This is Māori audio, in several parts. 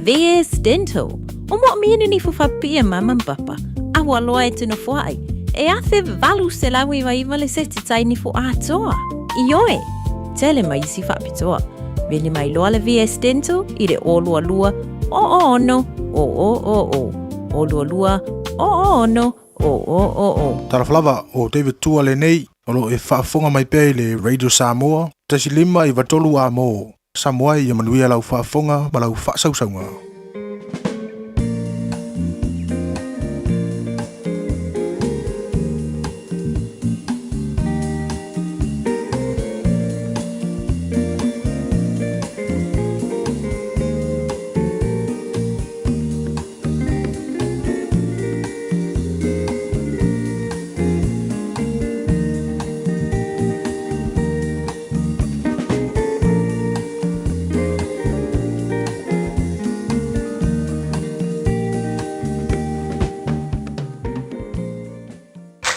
VS Dental. O mo mienu ni fufapia mama papa. Awa loa e tino fuai. E athe valu se lawi wa iwa le seti tai ni fu atoa. Ioe. Tele mai si fapitoa. Veni mai loa le VS Dental i re o lua lua. O no. O. O lua lua. O no. O. Taraflava o David Tua le nei. Olo e whaafonga mai pēi le Radio Samoa. Tasi lima i watolu a mo. Samoa i manuia lau whaafonga ma lau whaasausaunga.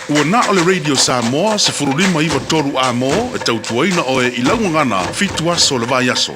Ua na o le Radio Samoa se furulima iwa toru a mo e tautuaina o e ilangu ngana fitu aso le vai aso.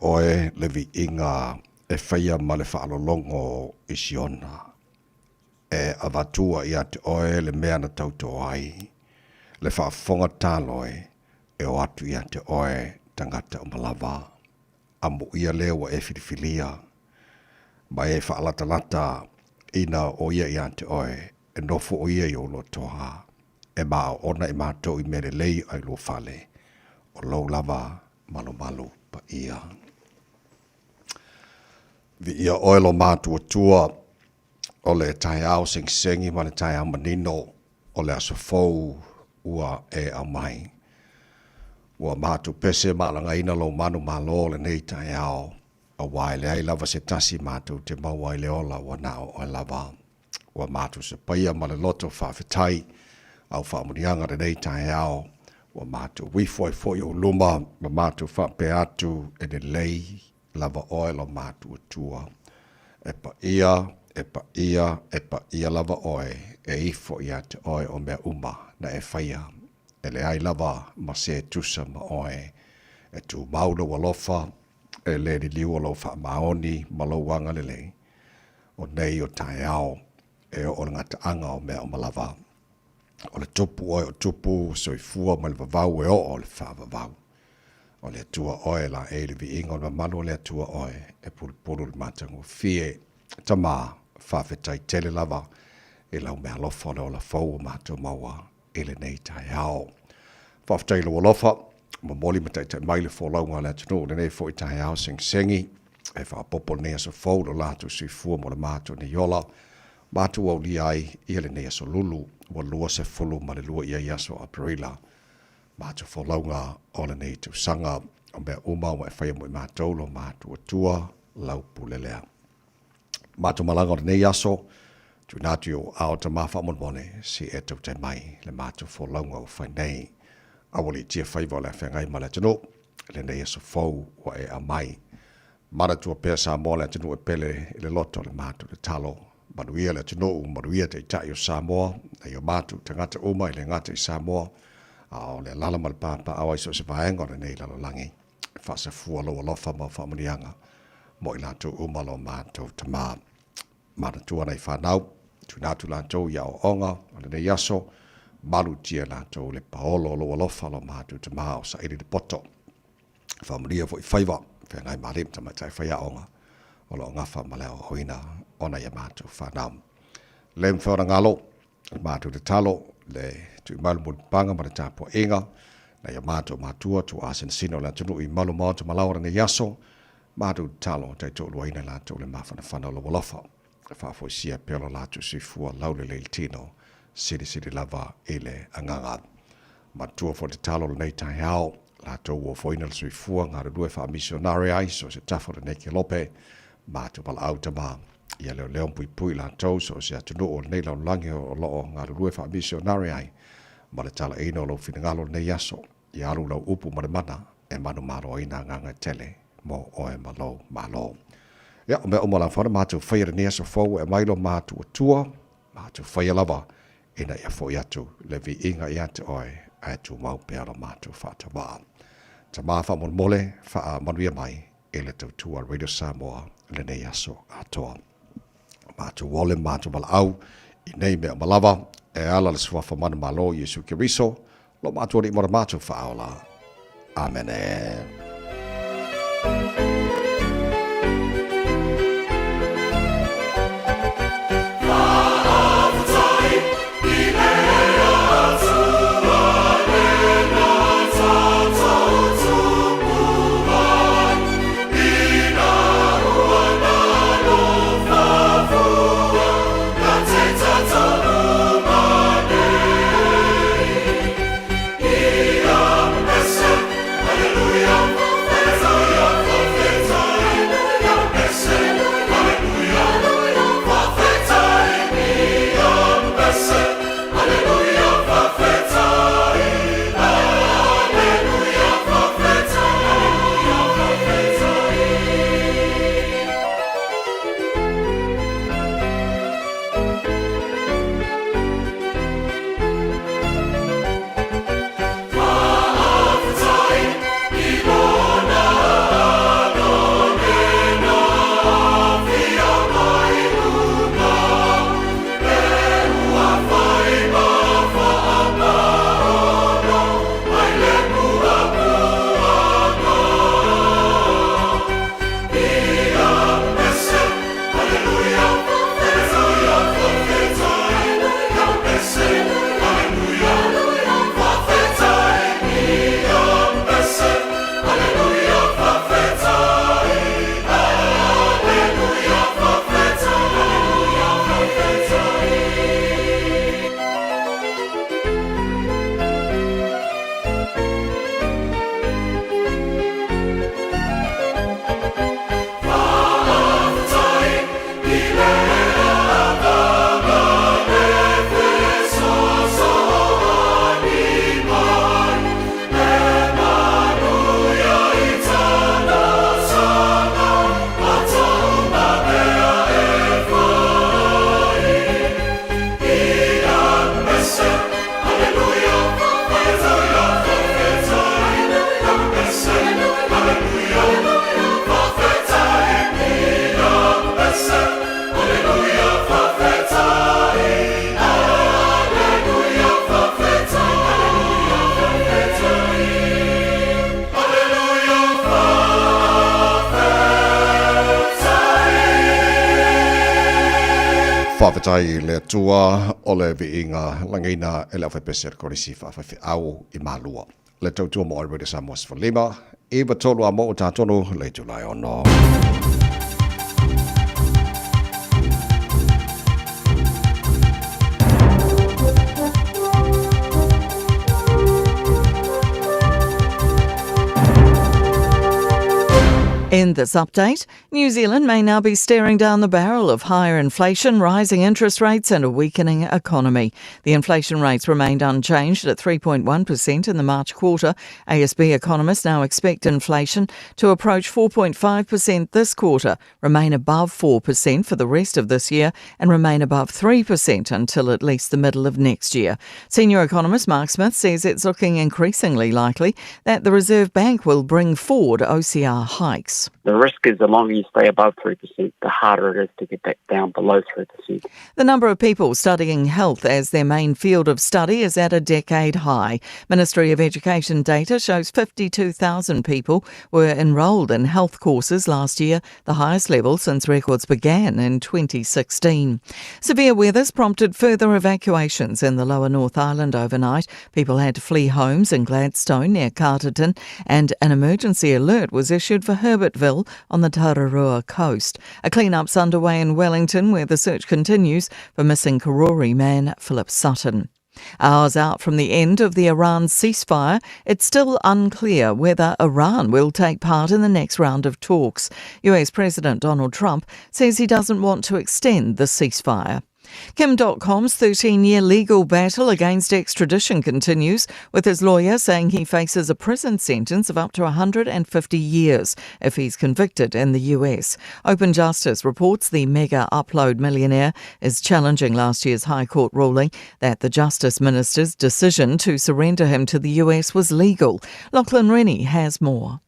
Oe le vi inga e whaia ma le whaalolongo i siona. E avatua i ate oe le mea na tauto ai. Le whaafonga tāloe e o atu i ate oe tangata o malava. Amu ia lewa e whiriwhilia. Ma e whaalatalata ina o ia i ate oe e nofo o ia i o lo toha. E maa ona i mātou i mere lei ai lo fale. O lau lava malo pa ia. Vi ia oelo mātua tua o le tai au sengi ma le tai au manino o le aso fou ua e au mai. Ua mātu pese maalanga ina lo manu malo le nei tai au a wai le ai lava se tasi mātu te mawai le ola ua nao o lava. Ua mātu se paia ma le loto whawhetai au whaamurianga le nei tai au ua mātu wifoi o luma ma mātu whape atu e le lei lava oe mātu atua. E pa ia lava oe e ifo ia te oe o mea uma na e whaia. E le ai lava ma se tusa ma oe. E tu maula walofa e le ni liu o lo wha maoni ma lo wanga le lei. O nei o tai au e o ngata anga o mea o malava. O le tupu oe o tupu soifua ma le vavau e o le wha vavau. O le atua oe la e le vi ingo na malu o le atua oe e pulu le matango fie tama whawhetai tele lava e lau mea lofa le o la fau o mātou maua e le nei tai au. Whawhetai lo lofa ma moli ma tai mai le fōlaunga le atunu le nei fo i tai au sengi e whaapopol nei aso fau lo lātou sui fua mo le mātou ni yola Mātu au li ai ia le nei aso lulu wa lua se fulu ma le lua ia aso Aprila. Mātu wholaunga o le nei sanga o mea uma o e whaia mo i mātou lo mātu atua lau pulelea. Mātu malanga o le nei aso, tu nātu o ao ta mawha monmone si e tau te mai le mātu wholaunga o whai nei. Awali tia whaiva o le whengai ma le tino, le nei aso fau o e a mai. Mara tua pēr Samoa le tino e pele le loto le mātu le talo. Manuia le tino manuia te itai o Samoa, na i o mātu tangata uma i le ngata i Samoa, o le lala ma le pāpa awa iso se vaenga o le nei lalo langi. Whasa fua lo alofa ma whamanianga, mo i lātou uma lo mātou tamā. Mara tua nei whanau, tu nātu lātou ia o onga, o le nei aso, malu tia lātou le paolo lo alofa lo mātou tamā o sa iri de poto. Whamania fo i whaiva, whengai marim tamatai whaia onga, o lo ngafa ma leo hoina, ona ia mātou whanau. Lem whaura ngalo, mātou te talo, le tu malu mo panga ma le tāpua inga, na ia mātou mātua tu asen sino la tunu i malu mātou malaura ne yaso, mātou talo te tō luaina la tō le mawhana whanau lo walofa. Whafo sia pelo la tu sifua laule le tino, siri lava ele anganga. Mātua fo te talo le nei tai hao, la tō ua foina le sifua ngā rudue wha misionari ai, so se tafo le neki lope, mātou pala au tamā. Ia leo pui la tau so se atunu o nei lau langi o loo ngā rurue wha misionari ai. Ma le tala eino lau whingalo nei yaso. Ia alu lau upu ma le mana e manu maro ina nganga tele mo oe malo malo. Ia o mea umala whana mātou whaia nia so fau e mailo mātou atua, mātou whaia lava ina ia fo iatu le vi inga i ate oe a tu mau pēra mātou whātawa. Ta māwha mon mole wha manuia mai e le tau tua Radio Samoa le nei yaso atoa. Mātou wole, mātou mala au, i nei mea malawa, e ala le suafa mana malo Yesu Kiriso, lo mātou ni mora mātou whaola. Amen. whawhetai le tua o le vi inga langeina e le awhepese korisi whawhewe au I malua. Le tautua mo Alberta Samoas Whalima, Eva tolu a mo o tātonu le Julai ono. In this update, New Zealand may now be staring down the barrel of higher inflation, rising interest rates and a weakening economy. The inflation rates remained unchanged at 3.1% in the March quarter. ASB economists now expect inflation to approach 4.5% this quarter, remain above 4% for the rest of this year and remain above 3% until at least the middle of next year. Senior economist Mark Smith says it's looking increasingly likely that the Reserve Bank will bring forward OCR hikes. The risk is the longer you stay above 3%, the harder it is to get back down below 3%. The number of people studying health as their main field of study is at a decade high. Ministry of Education data shows 52,000 people were enrolled in health courses last year, the highest level since records began in 2016. Severe weathers prompted further evacuations in the lower North Island overnight. People had to flee homes in Gladstone near Carterton, and an emergency alert was issued for Herbertville on the Tararua coast. A clean-up's underway in Wellington, where the search continues for missing Karori man Philip Sutton. Hours out from the end of the Iran ceasefire, it's still unclear whether Iran will take part in the next round of talks. US President Donald Trump says he doesn't want to extend the ceasefire. Kim.com's 13-year legal battle against extradition continues, with his lawyer saying he faces a prison sentence of up to 150 years if he's convicted in the US. Open Justice reports the mega upload millionaire is challenging last year's High Court ruling that the Justice Minister's decision to surrender him to the US was legal. Lachlan Rennie has more.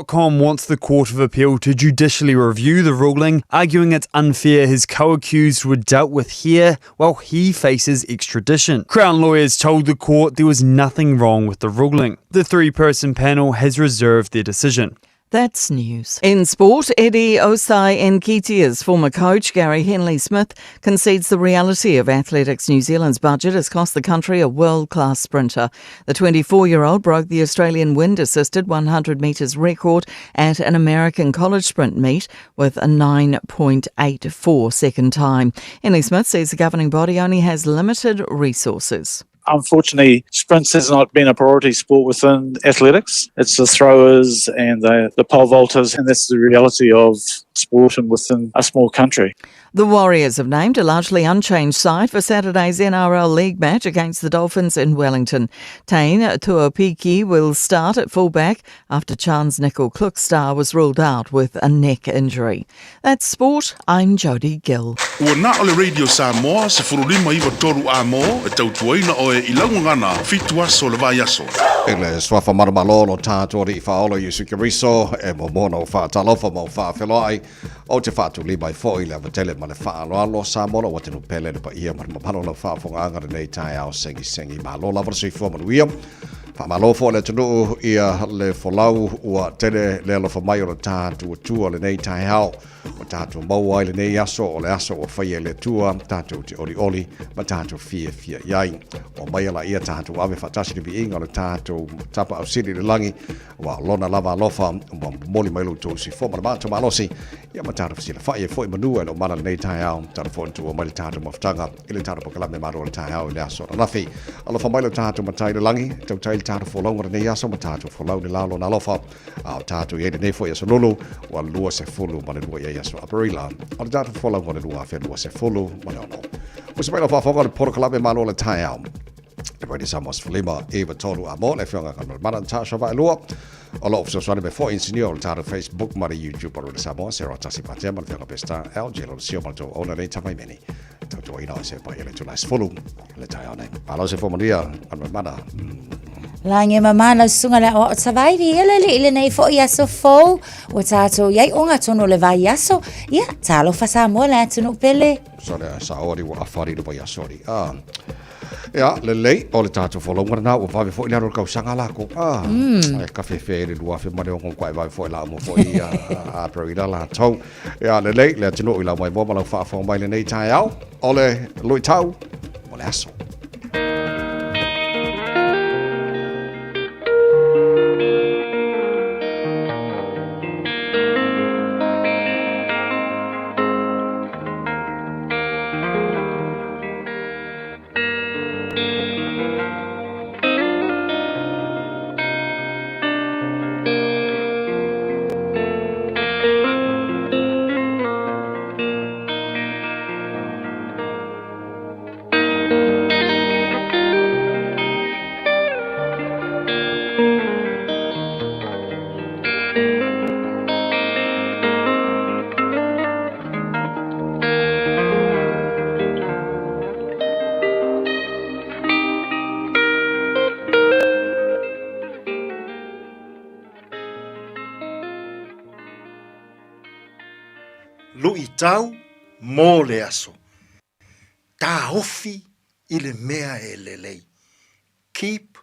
.com wants the Court of Appeal to judicially review the ruling, arguing it's unfair his co-accused were dealt with here while he faces extradition. Crown lawyers told the court there was nothing wrong with the ruling. The three-person panel has reserved their decision. That's news. In sport, Eddie Osai Nketiah's former coach, Gary Henley-Smith, concedes the reality of Athletics New Zealand's budget has cost the country a world-class sprinter. The 24-year-old broke the Australian wind-assisted 100 metres record at an American college sprint meet with a 9.84 second time. Henley-Smith says the governing body only has limited resources. Unfortunately, sprints has not been a priority sport within athletics. It's the throwers and the pole vaulters, and that's the reality of sport and within a small country. The Warriors have named a largely unchanged side for Saturday's NRL League match against the Dolphins in Wellington. Tain Tuopiki will start at fullback after Chance Nickel-Klukstar was ruled out with a neck injury. That's sport. I'm Jodie Gill. Ua na ole Radio Samoa se furulima iwa toru a mo e tautuaina o e ilaungangana fitua so le vai aso. Ele swafa maramalolo tātori I whaolo I Sukiriso e mo mono whaatalofa mo whaawhelai o te whaatu limai fo I le avatele ma le whaaloalo Samoa wa tenu pele le pa ia marmapano la whaafonga angara nei tai au sengi malo la varasui fo manuia. Whamalo fo le tunu ia le folau ua tele le alofa mai o le tātu tua le nei tai au. O tātou maua le nei aso o le aso o whaia le tua, tātou te oli ma tātou fia iai. O mai ala ia tātou ave whatasi ni vi inga o le tātou tapa au siri le langi, wa lona lava alofa, wa moli mai luto si fo mana mātou malosi, ia ma tātou fasi le whaia fo I manua lo mana le nei tai au, tātou fo ntua mai le tātou maftanga, I le tātou pakalame maro le tai au le aso na nafi. Alofa mai le tātou matai le langi, tau tai le tātou fo launga le nei aso, ma tātou fo lau le lalo na alofa, au tātou iei le nei fo ia solulu, wa lua se fulu ma le lua ia so Aparila, o le tātou whola ngone rua whenua se fulu mane ono. O se maila whawhonga le poro kalame malo le tai au. E wai ni Samoas Whalima Eva Tolu a mo le whionga kama mana tāsha vai lua. O lo ofisio swane me fo insinio le tātou Facebook ma le YouTube o le Samoa se roa tasi patea ma le whionga pesta au jelo le sio ma le tō ona nei tamai meni. Tau tō ina o se pa ele tūnai se fulu le tai au nei. Palo se fo maria kama mana. La nge mamana sunga la o tavairi ele nei fo ia so fo o tato yai onga tono le vai aso ia talo fa Samoa la tunu pele Sone sa ori wa afari do ya sori. Ia, le lei, o le tātou wholonga na, o whawe fo I laro kausanga lako. E ka whewhe le lua whi mare o kong kwai vai fo I la mo fo I a perina la tau. Ia, le lei, le tino I la mai mo malau whaafong mai le nei tai au. O le lui tau, o le aso. lu I tau mō le aso. Tā ofi I le mea e lelei. Keep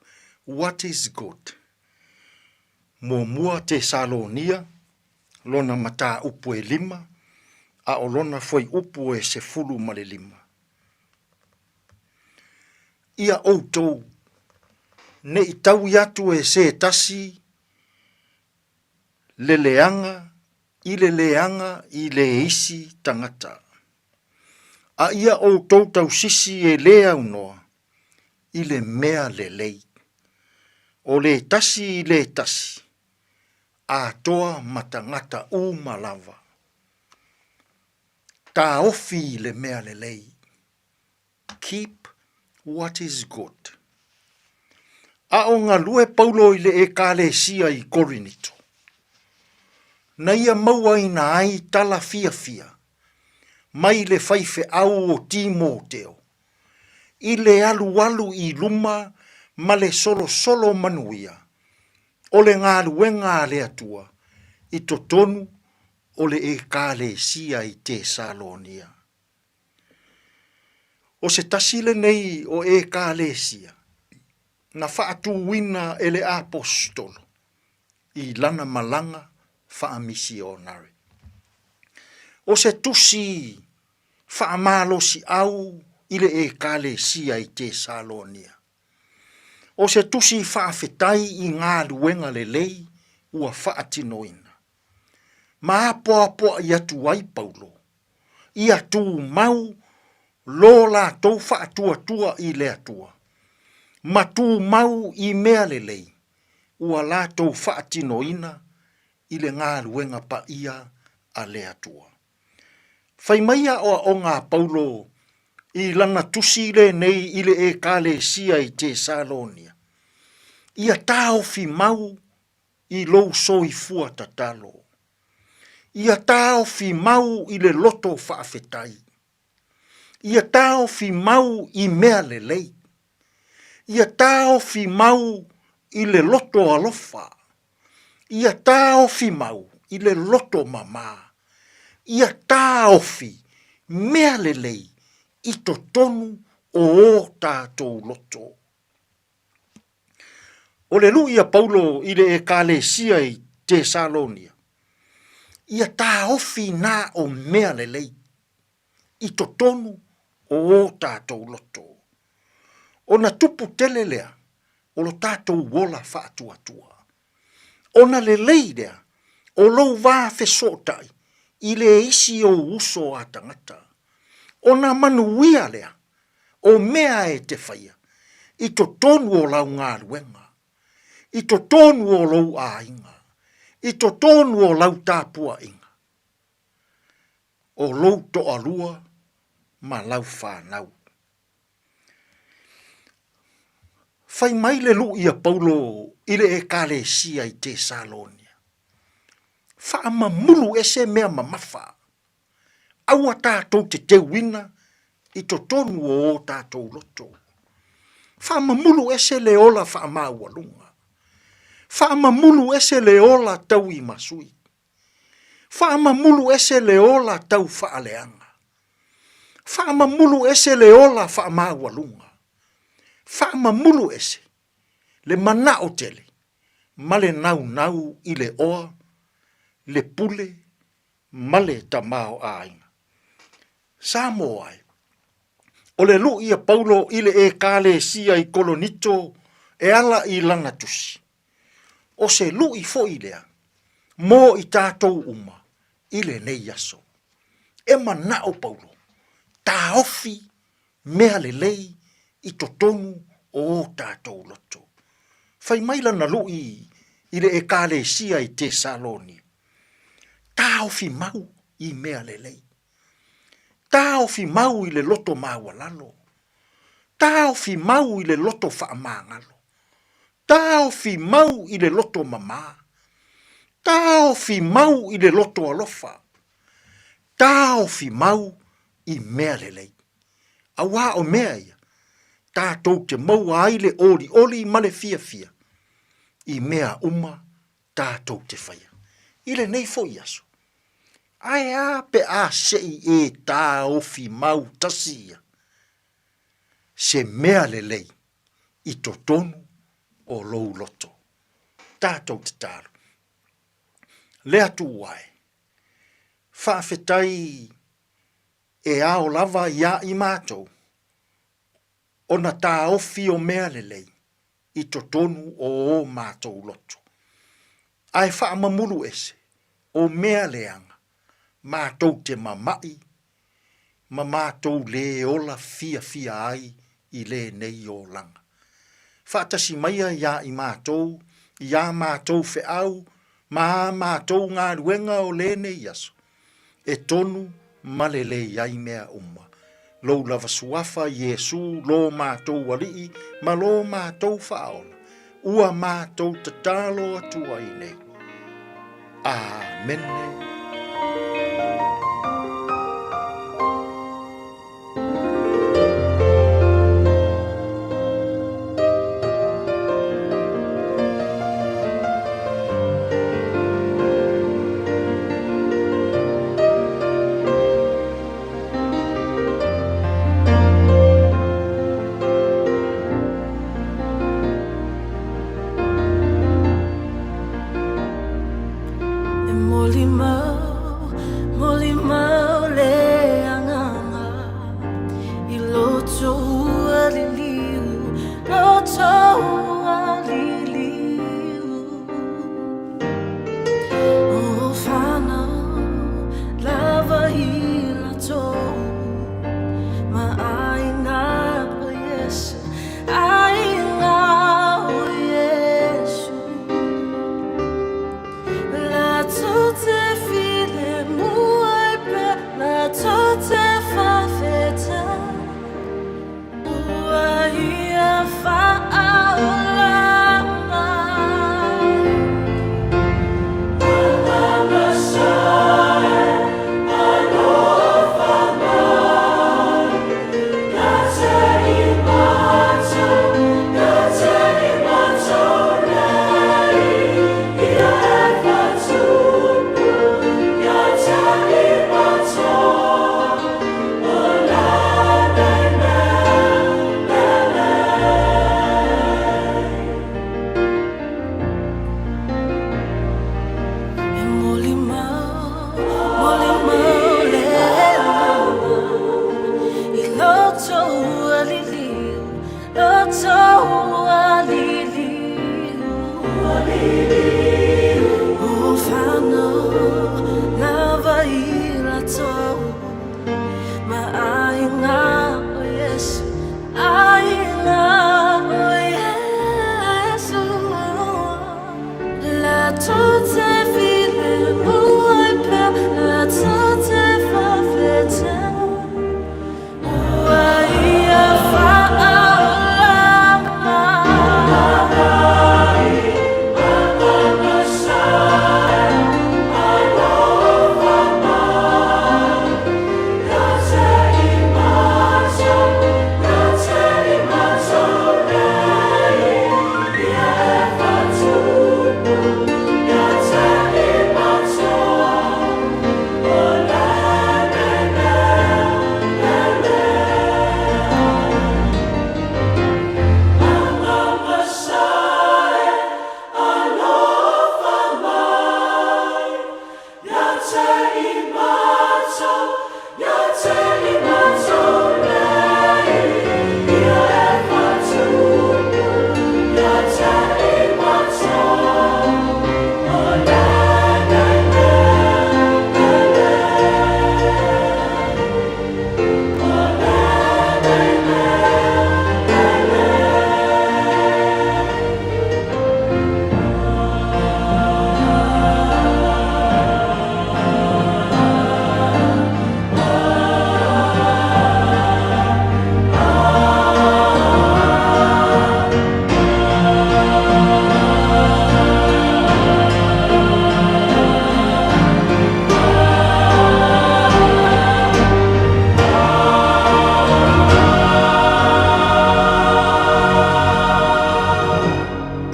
what is good. Mō mua te Salonia, lona mata upu e 5, a o lona foi upu e 15. Ia outou, ne I tau iatu e se tasi, le leanga, I le isi tangata. A ia outou tau sisi e lea unoa, I le mea le lei. O le tasi I le tasi, a toa matangata u malava. Tā ofi I le mea le lei. Keep what is good. A o ngā lue Paulo I le e kālesia I Korinito. Na ia maua ina ai tala fia fia. Mai le faife au o Timoteo. I le alu I luma ma le solo manuia. O le ngā luenga le atua. I totonu o le e kālesia I Tesalonia. O se tasile nei o e kālesia. Na whaatu wina ele apostolo. I lana malanga whaamisionare. O se tusi whaamalosi au ile e kālesia I Tesalonia. O se tusi whaafetai I ngā luenga le lei ua whaatinoina. Ma apoa I atu ai Paulo. I atu mau lo la tau whaatua I le atua. Ma tu mau I mea le lei. Ua la tau whaatinoina I le ngā luenga pa ia a le atua. Whai maia o ngā Paulo I lana tusi le nei I le e kālesia I Tesalonia. Ia tāofi mau I lou soi fua tatalo. Ia tāofi mau I le loto whaafetai. Ia tāofi mau I mea le lei. Ia tāofi mau I le loto alofa. Ia tāofi mau I le loto mama. Ia tāofi mea le lei I totonu o tātou loto. O le lu ia Paulo I le e kālesia I Tesalonia. Ia tāofi nā o mea le lei I totonu o tātou loto. O na tupu tele lea o lo tātou wola whaatuatua. O na le lei lea o lou wā fesotai I le isi o uso a tangata. O na manuia lea o mea e te whaia I totonu o lau ngā ruenga. I totonu o lou a inga. I totonu o lau tāpua inga. O lou to alua ma lau whanau. Whai mai le lu ia Paulo I le e kālesia I Tesalonia. Whaama mulu ese mea mamafa. Aua tātou te wina I totonu o tātou loto. Whaama mulu ese le ola whaama walunga. Whaama mulu ese le ola tau I masui. Whaama mulu ese le ola tau whaaleanga. Whaama mulu ese le ola whaama walunga. Whaama mulu ese le mana o tele. Male nau I le oa, le pule, male tamao ainga. Samo ai. O le lu ia Paulo I le e kālesia I Kolonito e ala I lana tusi. O se lu I fo I lea, mō I tātou uma, I le nei aso. E mana o Paulo, tā ofi, mea le lei, I totonu o tātou loto. Whai maila na lu I le e kālesia I Tesalonia. Tā ofi mau I mea le lei. Tā ofi mau I le loto mawalalo. Tā ofi mau I le loto whaamangalo. Tā ofi mau I le loto mama. Tā ofi mau I le loto alofa. Tā ofi mau I mea le lei. Awa o mea ia. Tātou te maua ai le oli ma le fia. I mea uma tātou te whaia. I le nei fo i aso. Ai a pe a sei e tā ofi mau tasia. Se mea le lei i to tonu o lou loto. Tātou te tāru. Lea tu wai. Whaafetai e ao lava ia i mātou. O na tā ofi o mea le lei i to tonu o mātou loto. Ai whaamamuru ese o mea leanga. Mātou te mamai, ma mātou le ola fia ai i le nei o langa. Whaatasi maia ia i mātou, ia mātou fe au, ma mātou ngā ruenga o le nei aso. E tonu malele iai mea umma. Lou lava suafa Yesu lo mātou walii, ma lo mātou whaola. Ua mātou tatalo atua i nei. Amen. Molima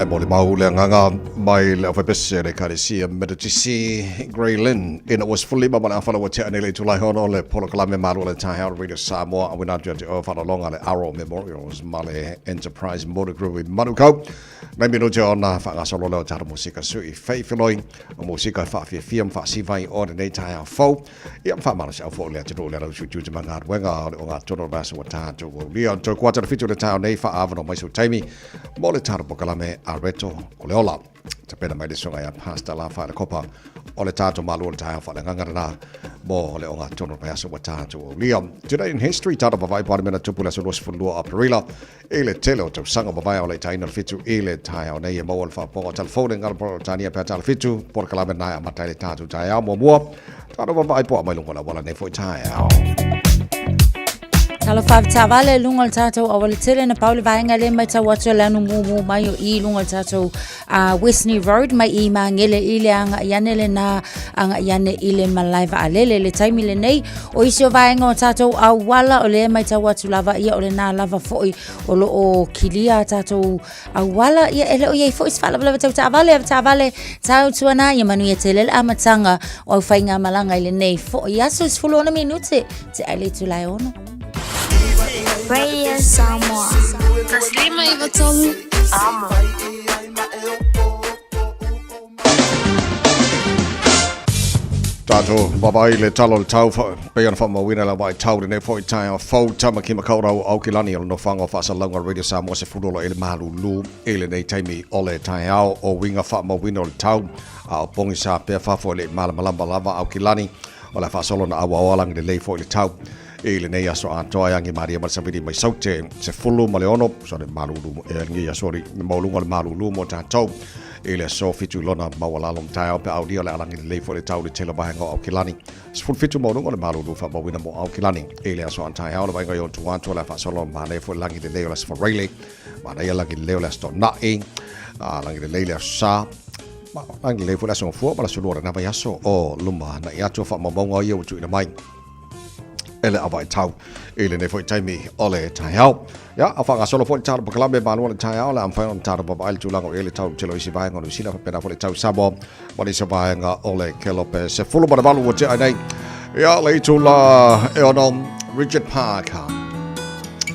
Mole maule nganga mai le fa pese le karesia meditisi Graylin in it was fully mama afala wa te anele tu lai hono le polola me maru le tai hao radio Samoa we not just over the long ale Arrow Memorials Male Enterprise Motor Group in Manukau na mi no jona fa ga solo le tara musika sui fei filoi musika fa fi film fa si vai ordinate tai hao fo ia fa mara sa fo le te ro le su tu te manga wenga o ga tono ba so ta to li on to kwata fitu le tai nei fa avano mai so taimi mo le tara pokala me Areto Oleola te pena mai le songa ya pasta la fa le kopa o le tato malu le tai fa le ngangara mo le onga tono pa so tato Liam today in history tato pa vai parmena tupula so los fulua aprila ele telo to sanga pa vai o le tai no fitu ele tai o nei mo fa po telefone ngal po tania pa tal fitu por kala me na matai le tato tai mo mo tato pa vai po mai lungo la wala nei foi tai Talo fa tavale lungal tato awal tele na Pauli vainga le mai tawatu lanu mumu mai o I lungal tato Westney Road mai I mangele ile anga yanele na anga yane ile malaiva alele le taimi le nei o isio vainga o tato awala o le mai tawatu lava ia o le na lava foi o lo o kilia tato awala ia ele o ye foi sfala lava tavale tau tuana ia manu ia tele amatanga o fainga malanga ile nei foi yaso sfulona minute te ale tu lai ono Radio Samoa. Taslima Ivatolu. Amo. Tato babai le talo le tau pe ana fama wina la bai tau ne foi tai o fo tama ki makau au kilani no fanga fa sa longa Radio Samoa se fulo ele malu lu ele nei taimi ole tai au o winga fa ma wina le tau a pongi sa pe fa fo le malamba lava au kilani ola fa solo na awa lang de le foi le tau ele nei aso antoa yangi Maria Marsabidi mai saute se fulu maleono so le malulu ngi asori maulunga le malulu mo tatou ele so fitu lona mawala lom tai pe audio le alangi le fo le tau le telo bahanga au kilani se fulu fitu maulunga le malulu fa bawina mo au kilani ele aso antai au le bahanga yo tu anto la fa solo mane fo langi de le for rele mane ya langi le sto na e langi de le sa langi le fo la so fo ma la so na ba yaso o luma na ya to fa mabonga yo tu na mai ele avai tau ele ne foi taimi ole tai hau ya afa ga solo foi tau pakala me balu ole tai hau la am fai on tau ba bail tulang o ele tau telo isi vai ngonu sila pena foi tau sabo moni se vai nga ole kelope se fulu ba balu o te ai ya le tula e onom Richard Parker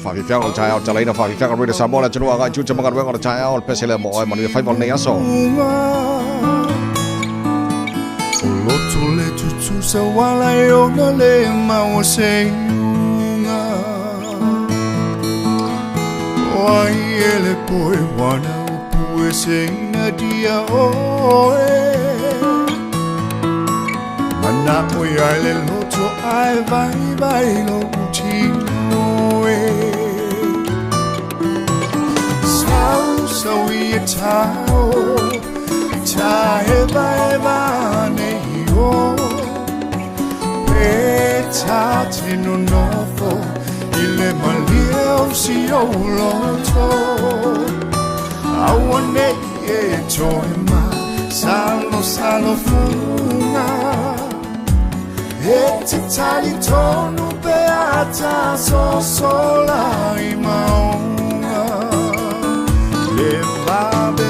fa vi fiang o tai hau tala ina fa vi fiang o Richard Samoa tunu ga chu chama ga wenga o tai hau pesele mo ai moni fai vol ne aso Loto le tutu sa wala yona le mawa senga Wai ele poe wana upue senga dia oe Mana oi ale loto ai vai lo utinoe Sau ia tau eva ne yo peta tino nofo ile malio si o loto awane e choema salo funga e tali tonu beata so sola i maunga le vabe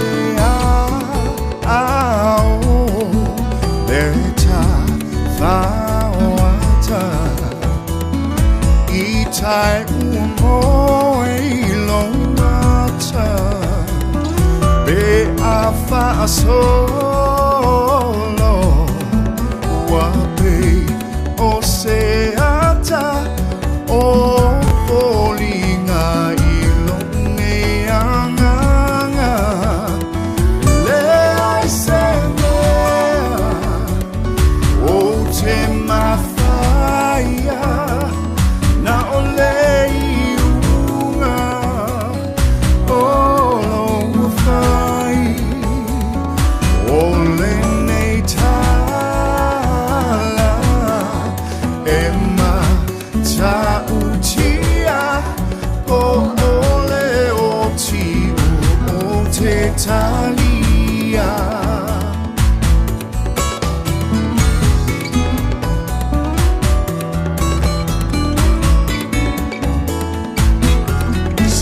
Itai umo ilongata be afa solo wape oseata o polinga ilonge anga le aiseme o te mafaya na ole iunga olo fai ole nei tala emma ta utia o ole o tiu o te talia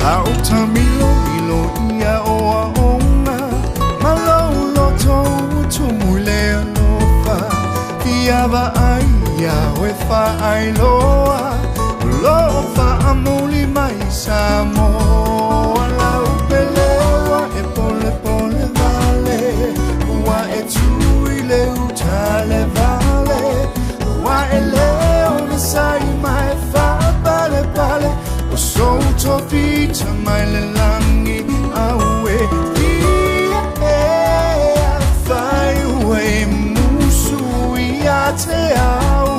Sauta milo ia o aonga mai loa Loa whaamuli mai Samoa Lau pelewa e pole pole vale Wa e tui le utale vale Wa e leo me sai mai wha pale pale O souto pita mai le langi aue Ia e a whai ue musu ia te au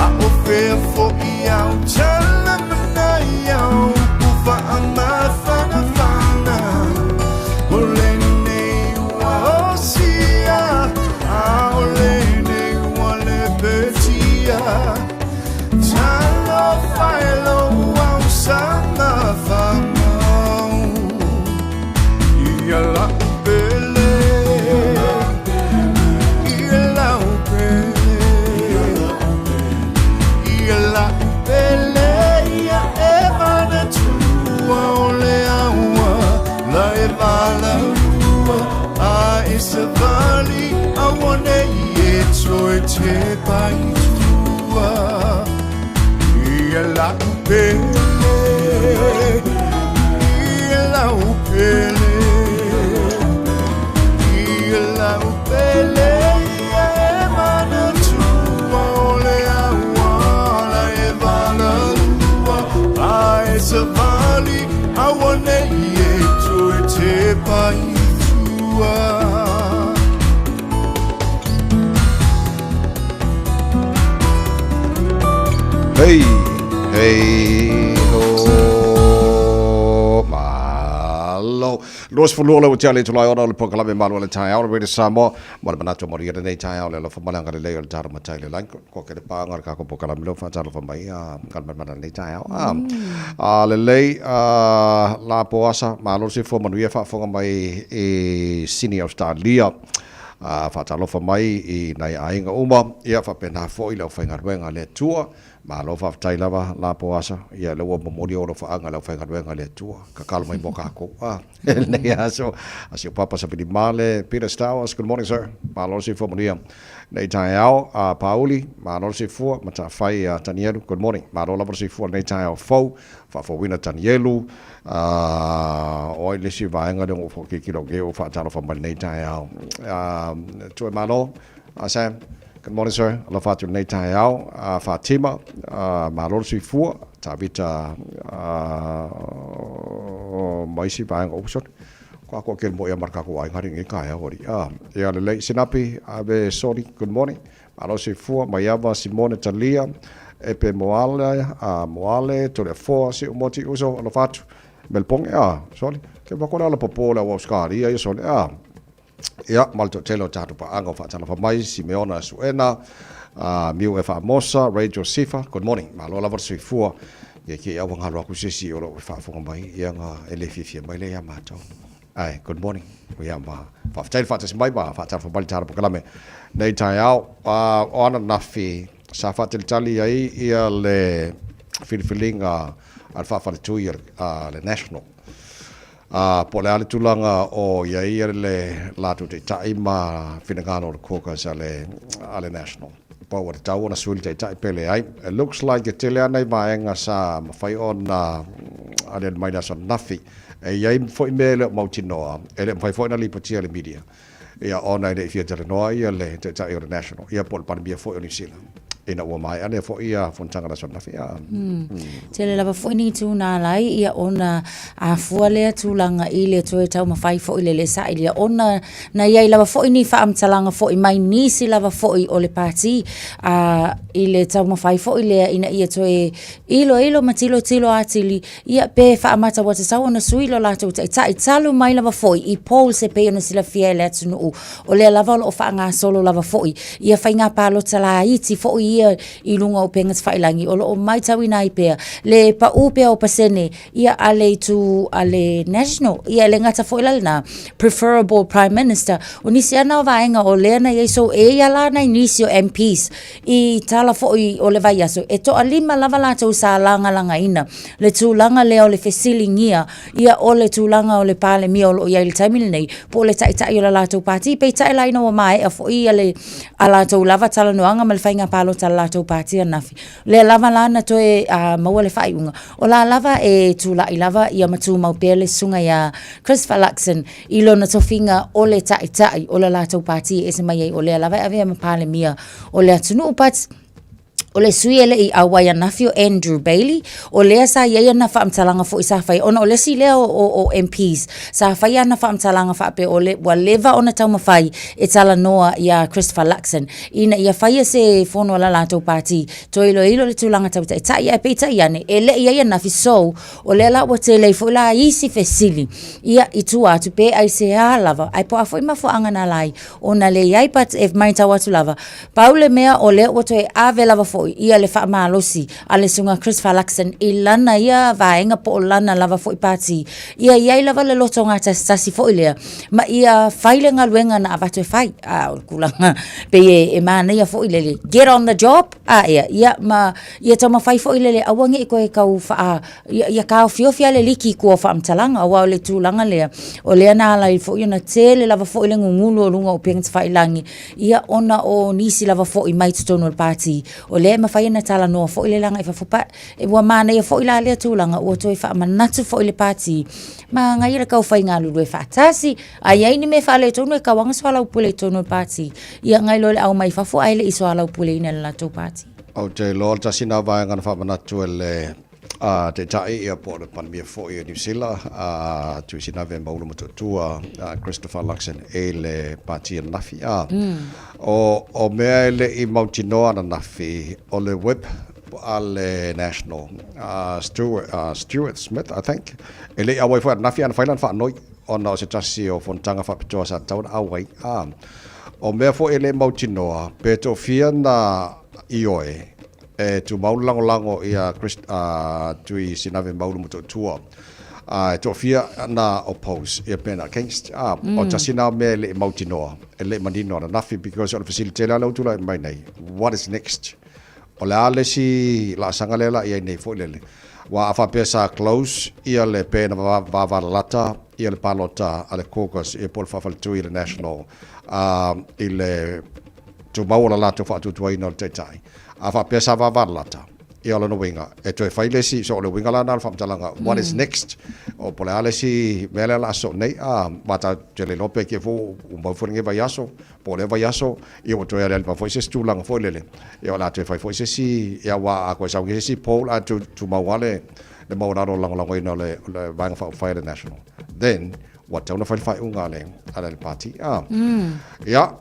A o whea fo i au tala mana i au Ufa a mawhana whana O lene ua o sia A o lene ua le betia Talo whaelo au sama whamau Ia la pele Ia la pele Ia la pele Ia e mana tua o le aua La e vala ua A e se vali A wane I e toe te pai tua Ia la pele Ia la pele Ia la pele Ia e mana tua o le aua La e vala lua A e se vali A wane I e toe te pai tua Hei, hei, ho, malo. Los fulua le utia le tulai ona le pokalame malu le tai au le Samoa. Mona manatu mori le nei tai au le lo famalanga le le tar matai le lang ko ke pa ngar ka ko pokalame lo fa tar fa mai kan mana nei tai au. Le le la poasa malu se fo manu ia fa fonga mai e sini Australia. Fa talo fa mai I nai ainga uma ia fa pena fo I le fainga wenga le tua ma lo fa tai lava la poasa ia le wo memori o lo fa anga le fainga wenga le tua ka kalo mai boka ko nei aso asio papa sa pidi male Peter Stowers good morning sir ma lo si fo monia nei tai au Pauli ma lo si fo mata fai Tanielu good morning ma lo si fo nei tai au fo fa fo wina Tanielu oi le si vaenga le fo ki kilo ge o fa talo fa mai nei tai au tu ma lo Sam good morning sir lo fa tu nei tai au Fatima ma lo si fo ta vita mai si vaenga o sot ko ke mo ia marka ko ai ngari ngai kai ori ia le lei sinapi ave sorry good morning ma lo si fo mai ava Simone Talia e pe moale to le fo si moti uso lo fatu melpong sorry ke ba kona la popola wa skari ia so ia malto telo tatu pa anga fa tana fa mai Simeona Suena miu e fa mosa Radio Sifa good morning ma lo la versi fu ye ke ya wanga lo ku sisi o lo fa fo mai ia nga ele fifi mai le ya mato ai good morning we am fa tel fa tsi mai ba fa tana fa bal tara po kalame nei tai au ona nafi sa fa tel tali ai ia le filfilinga al fa tu year le national po le ale tulanga o ia ia le latu te tai ma finagano le koka sa le ale national pa wa tau na sul te tai pele ai it looks like it tele ana maenga sa fai on ale mai na sa nafi e ia foi mele mautinoa ele fai foi na lipatia le media ia ona le fia tele noa ia le te tai o national ia pol pan bia foi o nisila ina o mai ane fo ia fontanga na sona fia tele lava fo ni tu na lai ia ona a fuale tu langa ile to e tau mafai fo ile le sa ile ona na ia lava fo ni fa am talanga fo i mai nisi lava fo i ole party ile tau mafai fo ile ina ia to e ilo matilo tilo atili ia pe fa amata wa te sa ona suilo la to tai talu mai lava fo i Paul se pe ona sila fia le tunu o le lava o fa nga solo lava fo ia fa nga palo tala iti fo ia I lunga o pengas whailangi o lo mai tawi nai pea le pa upea o pasene ia ale tu ale national ia le ngata foilal na preferable prime minister o nisi ana vaenga o leana ia so e ia la nai nisi o MPs I tala fo o le vai aso e to alima lava la tau sa langa langa ina le tu langa le o le fesilingia ia o le tu langa o le pale mi o lo ia le taimile nei po le tai o la tau pati pe tai la ina o mai a fo ia le ala tau lava tala noanga mal fainga palo tala tau pātia nafi. Le lava lana toe maua le whaiunga. O la lava e tūla I lava ia matu mau pele sunga ia Christopher Luxon I lona tofinga o le tai o le la tau pātia e se mai o le lava avea mapale mia o le atunu upats o le sui ele I awai anafio Andrew Bailey o lea sa ia na whaamtalanga fo isa whai ona o le si lea o MPs sa whai ana whaamtalanga whaape o le wa leva ona tau mawhai e tala noa ia Christopher Luxon ina ia whai se whono la lātou pāti to ilo le tūlanga tau tai ia peita iane e le ia nafi so o le la wa te lei fo la isi fesili ia I tu atu pe ai se a lava ai po a fo ima fo angana lai ona le iai pat e mai tau atu lava paule mea o le o to e ave lava fo ia le whaamalosi a le sunga Christopher Luxon I lana ia vaenga po o lana lava fo I pāti ia iai lava le loto ngā tasi fo I lea ma ia whaile ngā luenga na avatu e whai kulanga pe e mana ia fo I lele get on the job ia ma ia tama whai fo I lele awangi I koe kau wha ia kau fiofia le liki kua whaamtalanga awa o le tūlanga lea o lea na ala I fo I na tele lava fo I le ngungulu o lunga o pengat whailangi ia ona o nisi lava fo I mai tutono le pāti o lea ma whai na tala noa fo I le langa I whafopa e wa mana ia fo I la lea tūlanga ua toi wha manatu fo I le pāti ma ngai ra kau whai ngā lulu e whaatasi ai ai ni me wha le tonu e kawanga swala upule tonu le pāti ia ngai lo le au mai whafo ai le I swala upule ina le lato pāti au te lol ta sina vai ngana wha manatu le te tai ia po le pandemia fo I New Zealand tu sina ve maulu matutua Christopher Luxon e le pāti nafi o mea le I mautinoa na nafi o le web ale national Stuart Smith I think ele awai fo nafi ana failan fa noi ona se tasi o fontanga fa pitoa sa tau awai o mea fo ele mautinoa peto fia na ioe e tu maulu lango ia tui sinave maulu mutua to fia na oppose ia pena against o tasina me le mautinoa ele manino na nafi because of facility la tula mai nei what is next o le ale si la sangale la ia nei fo lele wa afa pesa close ia le pena va lata ia le palota ale caucus e por fa tu ile national ile tu baula la tu fa tu ino te tai afa pesa va lata ia le no winga e to faile si so le winga la na fa talanga what is next o por ale si mele la so nei mata tele lope ke fo un ba fo nge va yaso por le va yaso e o to ia le pa fo se stu langa fo lele e o la te fa fo se si ia wa a ko sa nge si pol a tu mawale le mawara langa ino le bang fa fire national then what tau na fai unga le ala le party ya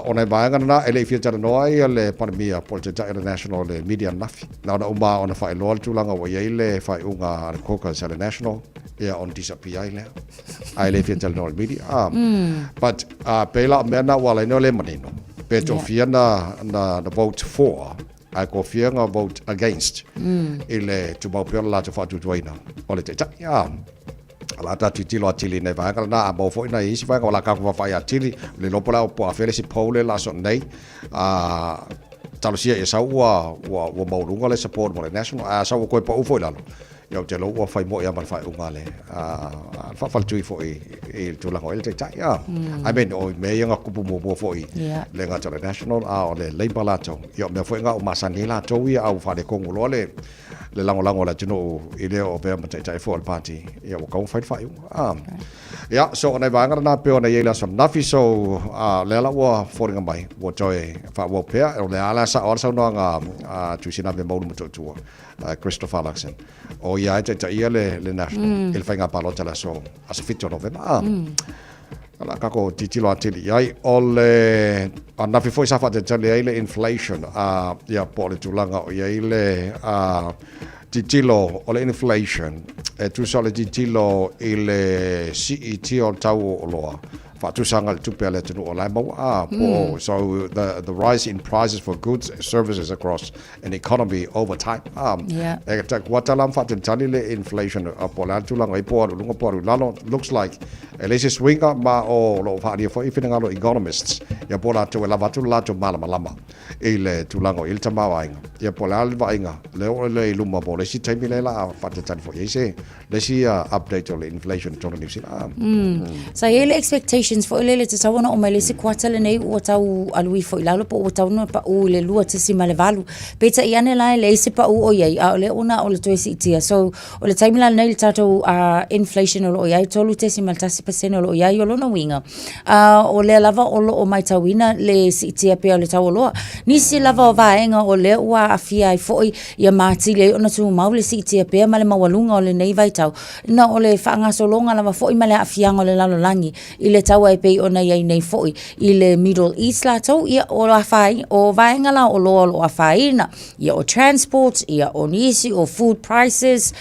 ona banga na ele fia tara noa ia le pandemia polita international le media nafi na uma ona fai lol tulanga wa ile fai unga le caucus ala national ia on disappear ile ai fia tara noa media but pela mena wala no le manino peto fia na vote for ai ko fia nga vote against ile tu ba pela la tu fa tu tuina ole te ala ta titilo atili nei vai kana a bo foi na isi vai ka la ka fa fa atili le lopo la po afele si pole la so nei talusia e sa wa maurunga le support mo le national sa ko po foi la yo te lo wa fai mo ya mal fai unga le fa fa tu foi e tu la hoel te tai I mean o me nga kupu mo foi le nga le national o le labor la to yo me foi nga o masani la to wi au fa le kongo le lango la tino ile o pe mate tai for party ia o kau fai ya so na vanga na pe ona ia so nafi so le la wa for ngai wo joy fa wo pe o le ala sa or so no nga tu sina be mo tu Christopher Luxon o ia te ia le national il fa nga palota la so as fit no ve ala kako titilo atili ai ole nafi foi sa fa te ile inflation ia po le tulanga o ia ile titilo o le inflation e tu sole titilo ile CET o tau o loa fa tu sanga tu pele tu o lai mo so the rise in prices for goods services across an economy over time e ta watalam fa tali le inflation po la tu langa i po lunga po lalo looks like elise swinga ma o lo fa dia fo ifina lo economists ya po la tu la vatu la tu malama ile tu langa il tama wainga ya po la wainga le luma po le si taimi le la fa tali fo yese le si update on inflation to New Zealand so ile expectation operations fo ile te tawana o mai le se kwatale nei o tau alui fo ilalo po o tau no pa u le lua te si male valu peta iane lai le se pa u o yai a le ona o le toisi tia so o le taimila nei le tato inflation o lo yai tolu te si maltasi percent o lo yai o lo na winga o le lava o lo o mai tawina le si tia pe o le tau lo nisi lava o vaenga o le ua afia i fo ia mati le ona tu mau le si tia pe male mawalunga o le nei vai tau na o le whaanga so longa lava fo i male afia o le lalo langi i le tau ai pe ona iai nei fo i le Middle East la tau ia o la fai o vaenga la o lo afaina ia o transport ia o nisi o food prices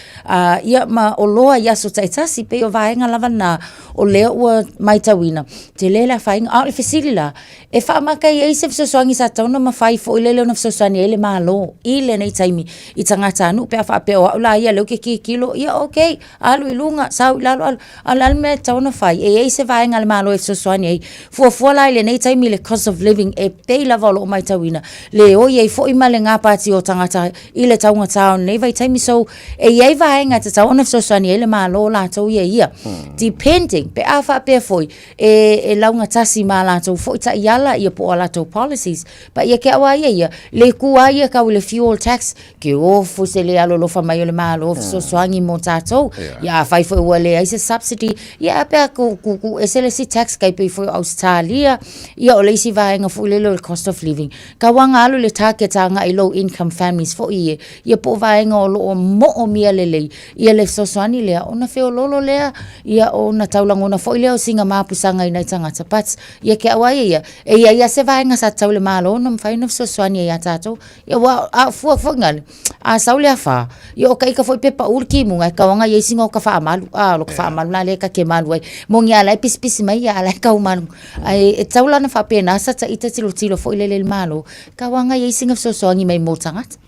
ia ma o loa ia so taitasi pe o vaenga lava na o le ua mai tawina te le la fai a le fesili la e wha maka i eise fsoswangi sa tauna ma fai fo i le leona fsoswani ele maa lo i le nei taimi i tangata anu pe a wha pe o aula ia leo ke kilo ia ok alu ilunga sau ilalo alme tauna fai e eise vaenga le maa lo e fsoswani ei fua lai le nei taimi le cost of living e pei lava o lo mai tawina le o iei fo i ma le ngā pāti o tangata i le taunga taon nei vai taimi so e iei vaenga te tauna fsoswani ele maa lo la tau ia depending pe a wha pe foi e launga tasi ma la tau fo i ta iala ia po ala tau policies pa ia ke awa ia le kua ia kau le fuel tax ke ofu se le alo lofa mai o le maa lo fsoswangi mo tatou ia fai foi ua le aise subsidy ia pe ku e se le si tax kai pe foi Australia ia o le isi vaenga fo le cost of living ka wanga alu le taketanga i low income families fo ia po vaenga o lo mo o mia lele ia le fsoswani lea ona feo lolo lea ia ona taulangona fo ile o singa mapusanga i nei tangata pats ia ke awa ia e ia se vaenga sa taule malo no mfai no fsoswani ia tatou ia wa a fua ngal a saule afa ia o kai ka foi pepa urki munga ka wanga ia singa o ka fa malu lo ka fa malu na le ka ke malu ai mongi ala pis mai ia ala ka umanu ai e taula na fa pena sa ta ita tilo fo ile le malo ka wanga ia singa fsoswani mai mo tangata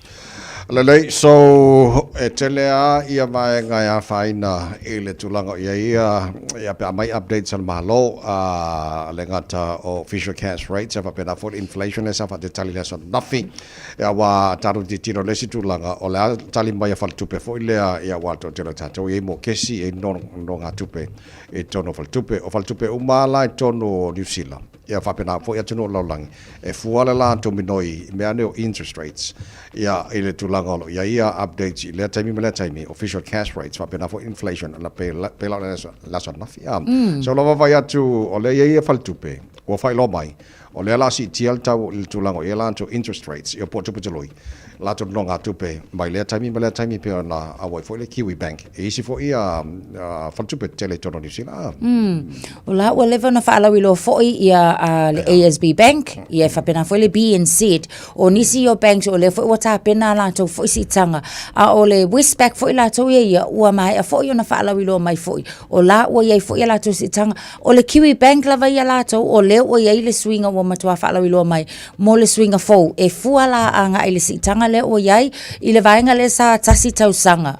Lelei, so e telea ia mai ngai a whaina i le tulanga ia pe a mai updates al mahalo le ngata o official cash rates a pena for inflation e sa fa te tali le son nafi ia wa taru di tino le si tulanga o le tali mai a fal tupe fo ilea ia wa to telo tato i mo kesi e non ngā tupe e tono fal tupe umala e tono New Zealand ia fa pena fo ia tono laulangi e fuala la to minoi me ane o interest rates ia i le tulanga ia updates i le taimi official cash rates fa pena for inflation la pe la son nafia so lo vai atu o le ia faltupe o fai lo mai o le la si tiel tau il tulango ia la to interest rates ia po tupe toloi la to no tupe mai le taimi pe na a foi le Kiwi Bank e isi fo ia faltupe tele to no sila o la o leva na fa ala wilo fo ia le ASB Bank ia fa pena fo le BNZ o nisi o banks o le fo o ta pena la to fo si tanga a o le Westpac fo la to ia ua mai a fo na fa ala wilo mai fo o la o ia fo ia la to si tanga o le Kiwi Bank la vai la to o le o ia le swinga o matua fa ala wilo mai mo le swinga fo e fu ala anga ile si tanga le o iai i le vaenga le sa tasi tausanga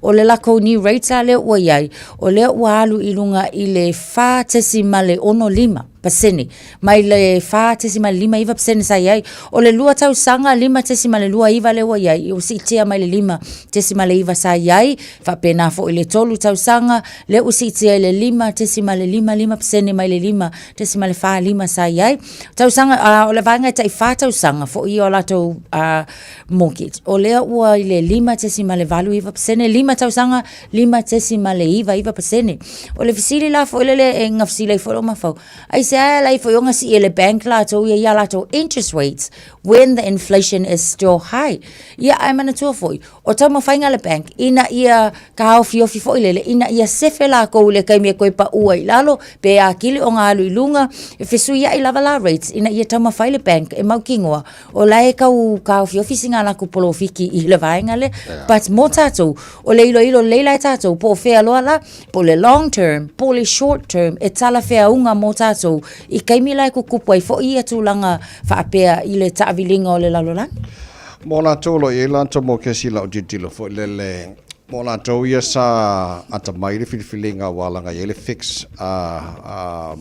o le lako ni rates le o iai o le walu ilunga i le fa tesi male ono lima pasene mai le fa tesi male lima iva pasene sa iai o le lua tausanga lima tesi male lua iva le o iai o si tia mai le lima tesi male iva sa iai fa pena fo i le tolu tausanga le o si tia le lima tesi male lima pasene mai le lima tesi male fa lima sa iai tausanga o le vaenga tai fa tausanga fo i o lato mortgage o le ua i le lima tesi male valu iva pasene lima tausanga lima tesi male iva pasene o le fisili la fo le e ngafsile fo ma fo ai se ai lai fo yonga si ele bank la to ia la to interest rates when the inflation is still high ia ai mana to fo o tama fainga le bank ina ia ka au fio fo ile ina ia sefela ko le kai me ko pa uai lalo pe a kili o nga lu lunga e fesu ia i lava la rates ina ia tama faile bank e mau kingoa o lai ka au fio fisinga la ku polo fiki i le vainga le but mo tato o le ilo le lai tato po fe alo la po le long term po le short term e tala fe unga mo tato i kaimi lai ku kupu ai fo ia tulanga fa apea i le ta'avilinga o le lalolan mo la tolo e la to mo ke sila o ditilo fo le Mo la tau ia sa atamai le filifilinga walanga ia le fix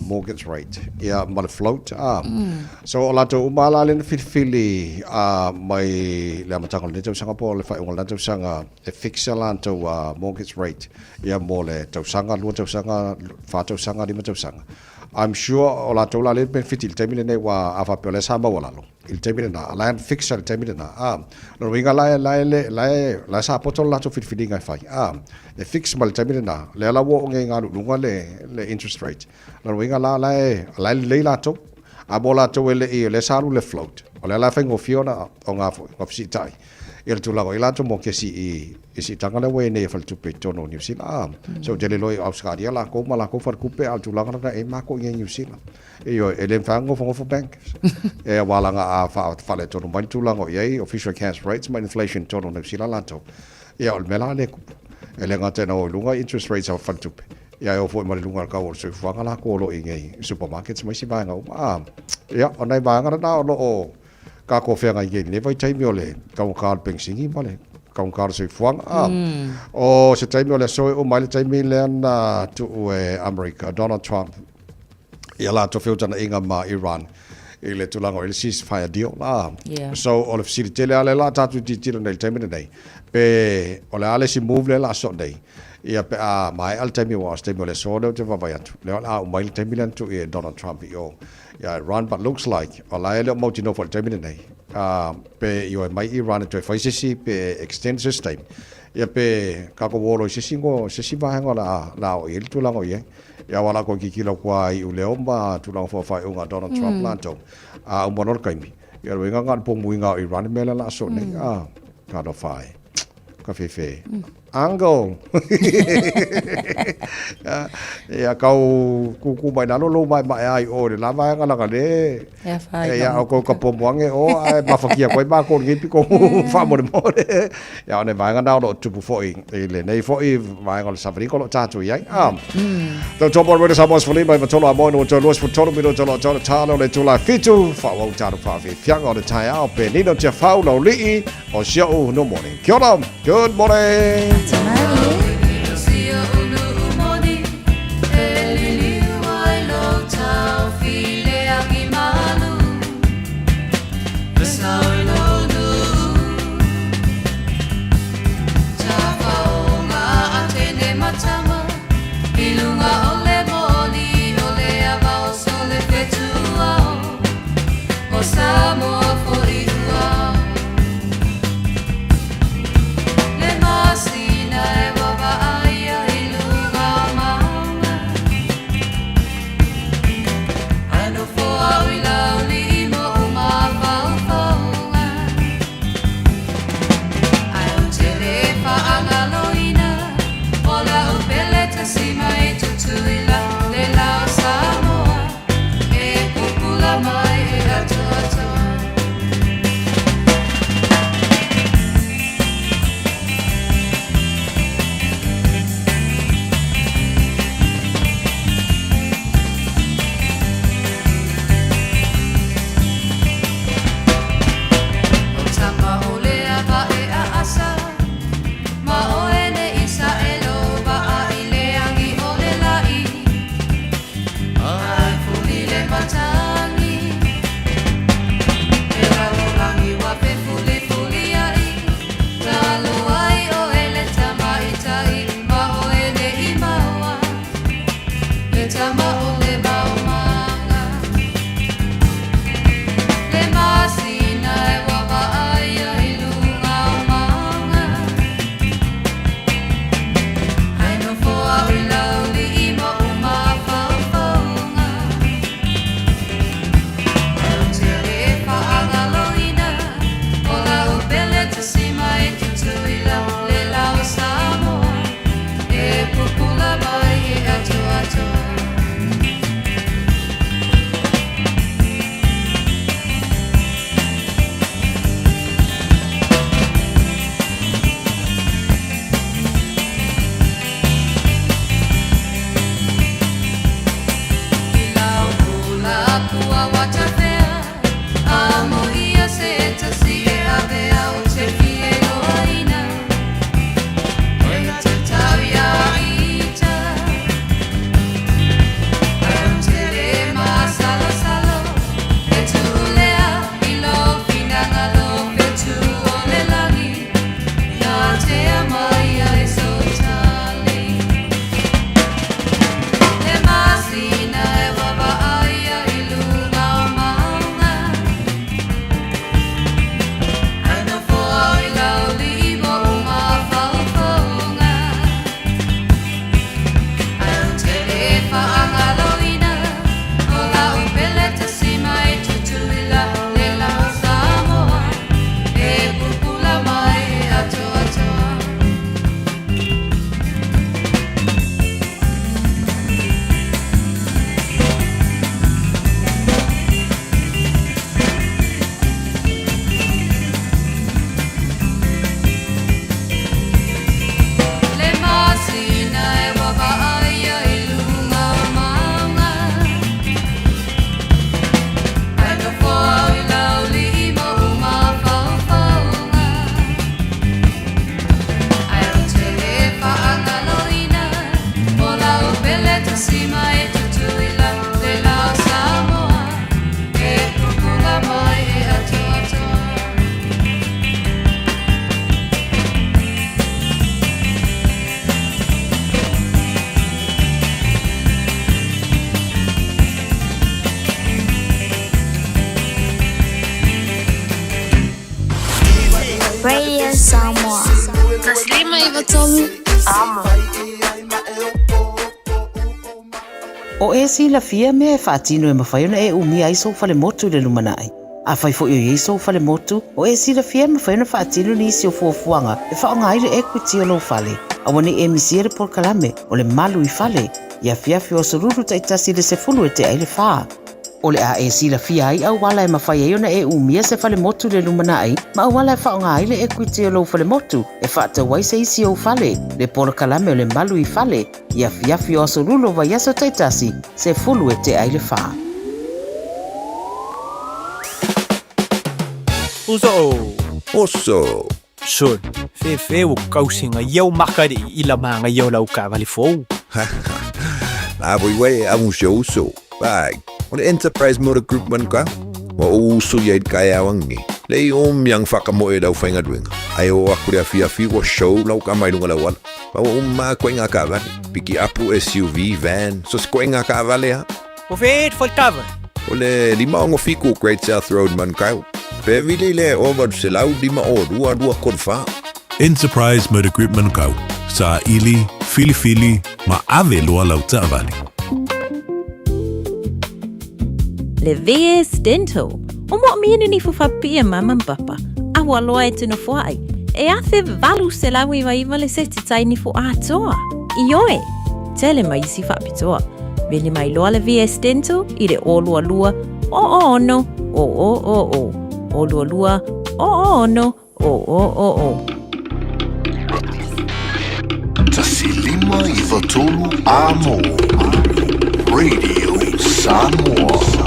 mortgage rate ia ma le float so o la tau umala le filifili mai le amatanga le tau sanga po le fai unga le tau sanga e fix la tau mortgage rate ia mo le tau sanga lua tau sanga fa tau sanga lima tau sanga I'm sure o la tau la le benefit il temile nei wa afa pe le sama wala lo il temile na la fix il temile na no winga la sa potol la to filifilinga fai e fix mal temile na le la wo nge nga lunga le interest rate no winga la la to a bola to le salu le float o le la fengo fiona o nga fo tai il tu la ila to mo ke si tanga le we ne fal tu pe tono New Zealand so dele loi Australia la ko mala ko far kupe al tu la na e ma ko New Zealand e yo e le fango fo bank e wala nga fa le tono mai tu la ngo ye official cash rates my inflation tono New Zealand la to e ol mela le e le ngate no lunga interest rates of fal tu ya o fo ma lunga ka o so fa la ko lo inge supermarkets mai si ba nga ya onai ba nga na lo ka ko fe nga ye le vai tai mi ole ka o ka pensingi male ka ka se fuang o se tai mi ole so o mai tai mi le na tu America Donald Trump ia la to filter na inga ma Iran ile tu lango ile ceasefire deal so all of city tele ale la tatu titira nei tai mi nei pe ole ale si move le la so dei ia pe mai al tai mi was tai mi ole so do te va vai atu le o mai tai mi tu Donald Trump yo Iran but looks like ala le mo tino for termine nei pe yo mai Iran to fa si pe extend system ya pe ka ko wolo si ba hanga la o il tu la ngo ye ya wala ko ki kilo kwa I u le omba tu la fo fa unga Donald Trump lanto o monor kaimi ya we nga po muinga Iran mela la so nei ka do fai ka fe angle ya kau kuku mai na lo mai ai o le lava nga la le ya o ko ka pomwange o ai ba fakia ko ba ko ngi piko fa mo ya ne va nga na lo tu fo i le nei fo i va nga sa fri ko lo tatu ya to to bo re sa mos fo le mai to lo mo no to lo fo to lo to lo to ta lo le to la fitu fa wa ta fa fi fiang o le tai a pe ni no te fa lo li o sia o no morning kia ora good morning Radio Samoa. Taslima Ivatolu. Amo. O e si la fia me e whaatino e mawhaiona e umi ai so fale motu le lumanai. A whai fo i so fale motu, o e si la fia mawhaiona whaatino ni si o fuafuanga e whaongaire equity o lo fale. A wane e misiere por kalame o le malu I fale. Ia fiafi o sururu taitasi le se fulu e te aile whaa. O le a e si la fia ai au wala e mawhaiona e umia se fale motu le lumanai, ma au wala e whaongaire equity o lo fale motu e whaata wai se isi o fale. Le por kalame o le malu I fale. Ia fiafi o sururu wa yaso taitasi se fulu e te aile whaa. Oso. Son, fe o kausinga iau makari I la manga iau lau ka vali fou. La voi a museo uso. Bye. On the Enterprise Motor Group man ka. Wa uso ia kai awangi. Lei yang whakamoe lau whainga duenga. Ai o akurea fiafi wa show lau ka mai lunga lau ala. Ma o ma koenga ka vale. Piki apu SUV van. So koenga ka vale ha. O fet faltava. O le lima ongo fiku Great South Road man kau. Pe vile le over se lau lima o rua konfa. Enterprise Motor Group man kau. Sa ili, fili, ma ave loa lau taavali. Le VS Dental. O mo mienu ni fufapia mama papa. Awa loa e tino fuai. E athe valu se lawi wa ima le seti tai ni fu atoa. Ioe. Tele mai si fapitoa. Veli mai loa le VS Dental I le o lua lua. O no. O. O lua lua. O no. O. Tasilima Ivatolu Amo. Radio Samoa.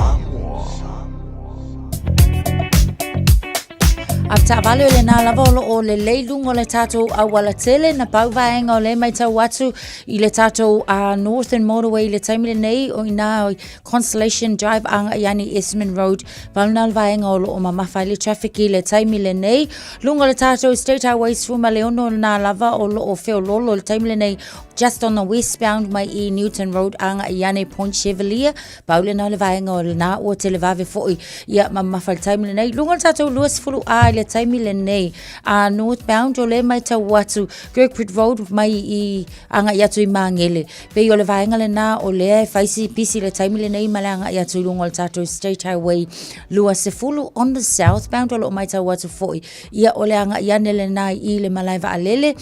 Apta vale le na lavolo o le leilungo le tato a wala tele na pauvaenga o le mai tau atu I le tato a Northern Motorway le taimile nei o ina Constellation Drive anga yani Esmond Road valnal vaenga o lo o mamawhai le traffic I le taimile nei lungo le tato State Highways fuma leono na lava o lo o feo lolo le taimile nei just on the westbound mai I Newton Road anga yani Point Chevalier paule na le vaenga o le na o te le vave foi ia mamawhai le taimile nei lungo le tato luas fulu a le taimile nei a northbound o le mai tau watu Kirkwood Road mai I anga iatu I mangele pe o le vaenga le na o le faisi pisi le taimile nei malanga iatu lungo le tato State Highway lua se fulu on the southbound o lo mai tau watu foi ia o le anga iane le na I le malaiva alele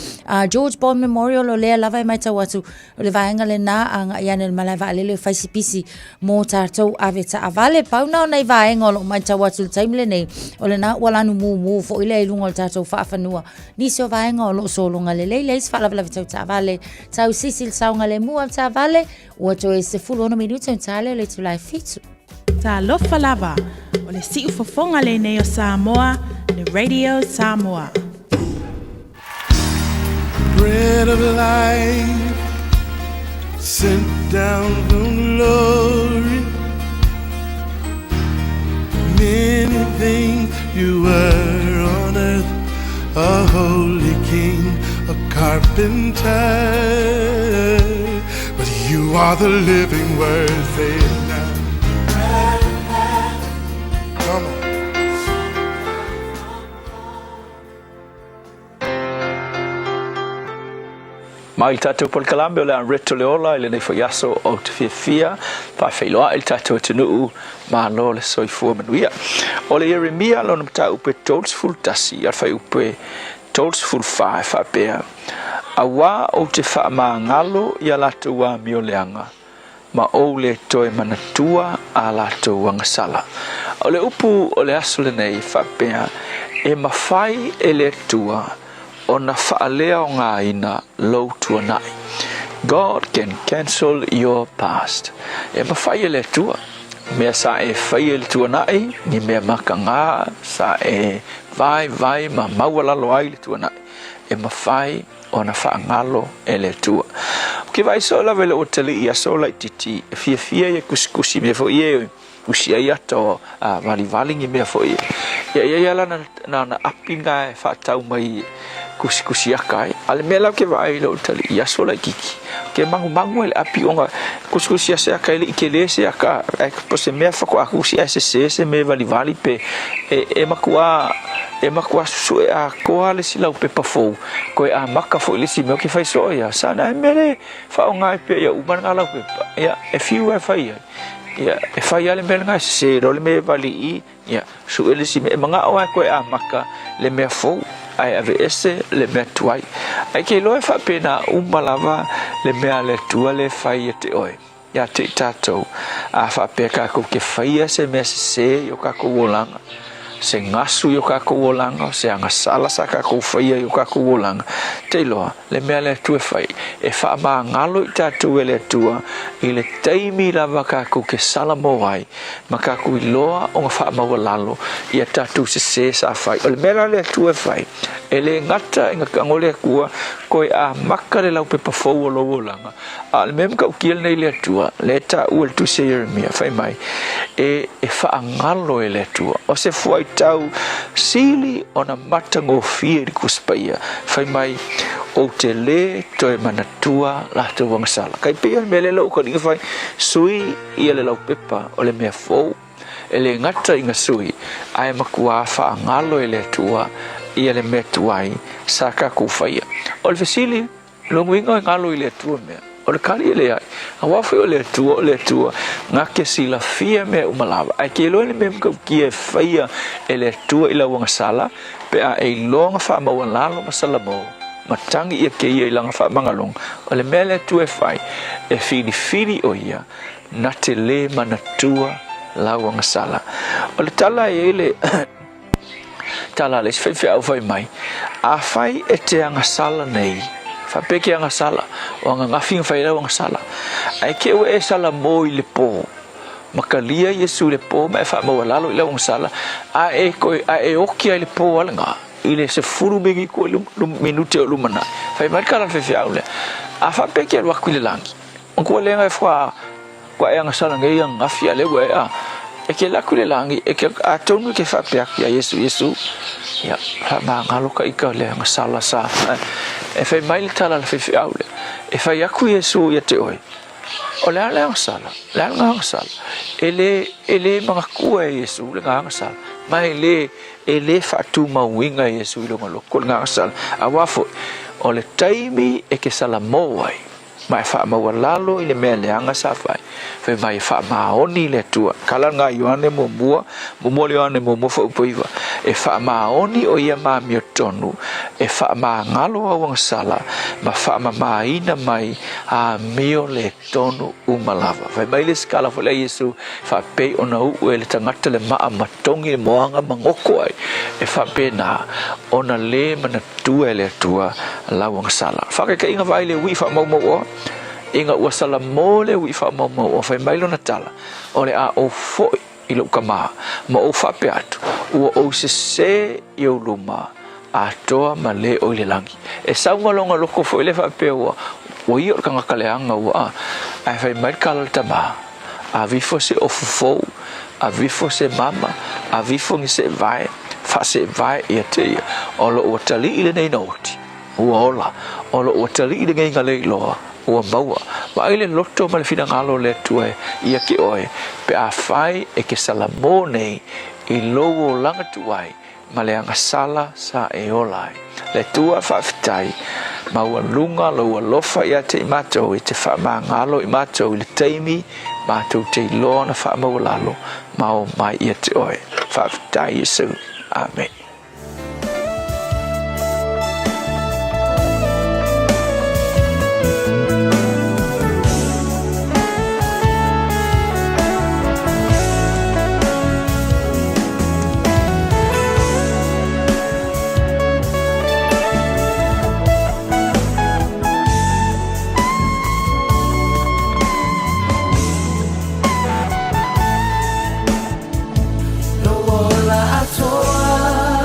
George Bond Memorial o le lava mai tau watu o le vaenga le na anga iane le malaiva alele faisi pisi mo tatou aveta avale pauna o nei vaenga o lo mai tau watu le taimile nei o le na walanu mu fo ile lungo le tatou whaafanua nisi o vaenga o lo solonga le leis whaalawalawi tau tavale tau sisil saunga le mua tavale ua to e se fulu ono minuto tale o le tulai fitu Ta lofa lava o le si ufofonga le nei o Samoa le Radio Samoa Bread of life sent down from glory many things you were on earth, a holy king, a carpenter, but you are the living word. Say it now. Come on. Mai tatou pol kalambe o le reto le ola ile nei fo yaso o te fia pa feiloa il tatou tunu ma lo le soifua manuia o le Jeremia lo na tau pe tols full tasi al fai upe tols full fa pe awa o te fa mangalo ia latu wa mioleanga ma o le toe manatua a latu wanga sala o le upu o le aso le nei fa pe e mafai e le tua ona fa'alea o ngā ina lau tuanai. God can cancel your past. E mawhai e le tua. Mea sa e whai e le tuanai, ni mea maka ngā, sa e vai ma maualalo ai le tuanai. E mawhai ona whaangalo e le tua. Ke vai so la vele o tali ia so lai titi, e fia e kusikusi me fo ie, usia ia to vali ngi mea fo ie. ia la na apinga e whaatau mai kusi aka e. Ale mea lau ke vai lo tali ia sola kiki. Ke mangu ele api onga kusi aka ele ike le se aka. Po se mea whako akusi se me vali pe e makua susu e a koa le si lau pe pafou. Koe a maka fo ile si meo ke fai so ia. Sana e mele whaonga e pe ia uman ngā lau pe. Ia e fiu e fai ia. Ia e fai ale mele ngā se ro le me vali i. Ia su ele si me mga oa koe a maka le mea fou. Ai ave ese le mea tuai. Ai ke loe wha pena umalava le mea le tua le fai e te oe. Ia te tātou. A wha pea kako ke fai se mea se yo kako wolanga. Se ngasu yo kako wolanga. Se anga sala sa kako fai yo kako wolanga. Te loa le mea le tua fai. E wha maa ngalo I tātou e le tua. I le teimi lava kako ke sala mo ai. Ma kako I loa o ngā wha maua lalo. Ia tātou se sa fai. O le mea le tua fai. E le ngata inga kangole kua koe a maka le lau pe pafou o lowo langa. A le mem ka ukiel nei le tua. Le ta ua le tu se Jeremia. Fai mai. E wha angalo e le tua. O se fuai tau sili o na matango fia I kuspaia. Fai mai o te le toe manatua la te wangasala. Kai pia me le lau ka inga fai sui ia le lau pepa o le mea fou. E le ngata inga sui. Ai makua wha angalo e le tua. Ia le mea tuai sa kako whaia. O le fesili, longu inga ngalo I le tua mea. O le kari e le ai. A wawhi o le tua, ngā ke sila fia mea umalawa. Ai ke loe le mea mkau kia whaia e le tua I la wangasala, pe a e longa wha maua lalo masala mo. Matangi ia ke ia I langa wha mangalong. O le mea le tua e whai, e fili o ia, na te le manatua la wangasala. O le tala e ele... Tala les fai au fai mai. A fai e te anga sala nei. Fa peke anga sala. O anga ngawhinga fai rau anga sala. Ai ke ue e sala mo I le po. Makalia Yesu le po. Ma e wha maua lalo I lau anga sala. A e oki ai le po ala ngā. I le se furu mengi ko minute o lumana. Fai mai kala fai au le. A fa peke al waku I le langi. Ongkua lenga e wha. Kwa e anga sala ngai anga ngawhi a lewe a. E ke laku le langi, e ke atonu ke whapeaki a Yesu. Ia, ma ngalo ka ika le anga sala sa. E whai mai le tala le whai au le. E whai aku Yesu ia te oi. O le anga sala, le anga sala. E le mga kua e Yesu le anga sala. Ma e le whatu mauinga Yesu I longa loko le anga sala. A wafo, o le taimi e ke sala mowai. Ma e wha maua lalo I le mea le anga sa whai. Whai mai wha maoni le tua. Kala ngā Ioane mua le Ioane mua wha upoiwa. E wha maoni o ia maa mio tonu. E wha maa ngalo a wang sala. Ma wha maa ina mai a mio le tonu umalawa. Whai mai le skala wha le Yesu. Wha pei ona ue le tangata le maa matongi le moanga mangoko ai. E wha pe na ona le mana tua le tua la wang sala. Wha ka inga vai le ui wha mau Inga ua sala mo le ui wha mau o whai mailo na tala. O le a o foi I lo kama. Ma o whape atu. Ua o se I o luma. A toa ma le o le langi. E saunga longa loko foi le whape ua. Ua I o kanga kaleanga ua. A whai mail kala le tama. A vifo se o fufou. A vifo se mama. A vifo ngi se vai. Wha se vai I a te ia. O lo ua tali I le nei nauti. Ua ola. O lo ua tali I le ngai ngalei loa. Ua maua. Ma ai le loto ma le whina ngalo le tue ia ki oe. Pe a whai e ke sala mō nei I logo langa tuai ma le anga sala sa e olai. Le tua whawhitai ma ua lunga lo ua lofa ia te I mātou I te wha maa ngalo I mātou I le teimi mātou te loa na wha maua lalo ma o mai ia te oe. Whawhitai Yesu. Amen. No ola atoa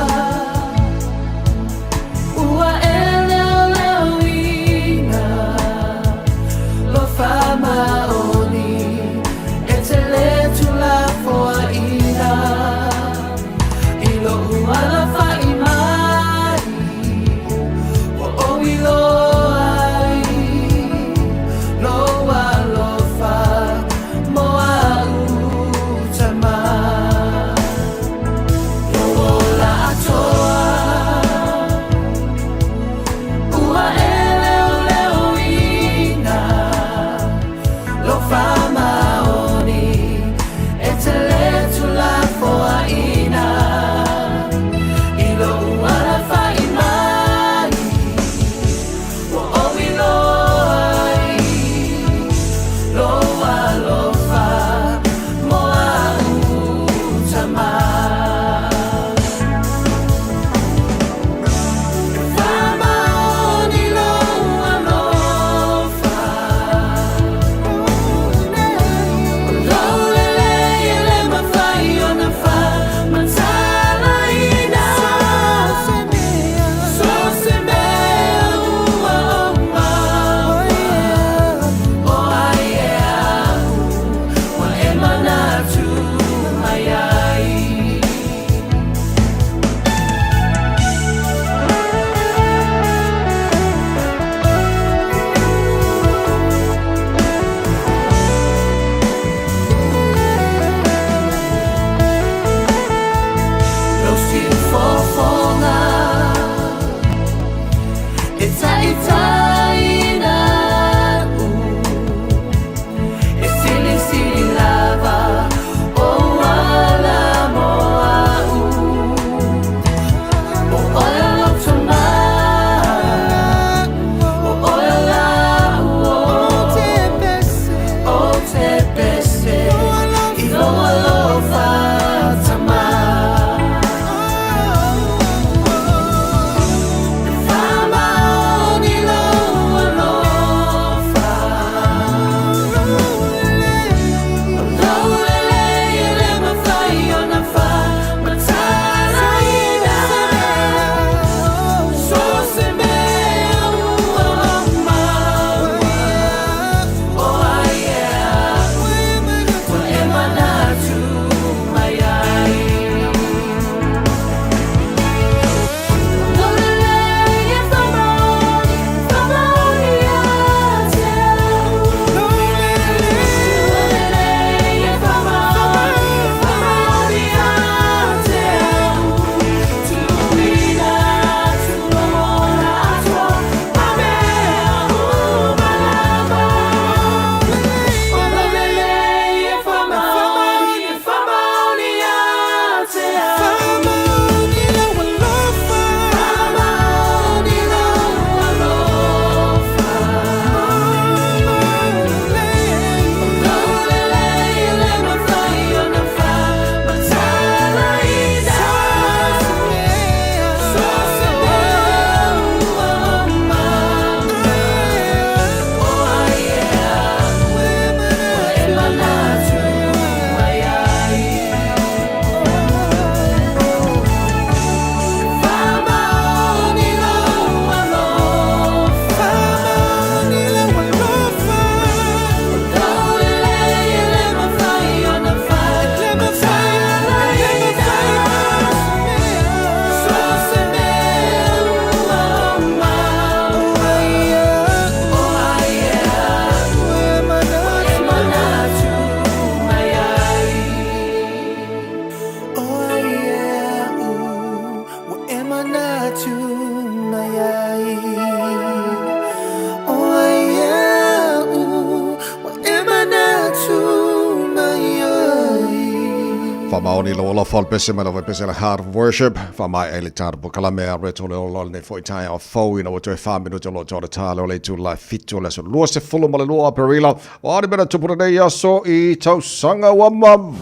Whamaoni lo la whal pese me lawa pese la heart of worship. Whamai ele tārapu kalamea reto le olo ne fo itai o fau ina o toi whaminu lo tōra tāle o le tū lai fitu le so lua se fulu male lua perila. O ari mena tupura nei aso I tausanga wa mamai.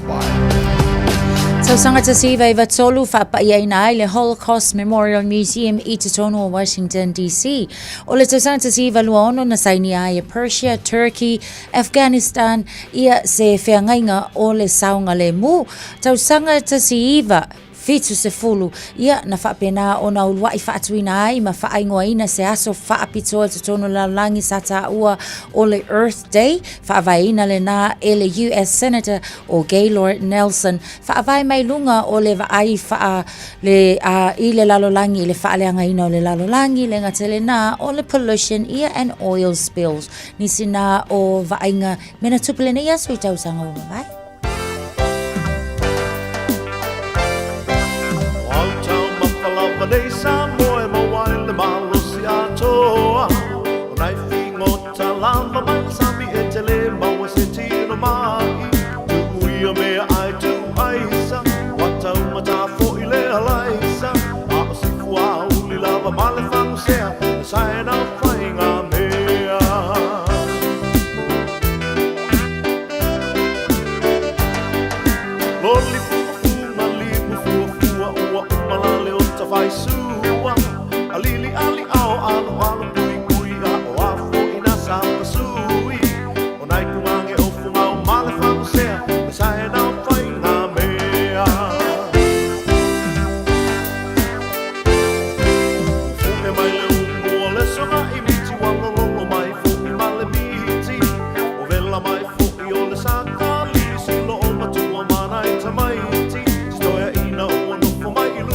Tausanga tasiva iwa tolu whapaiaina ai le Holocaust Memorial Museum I te tono o Washington, D.C. O le tausanga tasiva luono na saini ai Persia, Turkey, Afghanistan, ia se whiangainga o le saunga le mu. Tausanga tasiva fitu se fulu ia na whapena o na ulwai whaatuina ai ma whaingoaina se aso whaapitoa te tono laulangi sata ua o le Earth Day whaavaina le na e le US Senator o Gaylord Nelson whaavai mai lunga o le vaai wha le I le lalolangi le whaaleangaina o le lalolangi le ngatele na o le pollution ia and oil spills nisi na o vainga mena tupile ne ia sui tausanga o mawai. Nei sa moe ma waile malo si atoa O nai fingo ta lava mai sami e te le maua se tino mai Tu uia mea ai tu aisa Wata umata fo I le halaisa A o si fua uli lava male whangu sea E saena whainga mea Loli fufunga limu fua ua umalale o vai sua alili ali ao alu alu kui kui a o afo ina sapa sui o nai kumange o funga o male whangu sea me sae na whainga mea funge mai le umu o le sona I miti wano lolo mai fuki male miti o vela mai fuki o le saka lisi lo o matua mana I tamaiti stoia ina o nufo mai ilu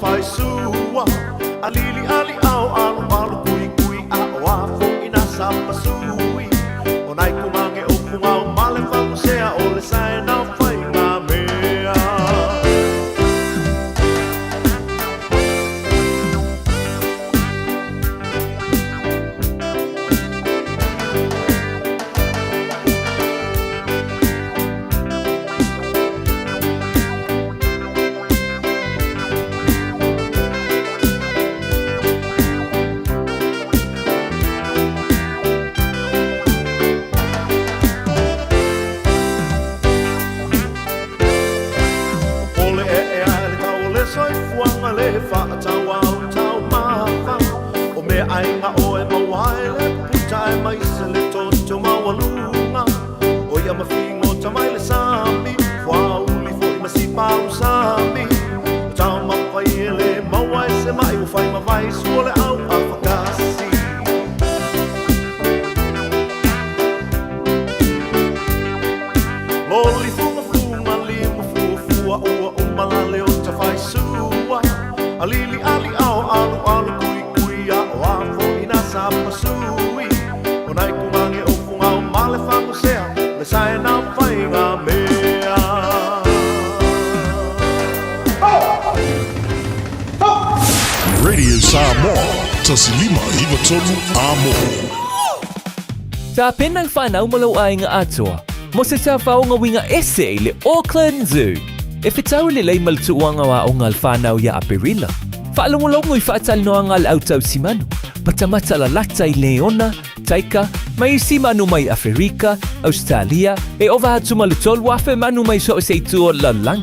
Fai sua alili ali ao alu alu kui kui a o afo ina sapa sui o nai kumange o funga o male whangu sea o le sae na whainga mea Radio Samoa, tasilima iwa tolu amo. Sa penang whanau malau ai ngā atoa, mo se sa whaonga winga ese le Auckland Zoo. E whetau le lei maltuanga wa o ngal whanau ia aperila. Whaalongolongo I whaatal noa ngal autau simanu, matamata la lata I Leona, Taika, mai simanu mai Afrika, Australia, e ova hatu malutol wafe manu mai so se tuo la lang.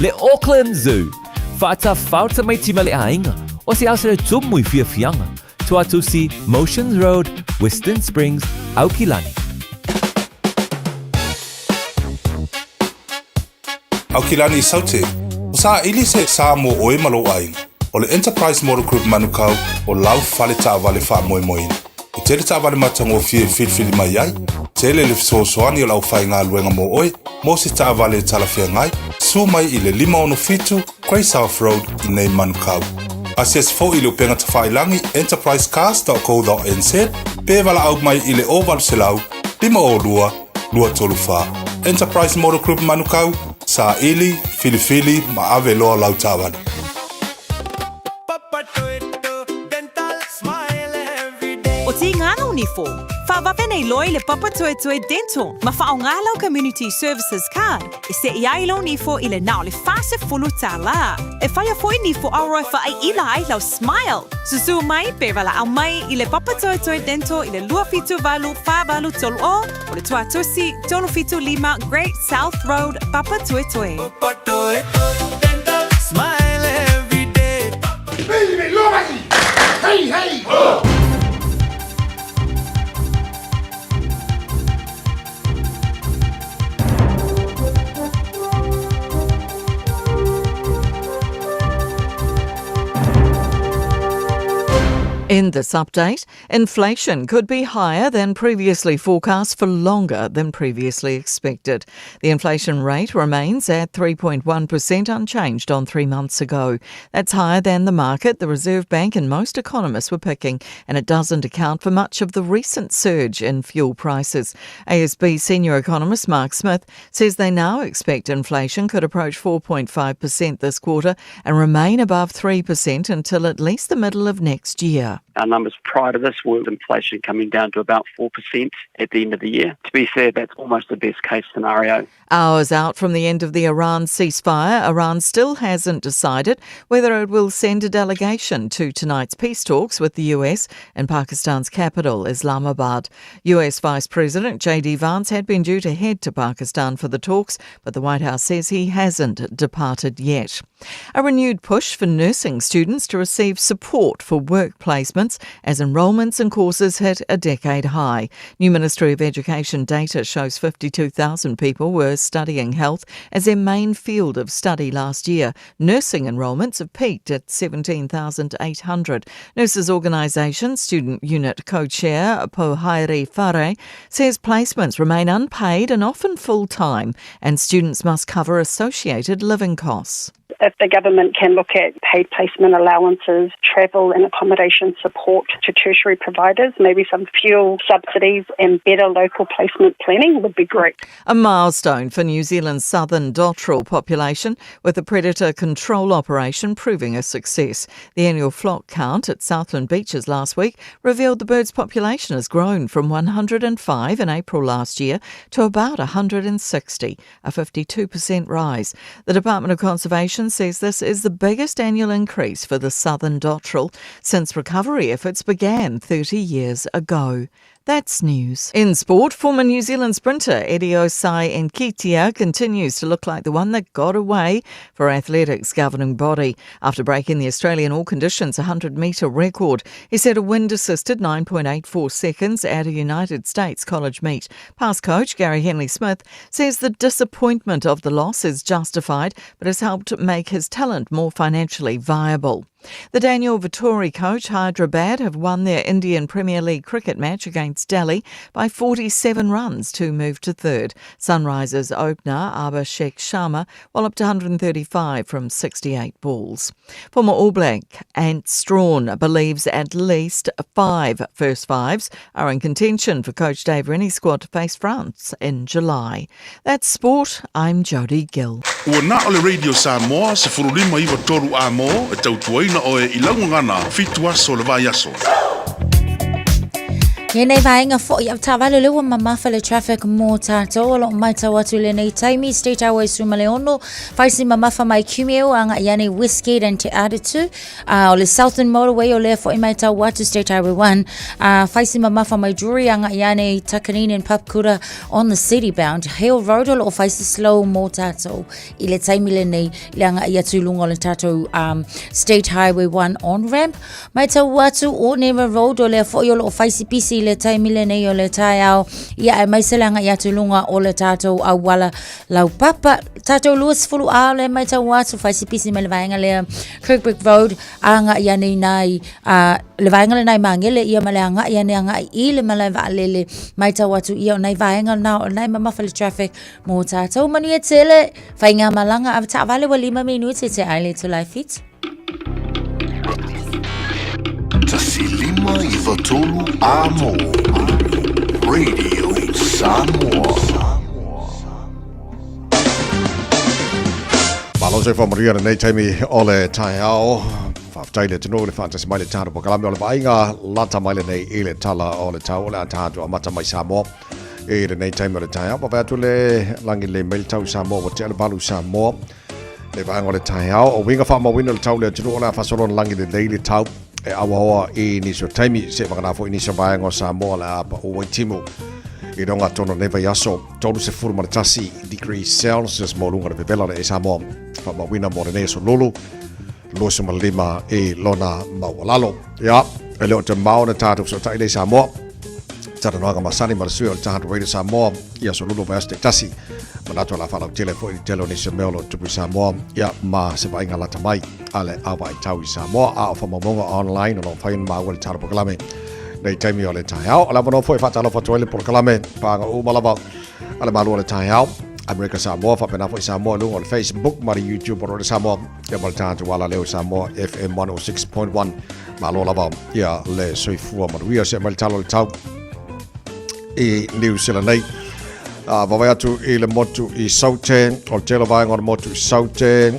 Le Auckland Zoo, whaata whauta mai timale ainga, o se ausere tumui fia fianga. Tuatu si Motions Road, Western Springs, Aukilani. Aukilani saute, o sa ili se sa mo oe malo ai, o le Enterprise Model Group manukau o lau fale ta vale fa moe moe. I tele ta vale matango fie filfili mai ai, tele le fisosoani o lau fai ngā luenga mo oe, mo se ta vale tala fia ngai, su mai I le 5 Grey South Road I nei manukau. Asias fo I le upenga ta whailangi enterprisecars.co.nz, pe wala au mai I le oval selau, 502 lua tolu fa. Enterprise Motor Group Manukau, sa ili, filifili, ma ave loa lau tawani. O ti ngana unifo. Whawape nei loi le Papa Toe Toe Dental. Ma whaongalau Community Services Card. E se iai lo nifo i le nao le fase fulu tala. E whaia foi nifo auroi whaai ila ai lau smile. Susu mai pe wala au mai i le Papa Toe Toe Dental i le lua fitu valu whawalu tolu o le tua tusi tolu fitu lima Great South Road Papa Toe Toe. Papa Toe Toe Dental. Smile every day. Baby, lo mai! Hey, hey! Oh! In this update, inflation could be higher than previously forecast for longer than previously expected. The inflation rate remains at 3.1%, unchanged on 3 months ago. That's higher than the market, the Reserve Bank and most economists were picking, and it doesn't account for much of the recent surge in fuel prices. ASB senior economist Mark Smith says they now expect inflation could approach 4.5% this quarter and remain above 3% until at least the middle of next year. Our numbers prior to this were inflation coming down to about 4% at the end of the year. To be fair, that's almost the best case scenario. Hours out from the end of the Iran ceasefire, Iran still hasn't decided whether it will send a delegation to tonight's peace talks with the US in Pakistan's capital, Islamabad. US Vice President J.D. Vance had been due to head to Pakistan for the talks, but the White House says he hasn't departed yet. A renewed push for nursing students to receive support for work placements as enrolments in courses hit a decade high. New Ministry of Education data shows 52,000 people were studying health as their main field of study last year. Nursing enrolments have peaked at 17,800. Nurses Organisation Student Unit Co-Chair Pohairi Whare says placements remain unpaid and often full-time, and students must cover associated living costs. If the government can look at paid placement allowances, travel and accommodation support to tertiary providers, maybe some fuel subsidies and better local placement planning would be great. A milestone for New Zealand's southern dotterel population, with the predator control operation proving a success. The annual flock count at Southland Beaches last week revealed the bird's population has grown from 105 in April last year to about 160, a 52% rise. The Department of Conservation says this is the biggest annual increase for the southern dotterel since recovery efforts began 30 years ago. That's news. In sport, former New Zealand sprinter Eddie Osai Nketiah continues to look like the one that got away for athletics governing body after breaking the Australian all-conditions 100-metre record. He set a wind-assisted 9.84 seconds at a United States college meet. Past coach Gary Henley-Smith says the disappointment of the loss is justified, but has helped make his talent more financially viable. The Daniel Vettori coach Hyderabad have won their Indian Premier League cricket match against Delhi by 47 runs to move to third. Sunrisers opener Abhishek Sharma walloped 135 from 68 balls. Former All Black Ant Strawn believes at least 5 first fives are in contention for coach Dave Rennie's squad to face France in July. That's sport. I'm Jodie Gill. Ua na ole Radio Samoa se furulima iwa toru a mo e tautuaina o e ilaungangana fitua so le vai aso. Nei vaenga fo ia tavale lewa mamafa le traffic mo tato o lo mai tawatu le nei taimi State Highway Sumaleono faisi mamafa mai Cumeo anga iane Westgate and Te Aritu o le Southern Motorway o le fo i mai tawatu State Highway 1 faisi mamafa mai Drury anga iane Takanini and Papkura on the city bound Hale Road o faisi slow mo tato i le taimi le nei le anga ia tulunga le tato State Highway 1 on ramp mai tawatu o Neva Road o le fo i lo faisi PC le taimi le nei o le tai au ia e mai selanga ia tulunga o le tātou au wala lau papa tātou luas fulu au le mai tau watu faisi pisi me le vaenga le Kirkbrick Road anga ia nei nai le vaenga le nai mangele ia male anga ia nei anga i le male vaalele mai tau watu ia o nai vaenga na o nai mamafa le traffic mo tātou manu e tele whainga malanga av ta vale wa 5 minuti te aile to life fit Tasilima i watolu amo Radio Samoa. Malo se fa Maria nei taimi ole tai au. Fa taile tino le fantasy mai le tano po Kalame ole vainga lata mai le nei ile tala ole tau ole atatu amata mai Samoa. E le nei taimi ole tai au pa tu le langi le mail tau Samoa o te balu Samoa. Le vainga ole tai au o winga fa ma wino le tau le tino ole fa solo langi le daily tau. E awa e ni so taimi se va fo ni so vainga Samoa la pa o timu. I ronga tono neva yaso, tonu se furu maratasi degrees Celsius mo lunga de bebela e Samoa. Fa ma wina mo ne so lulu. Lo se malima e lona mawalalo. Ya, e leo te mau na tatu so tai le Samoa. Tata noanga masani marasui o tatu radio Samoa. Ia so lulu vaste tasi. Manato la fala tele fo i telo ni se melo tupu Samoa. Ya ma se vainga lata mai. Ale awa i tau i Samoa. A fa mamonga online o fain ma wale tatu Kalame. Nei taimi o le tai au. Ala mano foi fatalo fa toile por Kalame. Panga u malava. Ala malu le tai au. America Samoa fa pena foi Samoa lungo le Facebook mari YouTube por le Samoa. Ya balta tu wala leo Samoa FM 106.1. Malo lava. Ya le soifua maruia se maltalo le tau. I New Zealand nei. Vai atu i le motu i Saute. O telo vai ngor motu i Saute.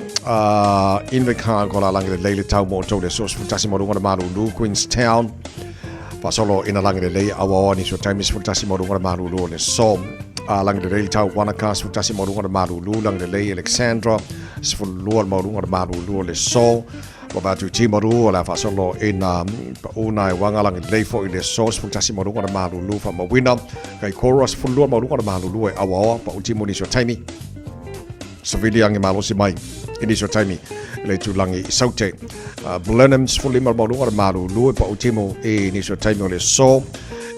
Invekan ko la langi le leile tau mo tau le sos futasi mo lungo malu lu Queenstown. Fa solo ina langi le lei awa ni so time is futasi mo lungo malu lu le som. Langi le lei tau Wanaka futasi mo lungo malu lu langi le lei Alexandra. Sful lu mo lungo malu lu le so. Wa tu timaru la fa solo ina una wanga langi le lei fo i le so futasi mo lungo malu lu fa mo wina. Kai chorus ful lu mo lungo malu lu e awa pa ultimo ni so time. So video ang malo si mai. Ini so time le tu langi Saute. Blenheims fully mo lungo malu lu pa ultimo e ni so time le so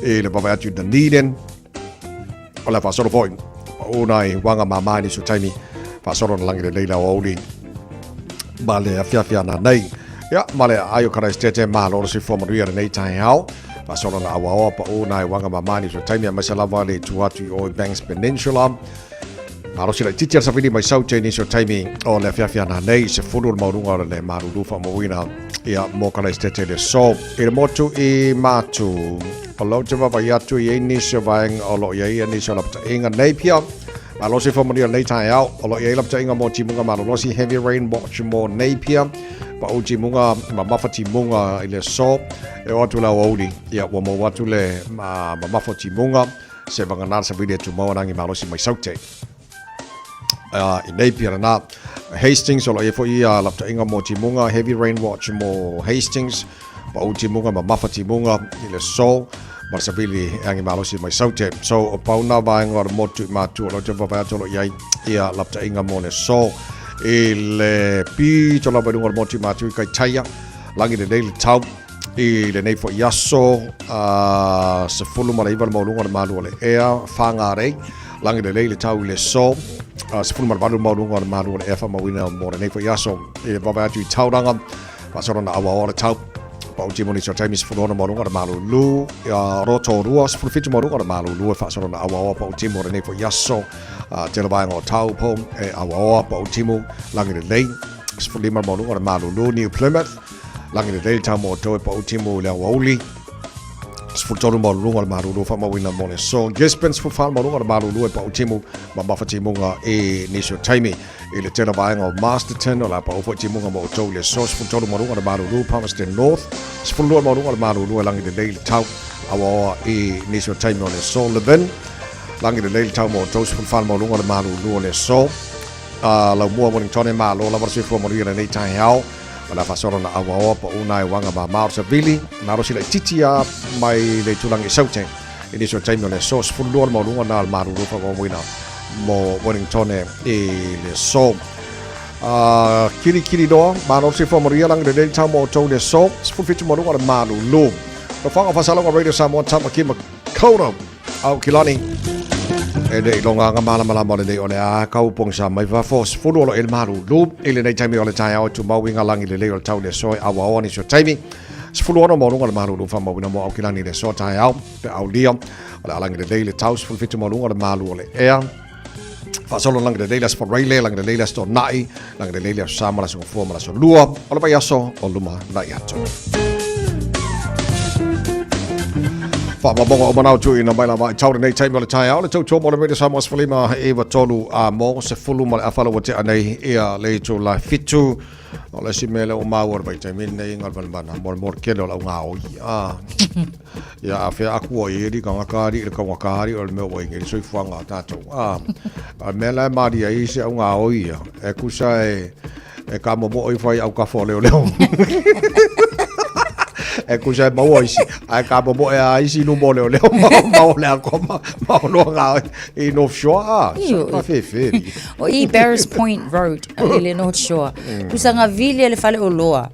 e le baba tu Dunedin. Ola fa solo foi. Una wanga mama ni so time fa solo langi le leila oli. Male afia na nei. Ya male ayo kara stete malo si forma ria nei tai hao. Fa solo na awa pa una wanga mama ni so time ma sala vale tu atu o Banks Peninsula. Malo sila teacher sa vidi mai Saute ni so time o le afia na nei se fulu mo lunga le maru lu fa mo wina. Ya mo kara stete le so e motu e matu. Alo te va ya tu ye ni so vang alo ye ni so lapta inga nei pia. Malo se forma ria nei tai hao. Alo ye lapta inga mo timunga malo si heavy rain watch mo nei pia. Pa uti munga mamafati munga ile so e watu la waudi ya wa mo watu le mamafati munga se vangana sa video tu mo nangi malo si mai Saute in Napier na Hastings o e fo ia lapta inga mo timunga heavy rain watch mo Hastings pa uti munga mamafati munga ile so marsabili angi malo si mai Saute so o pauna va ngor motu matu lo te va to lo ia lapta inga mo le so il pi to la badungor moti matu kai taia langi de daily tau le nei fo yaso se fulu mala ival mo lungor malu le ea fangare langi de daily tau le so se fulu mala balu mo lungor malu le fa mo wina mo nei fo yaso e baba atu tau ranga pa so na awa ora tau pa uti moni so time is fulu mo lungor malu lu ya roto ruas fulu fitu mo lungor malu lu fa so na awa pa uti mo nei fo yaso te la vainga o tau po e awa pa utimu langi de lei sfuli mar monu o malu lu New Plymouth langi de lei tau mo to pa utimu le wauli sful tolu mo lu o malu lu fa ma wina mo so Gisborne sful fa mo lu o malu lu pa utimu ma ma fati munga e ni so taimi e le te la vainga o Masterton o la pa o fati munga mo to le so sful tolu mo lu o malu lu Palmerston North sful lu mo lu o malu lu langi de lei tau awa e ni so taimi o le so Levin langi de leil tau mo tos fun fal mo lunga de malu lu le so la mo Wellington e malo la versi fo mo ria nei tai hao la fa solo na awa pa una wanga ba Mount Seville maro sila titia mai le tulangi Saute ini so time le so fun lu mo lunga na malu lu fa mo wina mo Wellington e le so kiri do maro si fo mo ria langi de leil tau mo to le so fun fitu mo lunga de malu lu pa fa fa sala radio Samoa tama kima Kono au Kilani e de longa nga mala mo de ole a kaupong sa mai va fos fulu lo el maru lu ele nei time ole tai au tu mau winga langi le le tau le so awa oni so time fulu ono mo lunga maru lu fa mo wina mo au Kilani le so tai au pe au dia ole langi le le tau fulu fitu mo lunga maru ole ea fa solo langi le le sport rail langi le sto nai langi le sama la so forma la so lua ole pa yaso o luma na yato Fa mabonga o manau tu ina mai lava tau nei tai mo le tai au le tau tō mo le mele sa mo sfalima e wa tolu a mo se fulu mo le afalo wa te anei ia le tu la fitu o le simele o mau o bai tai min nei ngal balbana mo kelo la nga o ia a fe aku o iri ka ngakari le ka ngakari o le me o ngi soi fuanga tatou a mela mari ai se o nga o ia e kusa e ka mo o i fai au ka fo leo e kusa mau isi ai ka bo e isi no mo leo mau le ko mau no nga i North Shore fa fe o i Barris Point Road ele North Shore kusa nga vile le fale o loa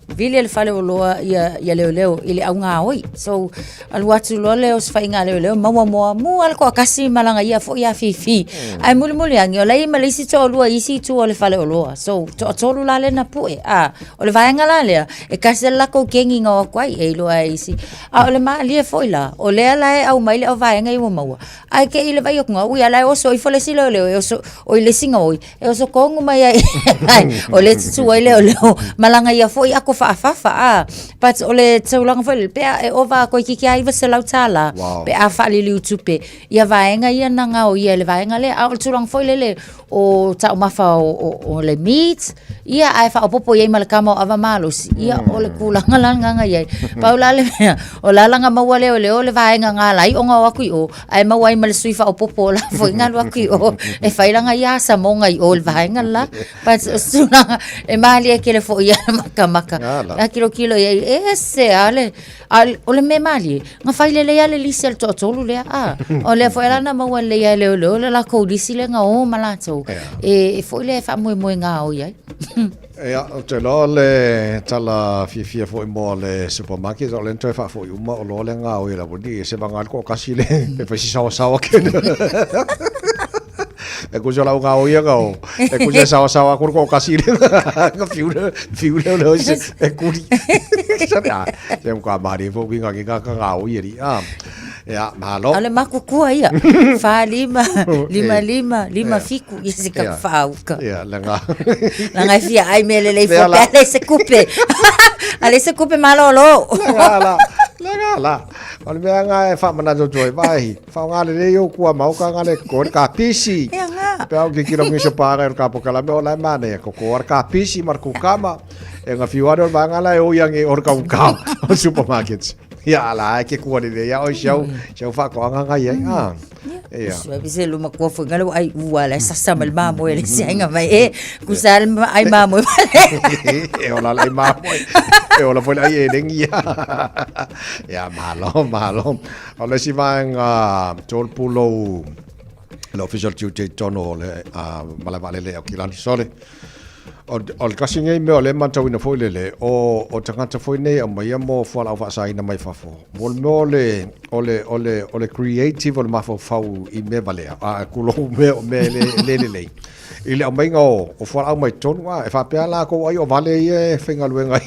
ia leo ele au nga oi so al watu lo leo sfa nga leo mau mu al ko kasi malanga ia fo ia fifi ai muli angi o lai malisi to lua isi tu o le fale o loa so to la le na pu o le vaenga la le e kasi la ko kengi nga kwai e lo ai si a le ma lia foila o le ala au mai le vai ngai mo mau ai ke ile vai ko u ala o so i fole silo le o so o ile singa o e so ko ngu mai ai o le tsu o le malanga ia foi ako fa but o le tsulang foi pe e ova ko ki ai va se lautala pe a fa li tupe ia vai ngai ia nanga o ia le vai ngai le a o tsulang foi le o ta ma fa o le meat ia ai fa o popo ia mal kama ava malos ia o le kulanga langa ia paula le o la langa mawale o le vai nga lai o nga waku o ai mawai mal suifa o popo la foi nga waku o e fai langa ia sa mo nga o le vai nga la pa suna e mali ke le fo ia maka a kilo ia ese ale o le me mali nga fai le le lisel to tolu le o le foi la na mawale ia le la ko disile nga o malato e foi le fa mo nga o ia ja, te lo le tala fia fo mo le supermarket o le fa fo uma o lo le nga o la bodi se bangal ko kasi le pe fa si sawa ke e ko jola nga o ia ga o e ko je sawa ko kasi le nga fiu le se e kuri sa se un ka mari fo winga ki ka nga o iri ya malo ale makukua ia fa lima fiku isi ka fauka ya langa fia ai mele le fo pele se kupe malolo la al me nga fa mana jo joy vai fa nga le yo ku ma ka nga le ko ka pisi pe au ki kilo mi se para ka po kala me ola mane ko ka pisi mar ku kama e nga fiwado ba nga la o yang e or ka supermarkets ya la ke ku ni ya o show fa ko nga ya ya bise lu makwa fo ngalo ai wala sa samal mamo ele singa mai kusal ai mamo e ola ai mamo e ola foi ai deng ya malo ola si vang tol pulo l'official tutor tono le malavale le okilani sole o kasi ngai me ole man tawina foi le o tangata foi nei o mai mo fo la fa sai na mai fa fo vol no ole creative ole ma fo fau I me vale a kulo me le ile o mai ngo o fo au mai tonu e fa pe la ko ai o vale e fenga luenga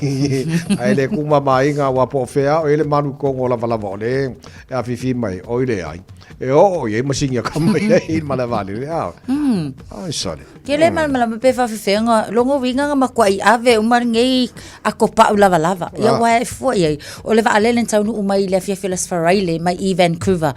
ai le kuma mai nga wa po fea o ile manu ko ngola vala vole a fifi mai o ile ai e o ye masinga kam e mala vale ai sale kele mal pe fa fenga longo winga nga makwai ave umar ngei akopa lava ya wa fo ye o le va len tau no mai le fia filas faraile mai I Vancouver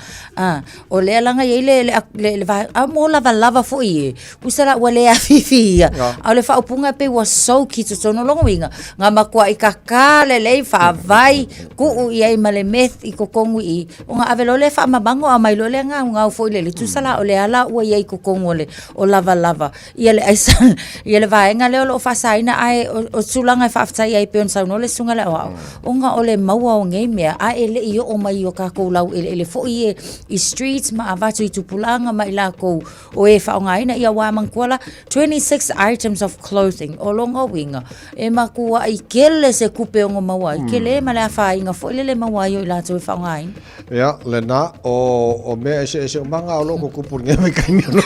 o le langa ye le va mo lava fo ye usala wale a fifi o le fa opunga pe wa so ki to no longo winga nga makwai kaka le fa vai ku ye male meth I kokongu I o nga ave le fa mabango a mai le nga fo le tu sala o le ala o ye kokongu le o lava ye le aisan ye le va nga le lo fa saina ai o sulanga fa fa ai pe on sa no le sunga le o nga o le maua o ngei mea a ele I o mai o ka ko lau ele fo I streets ma avatu I tupulanga mai la ko o e fa nga ina ia wa mangkola 26 items of clothing o longa winga e makua I kele se kupe o maua I kele ma le fa inga fo le maua yo la to fa nga ina ya le na o me ese manga o longo kupur nge me kai no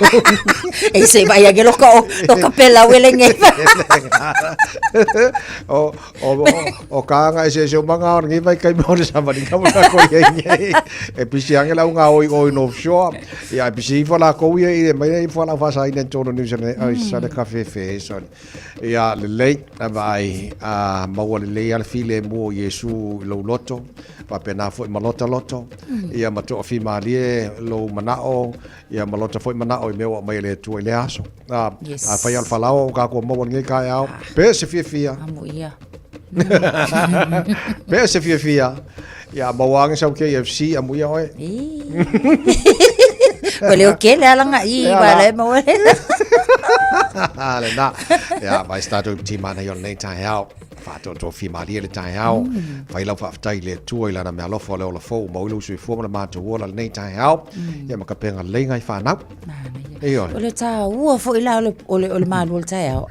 e se vai a gelo ko to kapela wele nge o kanga ese manga ngi vai kai mo sa va ni ka ko ye e pisi angela nga o no offshore ya pisi fa la ko ye mai fa la fa sa ina tono New Zealand Ai sa le kafe fe so. Ia le lei vai mau le lei al file mo Yesu lo loto. Pa pena foi malota loto. Ia mato fi malie lo manao. Ia malota foi manao I meu mai le tu le aso. A fai al falao ka ko mo ngai ka ao. Pe se fia. Amo ia. Pe se fia. Ia mawang sa KFC amo ia oi. Wale o ke le alanga I wale mo wale. Le na. Ja, vai statu tima na yon nei tai hao. Fato to fi maria le tai hao. Vai lau fa tai le tu ila na me alo fo le ola fo mo ilu sui fo na ma to wola nei tai hao. Ia ma ka penga le ngai fa nau. Eyo. Ole ta ua fo ila ole malu le tai hao.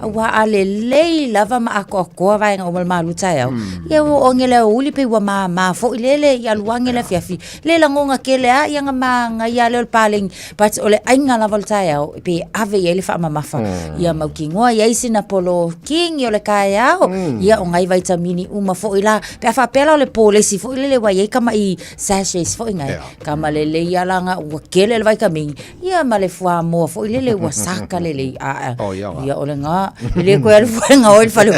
Wa ale le lava ma ako ko vai nga ole malu tai hao. Ia o ngele uli pe wa ma fo ilele ia luangele fiafi. Le la ngonga kele a ia nga ma nga ia le paling but ole ainga lava le tai hao pe ave ele fa mamafa. Ia mau ki ngoa ia isina polo king ole kai hao. Ia o ngai vitamini uma fo ila pe fa pela le polisi fo ile le wa ye kama I sachets fo ngai kama le ia langa wa kele le vai kamin ia ma le fua mo fo ile le wa saka le a ia o le nga le ko le fo nga o fa le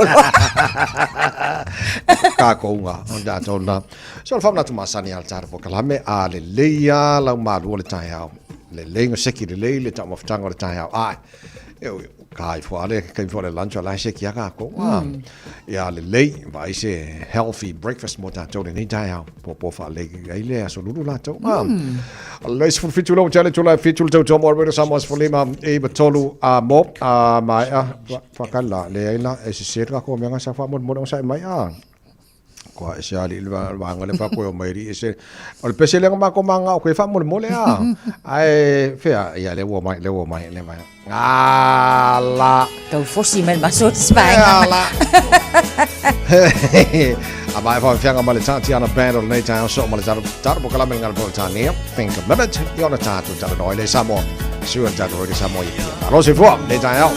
ka ko nga onda tona so fa na tu masani al tar fo kalame a le ia la malu le tai hao le lenga seki le ta mo ftanga le tai hao ai kai fo ale kai fo le lunch ala se kia ka ko ya le lei vai se healthy breakfast mo ta to ni tai hao po fa le ai le so lulu la to le se fitu lo chale to la fitu to mo re sa mo fo le ma e batolu mo mai fa kala le ina e se ka ko me nga sa fa mo sa mai ko se ali va ngale pa ko mai ri se ol pese le ma ko manga ko fa mo le ai fe ya le wo mai le mai ala to fosi men ma so spai ala abai fa fianga male tanti ana band on nei time so male tar bo kala mengal bo tani think a minute you on ta to tar no le samo su an tar ro samo I lo se fu nei time yo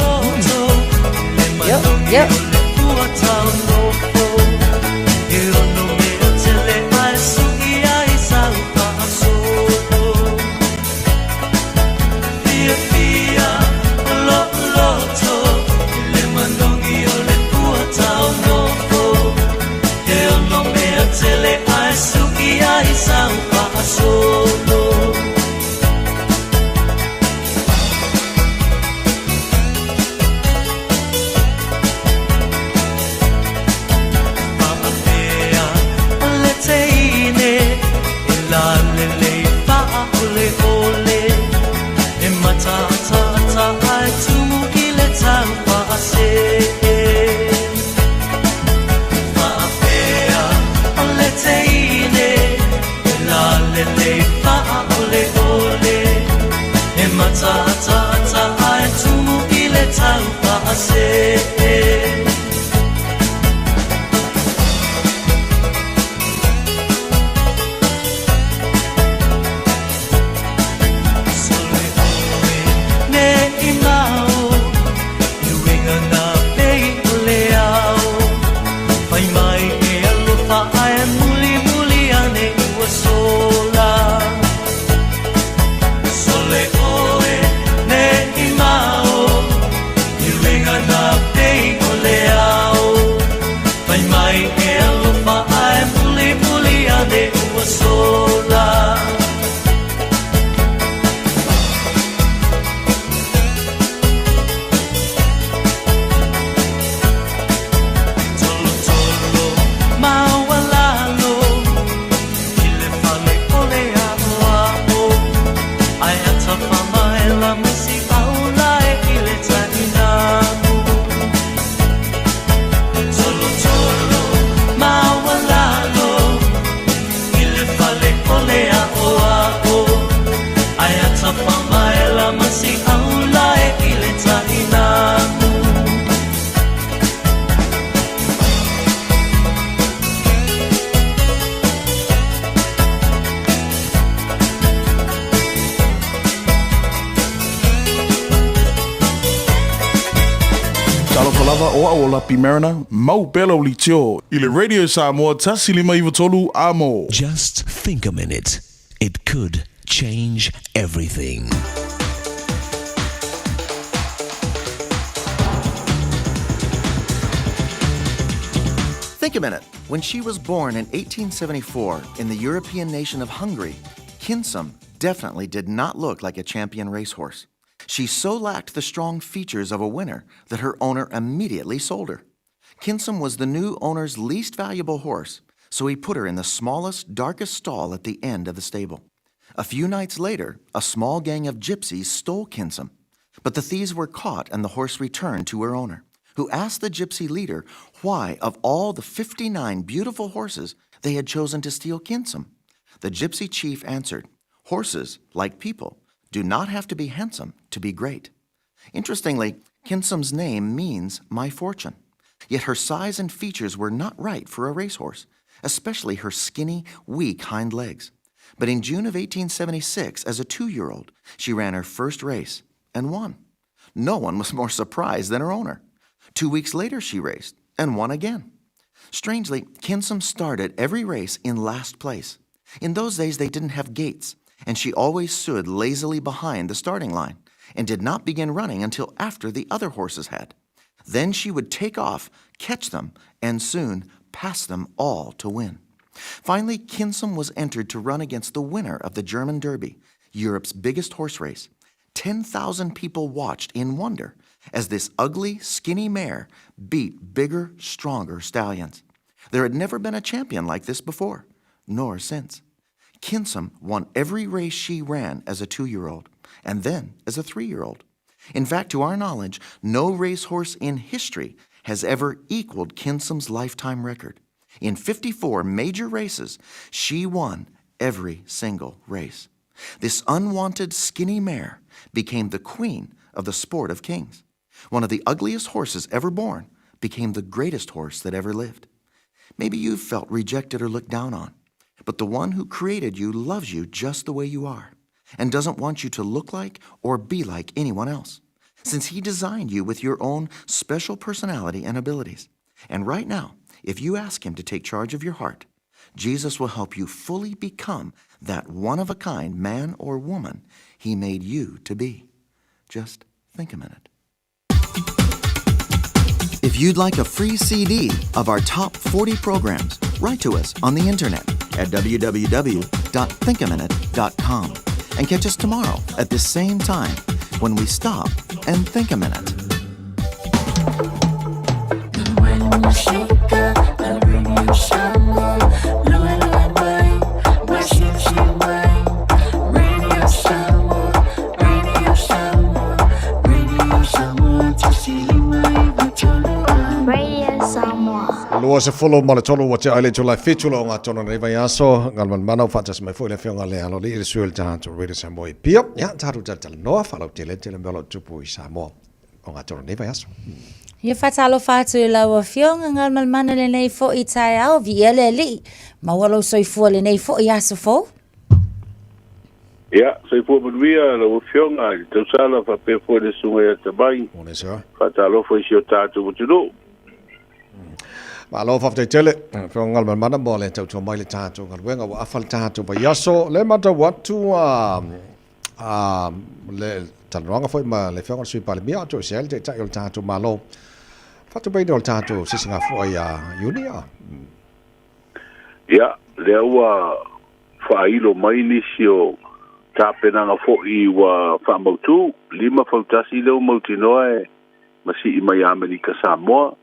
Mariner, Mo Bello Litio, ile Radio Samoa Tasilima Ivatolu Amo. Just think a minute. It could change everything. Think a minute. When she was born in 1874 in the European nation of Hungary, Kinsum definitely did not look like a champion racehorse. She so lacked the strong features of a winner that her owner immediately sold her. Kinsum was the new owner's least valuable horse, so he put her in the smallest, darkest stall at the end of the stable. A few nights later, a small gang of gypsies stole Kinsum, but the thieves were caught and the horse returned to her owner, who asked the gypsy leader why, of all the 59 beautiful horses, they had chosen to steal Kinsum. The gypsy chief answered, "Horses, like people, do not have to be handsome to be great." Interestingly, Kinsum's name means my fortune, yet her size and features were not right for a racehorse, especially her skinny, weak hind legs. But in June of 1876, as a 2-year-old, she ran her first race and won. No one was more surprised than her owner. 2 weeks later, she raced and won again. Strangely, Kinsum started every race in last place. In those days, they didn't have gates, and she always stood lazily behind the starting line and did not begin running until after the other horses had. Then she would take off, catch them, and soon pass them all to win. Finally, Kinsum was entered to run against the winner of the German Derby, Europe's biggest horse race. 10,000 people watched in wonder as this ugly, skinny mare beat bigger, stronger stallions. There had never been a champion like this before, nor since. Kinsum won every race she ran as a 2-year-old, and then as a 3-year-old. In fact, to our knowledge, no racehorse in history has ever equaled Kinsum's lifetime record. In 54 major races, she won every single race. This unwanted skinny mare became the queen of the sport of kings. One of the ugliest horses ever born became the greatest horse that ever lived. Maybe you've felt rejected or looked down on, but the one who created you loves you just the way you are and doesn't want you to look like or be like anyone else, since he designed you with your own special personality and abilities. And right now, if you ask him to take charge of your heart, Jesus will help you fully become that one-of-a-kind man or woman he made you to be. Just think a minute. If you'd like a free CD of our top 40 programs, write to us on the internet at www.thinkaminute.com and catch us tomorrow at the same time when we stop and think a minute. Lua se follow male tolu wa te aile tula fitula nga tono nei vai aso ngal man mana fa tas mai foi le fionga le alo le suel ta to read some boy pia ya taru tal no fa tele melo tupu i Samoa o nga tono nei vai aso Ia fatalo fatu I lau fionga ngal mal mana le nei fo I tai au vi ele li ma walo soifua le nei fo I aso fo Ia, soifua manuia lau fionga tau sala fa pe fo le sunga ia tabai One sir fatalo fo isi o tatu mutunu Ma lo fa te tele fo ngal man mana mo le tau to mai le tatu ngal wenga wa afal tatu ba yaso le mata watu le talronga foi ma le fionga sui pale mia to sel te tai o tatu malo fatu bei do tatu sisinga foi unia Ia, le ua whailo mai nisi o tāpenanga fo'i wa whamautu, 5 fautasi leo mautinoa masi I mai Amerika Samoa,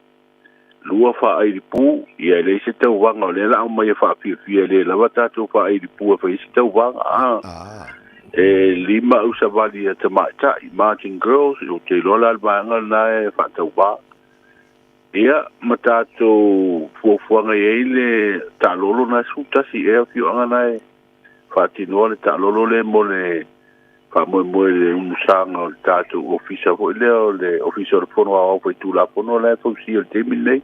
2 whairipu, ia le se tau wanga o le la mai whaapiafia le lawa tātou whairipu a whaisi tau wanga, 5 usawali a tamaitai, Martin Girls, o te lola alwaanga na whatau wā. Ia, matato fuafuanga le talolo na sutasi fioanga na whatinoa le talolo le mo le whamoe le umusanga o le tato ofisa fo le ofisa o le fono a ofo I tula fono le fausi o le temi nei.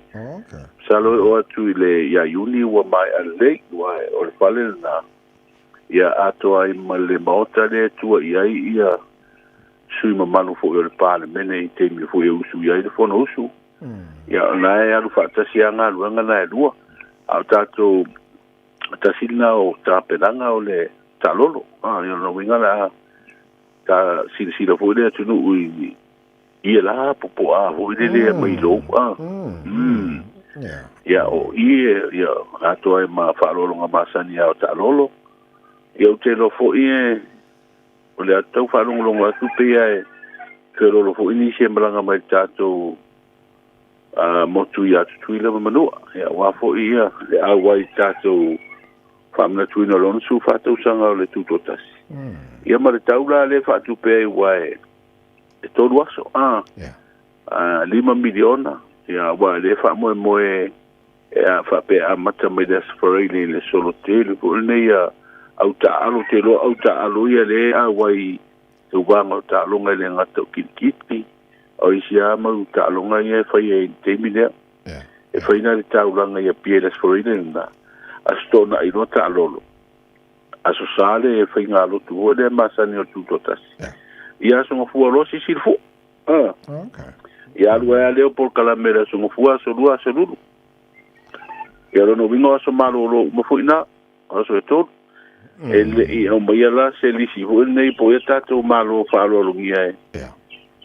Salo o atu I le ia uni ua mai a le o le whale na ia ato ai ma le maota le tua ia sui mamanu fo o le pāle mene I temi fo usu ia le fono usu. Ia nai alu whaatasianga luanga nai lua. Au tātou tasina o tāpenanga o le talolo. Ia no winga la ta sila fo le atunu ui ia la popo a fo le mai lo. ia o ia ato ai ma whaalolonga masani au ta lolo ia o te lo fo ie o le atau whaalolonga atu pe ai ke lolo fo ini se malanga mai tātou motu ia tuila manua ia wa fo ia le awai tātou whamna tuina lona su whātau sanga o le tutotasi ia ma le taula le whātu pe ai wai e tolu aso 5 miliona ia wa le whamoe moe e a whape a mata mai das whareile le solo te le po le ia au ta alo te lo au ta alo ia le a wai tu wanga o ta alonga le ngata o kitkiti o isi a mau ta alonga ia e whai e te minea e whai na le taulanga ia pia das whareile na a stona i no ta alolo a so sale e whai ngā lotu o le masani o tutotasi ia songa fua losi silfu ia alua ea leo por kalamera songa fua so lua so lulu ia rono wingo aso malolo mafuina aso e tolu ele i o mai ala se lisi ho nei po ia tatou malo whaalolo ngia e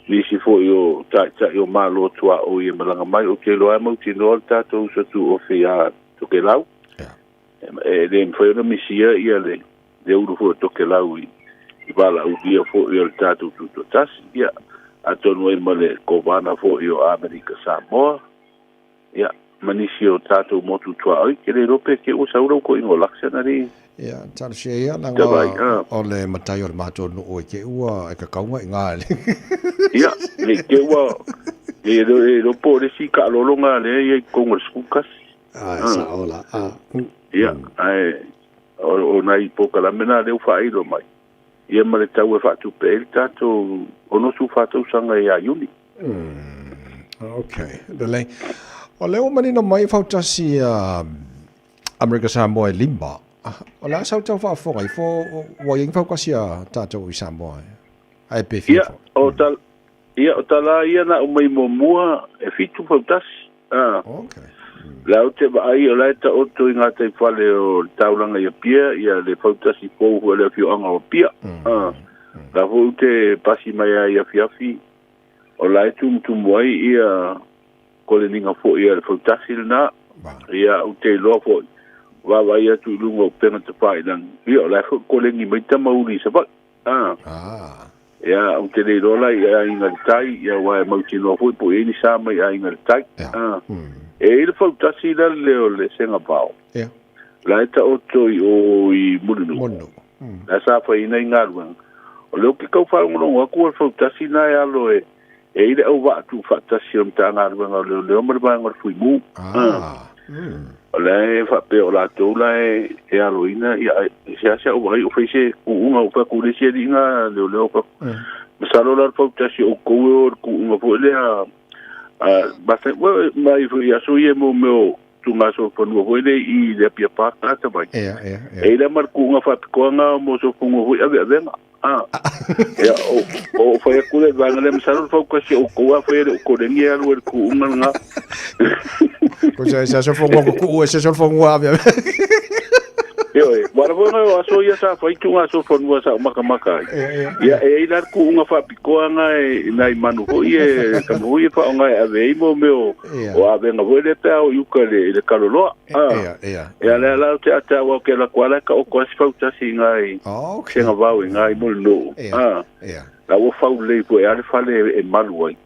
lisi fo i ta i malo tua o i malanga mai o ke loa mau tino tatou sa tu o fia toke lau e le mwhaio na misia ia le uru fo toke lau i wala u ia fo i o tatou tutotasi ia atonu e male kovana fo i o Amerika Samoa ia manisi o tatou motu tua oi ke le rope ke o saura ko ingo laksana ri ia tala sia ia langa o le matai o le matou no o ke ua e ka kaunga i ngā le ia le ke ua le ropo le si ka lolonga le ia kongo skukas sa ola ia ai o nai po kala mena le fa i lo mai ia ma le tau e fa tu pe tatou ono su fa tu sanga ia yuni okay le o leo manino mai fautasi Amerika Samoa limba o la sau tau whaafonga i fo wa yung faukasi tātou i Samoa ai pe fia o tala ia na umai mua e fitu fautasi okay lau te ai o lai ta oto i ngā te whale o tauranga ia pia ia le fautasi pou le fio anga o pia la fo te pasi mai ia fiafi o lai tum ai ia ko le ninga fo ia le fautasi na ia o te loa fo wa ia tu lungo pena te pai dan ia la ko le ngi mai tama uri sa ba ia o te le rola ia inga tai ia wa mau tino fo po ini sa mai ia inga tai e le fautasi la le senga pao ia la ta oto i munu la sa fa ina inga ruang o le ke kau fa ngono ko fautasi na ia lo e ile au wa tu fautasi o mtanga ruang le o ba ngor fui mu le fa pe o la tola e aloina ia se o vai o fese unha o pa ku le se dinga le pa masalo la fautasi o ko unha po le basta mai foi a sui mo tu ngaso fonu ho le i le pia pa ta mai e le mar ku unha fa ko nga mo so fungo ho ave venga ya o foi ku le va le masalo fautasi o ko foi ko le ngia lo ku unha nga ko se so fongo ku se so fongo ave yo wala bona aso ia sa foi tu aso fonu sa maka ia e ila ku unha fa pikoanga e nai manu ho ie ka mo ie fa nga ave mo meu o ave nga vole ta o yukale le kalolo ia la te ata wa ke la kwala ka o ko si fa si ngai ke nga va ngai mo no la wo fa le po e ale fa le e malu ai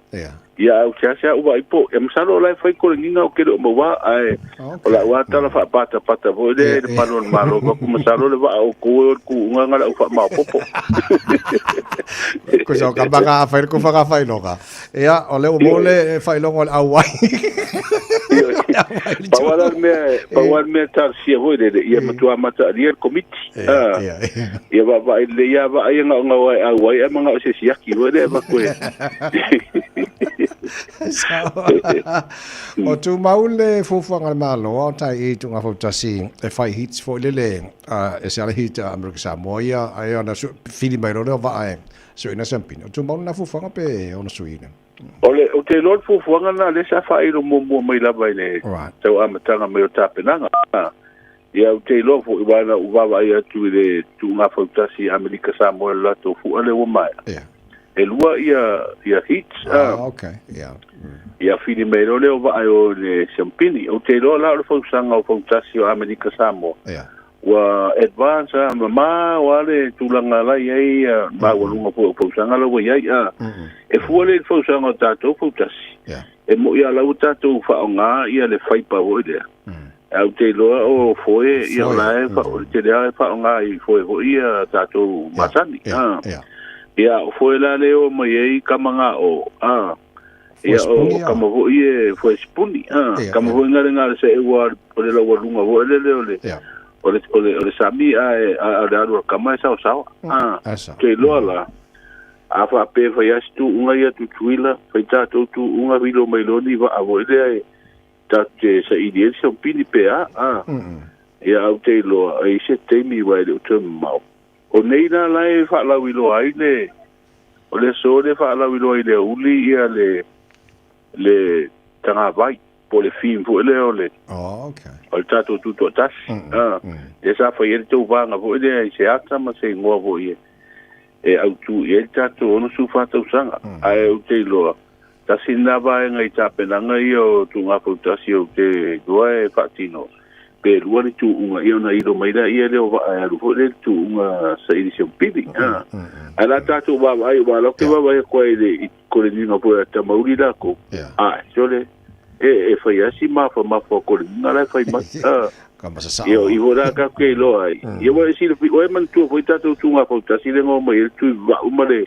ia o tia o vai po e masalo lai fai ko ninga o ke mo wa ai o la wa ta la fa pata vo de palo malo ko masalo le va o ku nga o fa ma popo ko sa ka banga fai ko fa fai loka ia o le mo le fai lo ngol awai pa me tar si vo de ia matua mata dia komiti ia va le ia va ia nga awai e manga o se siaki vo de va ko o tu maule fufuanga malo o tai i tunga fautasi e fai hits fo lele e se ala hit Amerika Samoa ia ai ona fili mai lo va ai so ina sampin o tu maule na fufuanga pe ona suina ole o te lord fufuanga na le sa fai lo mo mai la vai le tau amatanga mai o tapenanga ia o te lo fo wana uva vai atu le tunga fautasi Amerika Samoa la to fu ale o mai e lua ia hits. Okay, yeah. Ia fini mai lo le o va o le champini. O te lo la o fausanga o fautasi o Amerika Samoa. Yeah. Wa advance mama wale tulanga la ai ba walunga po fausanga lo wa ai e fuole fausanga tato fautasi. Yeah. E mo ia la tato fa nga ia le fai pa o ile. Au te lo o foi ia la fa o te le fa nga I foi o ia tato masani. Ia o foi la le o mai ai kamanga o ia o kama ho ie foi spuni kama ho ngare se e wa o le walunga o le ole sami a le kama sa te lo la a fa pe fa ya stu unga ia tu tuila fa ta tu unga vilo mai lo ni va a vo ile ta te sa idea so pini pe ia au te lo ai se te mi wa le tu mau o nei na lai fa la vilo ai le o le so le fa la vilo ai le uli ia le tanga vai po le film po le ole okay o tato tu to tas e sa fa ele tu va nga po ele se ata ma se ngo vo ie e au tu e tato ono su fa tu sanga ai o te lo ta sinna va nga I tape na nga io tu nga po tasio te doe fatino pe luari tu unga io na ilo mai da ie le o va ai ru le tu unga sa edition pidi ala tato va vai va lo che va vai ko ele ko le ninga po ta mauri da ko jole e fai asi ma fa ko na la fai ma kama sa io I vola ka ke lo ai io vola si o man tu foi tato tu nga po ta si le ngo mai tu va umale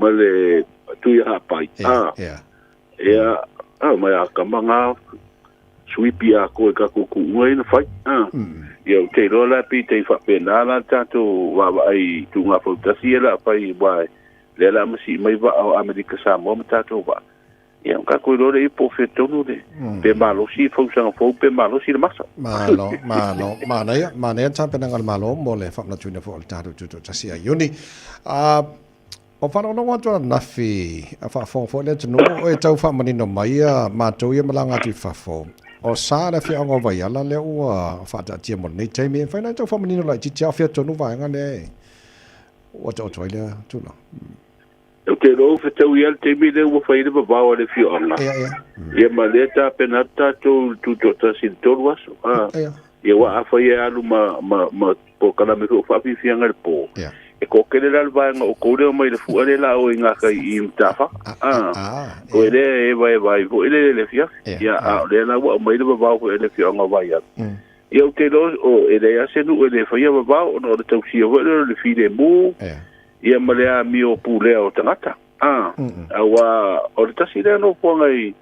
male tu ya pai mai kama nga sweepy a ko ka ku ngai na fai io te lo la pi te fa pena la tato va ai tu nga po ta si la fai vai le la masi mai va o Amerika Samoa tato va ia ka ko lo le po feto no de pe malo si fo sang fo pe malo si masa mana ta pe ngal malo mo le fa na tuna fo tato tu ta si yuni o fa no wa to na fi fa fo le tu no e tau fa mani no mai ma to ia malanga ti fa fo o sa la fi ngo va ya la le o fa ta ti mo nei te mi fa na tau fa mani no la ti cha fi to no va nga ne o to le tu no o te lo fe tau ia te mi le o fa ile ba o le fi ona ia ma le ta penata tu ta sin to waso ia wa fa ia lu ma po kana me ko fa fi nga le po e ko kele la ba nga o ko le mai le fu ale la o nga ka I tafa ko ele vai ko ele le fi ia le la wa mai le ba ko ele fi nga vai ia o te lo o ele ya se nu ele fa ia ba o no le tau si o le fi le mu ia malea mi o pulea o tangata awa o le tasi lea no ponga I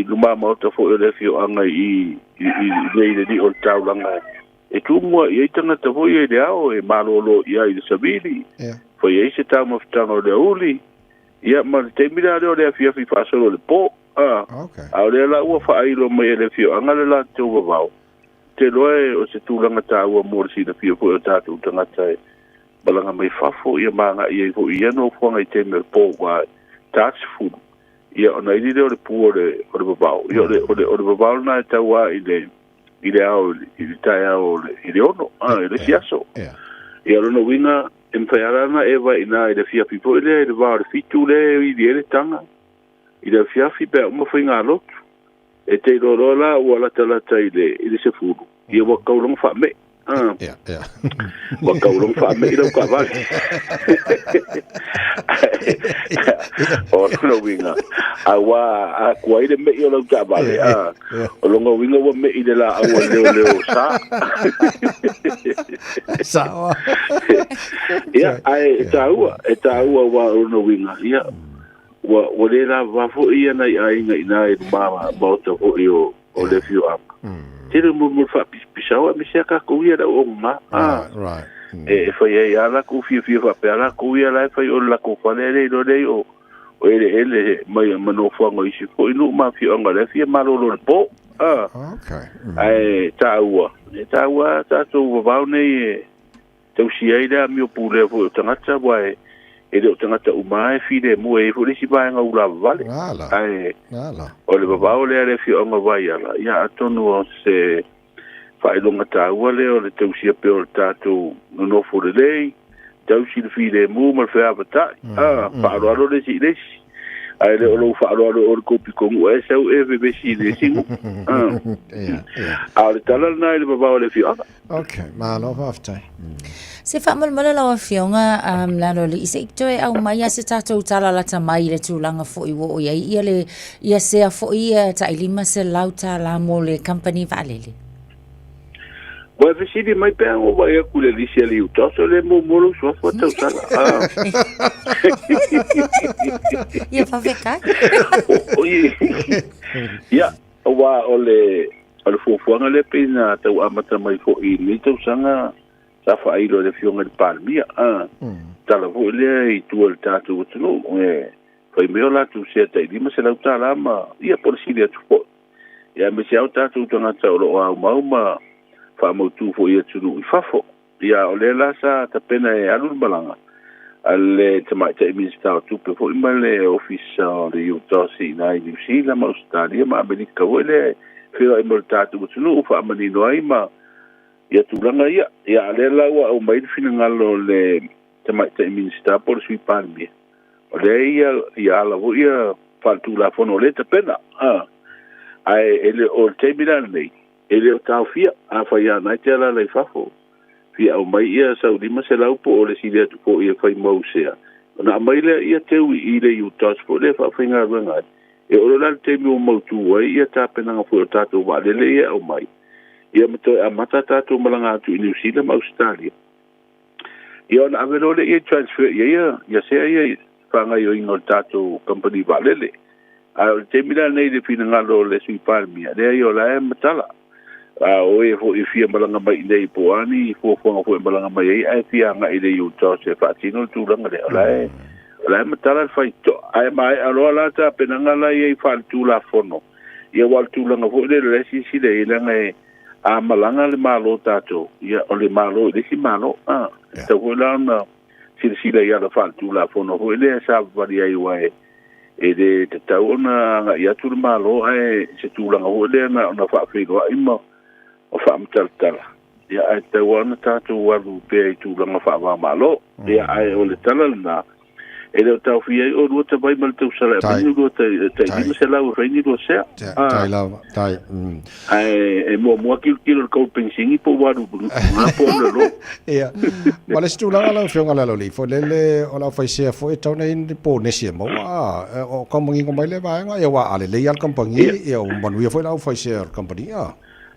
luma mauta fo ele fio anga I leile di o taulanga e tu mua I tangata fo I le ao e malolo ia I le sabili fo I se tau maftanga o le uli ia ma le temira leo le fia fi fasolo le po a le la ua fa ailo mai ele fio anga le la te ua vau te loe o se tūlanga tā ua morisi na fio fo o tātou tangata balanga mai fafo ia manga ia ko ia no fonga I te me po wa tax food ia ona I le o puore o le babau ia o le babau na ta wa I le ao I le tai ao I le ono le siaso ia no winga em faiarana eva ina I le fia pipo le va le fitu le I le tanga I le fia fi pe mo finga lot e te lo la o la tala tai le se fudu ia wa kaulong fa me wa kaulong fa me ilo ka vale o no winga awa a kuaile me ilo ka vale o longa winga wa me ide la awa leo sa ia ai taua wa no winga ia wa le la va fo ia na ai na mama bauta fo io o le fiu am tira mo fa pisawa mi se ka ko ia da o ma right e fa ia la ku fi fa pe la ku ia la fa o la ko fa le o ele mai mano fo ngo isi ko inu ma fi o ngale fi ma lo po okay ai taua ta to va ne te si ai da mi o pule fo tangata wa ele o tangata umai fi de mo e fo si ba nga ula vale ai o le baba o le fi o nga vai ala ia atonu se fa ilonga ta wale o le te usia pe o tato no fo le tau si le file mu mal fa bata fa ro le si le ai le lo fa ro o ko pi ko e sa e ve si le si a le tala na le baba le fi okay ma lo after Se whamalmala lawa whionga lalo le isa iktoe au mai a se tātou tala lata mai le tūlanga fo i wo o iai ia sea fo ia ta ilima se lauta la mo le company valele. Wa ve si di mai pe o va ia kule li se li uta so le mo lo so fo tau tala. Ia fa veka. Ya wa ole fo le pena tau amata mai fo i ni tau sanga sa fa ilo le fionga de palmia tala vo le i tu el tatu tu foi meo la tu se te di ma se la tala ma ia por si le tu fo ia me se auta tu tona ta lo au ma fa mo tu fo ia tu i fa fo ia ole la sa ta pena e alu balanga alle te mai te mi sta tu pe fo ma le office de u tosi na i si la ma sta dia ma america vo le fio i mo tatu tu fa ma ni no ai ma ia tulanga ia le laua o mai fina ngalo le te mai te minista por sui palmia o le ia la vo ia faltu la fono le te pena ai ele o te milan nei ele o tau fia a fa ia na te la le fafo fia o mai ia sa di ma se lau po o le si le tu po ia fai mau sea na mai le ia te i le u touch po le fa finga ranga e o la te mi o mau tu ia ta pena nga fo tato va le ia o mai ia mato amata tatu malanga tu New Zealand Australia ia na avelo le ia transfer ia se ia fanga yo ingo tatu company valele a te mira nei de fina ngalo le sui palmia le ia la matala o e fo ifia malanga mai nei poani fo malanga mai ai fia nga ile yu to se fatino tu langa le la matala fai to ai mai alo la ta penanga la ia fa tu la fono ia wal tu langa fo le si le langa a malanga le malo tato ia o le malo le si malo ta vola na si le ia la faltu la fono ho le sa varia i wae e de ta ona ia tu malo ai se tu la ho le na fa figo ai mo o fa mtaltala ia ai ta ona tato wa lu pe tu la fa malo ia ai o le tala na ele o tau fia o rua te vai mal tau sala e rua te ima se lau reini rua sea tai lau tai e mua kilo kau pensingi po waru nga po le lo ia wale stu langa lau fionga lau li fo lele o lau fai sea fo e tau na in po nesia mo o kampangi ngomai le vaenga ia wa ale le ial kampangi ia o manuia fo lau fai sea kampangi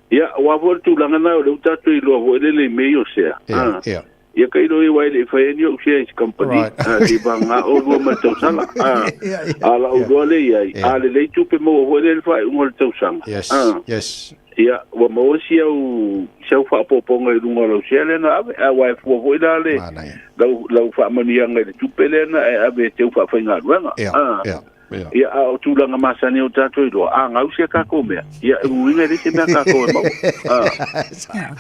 ia wa vo tu langa na o le utatu i loa vo ele mei o sea ia ia kai roi wai le fai ni o sea company di banga o rua ma tau sala ala o rua le ia ale le tupe mo o le fai un tau sala yes ia wa mo si au seu fa poponga i runga lo sea le na a wai fu vo ida le lau fa mania ngai le tupe le na ave teu fa fai nga ruanga ia o tulanga masani o tato i roa ngau se ka komea ia uinga le se mea ka komea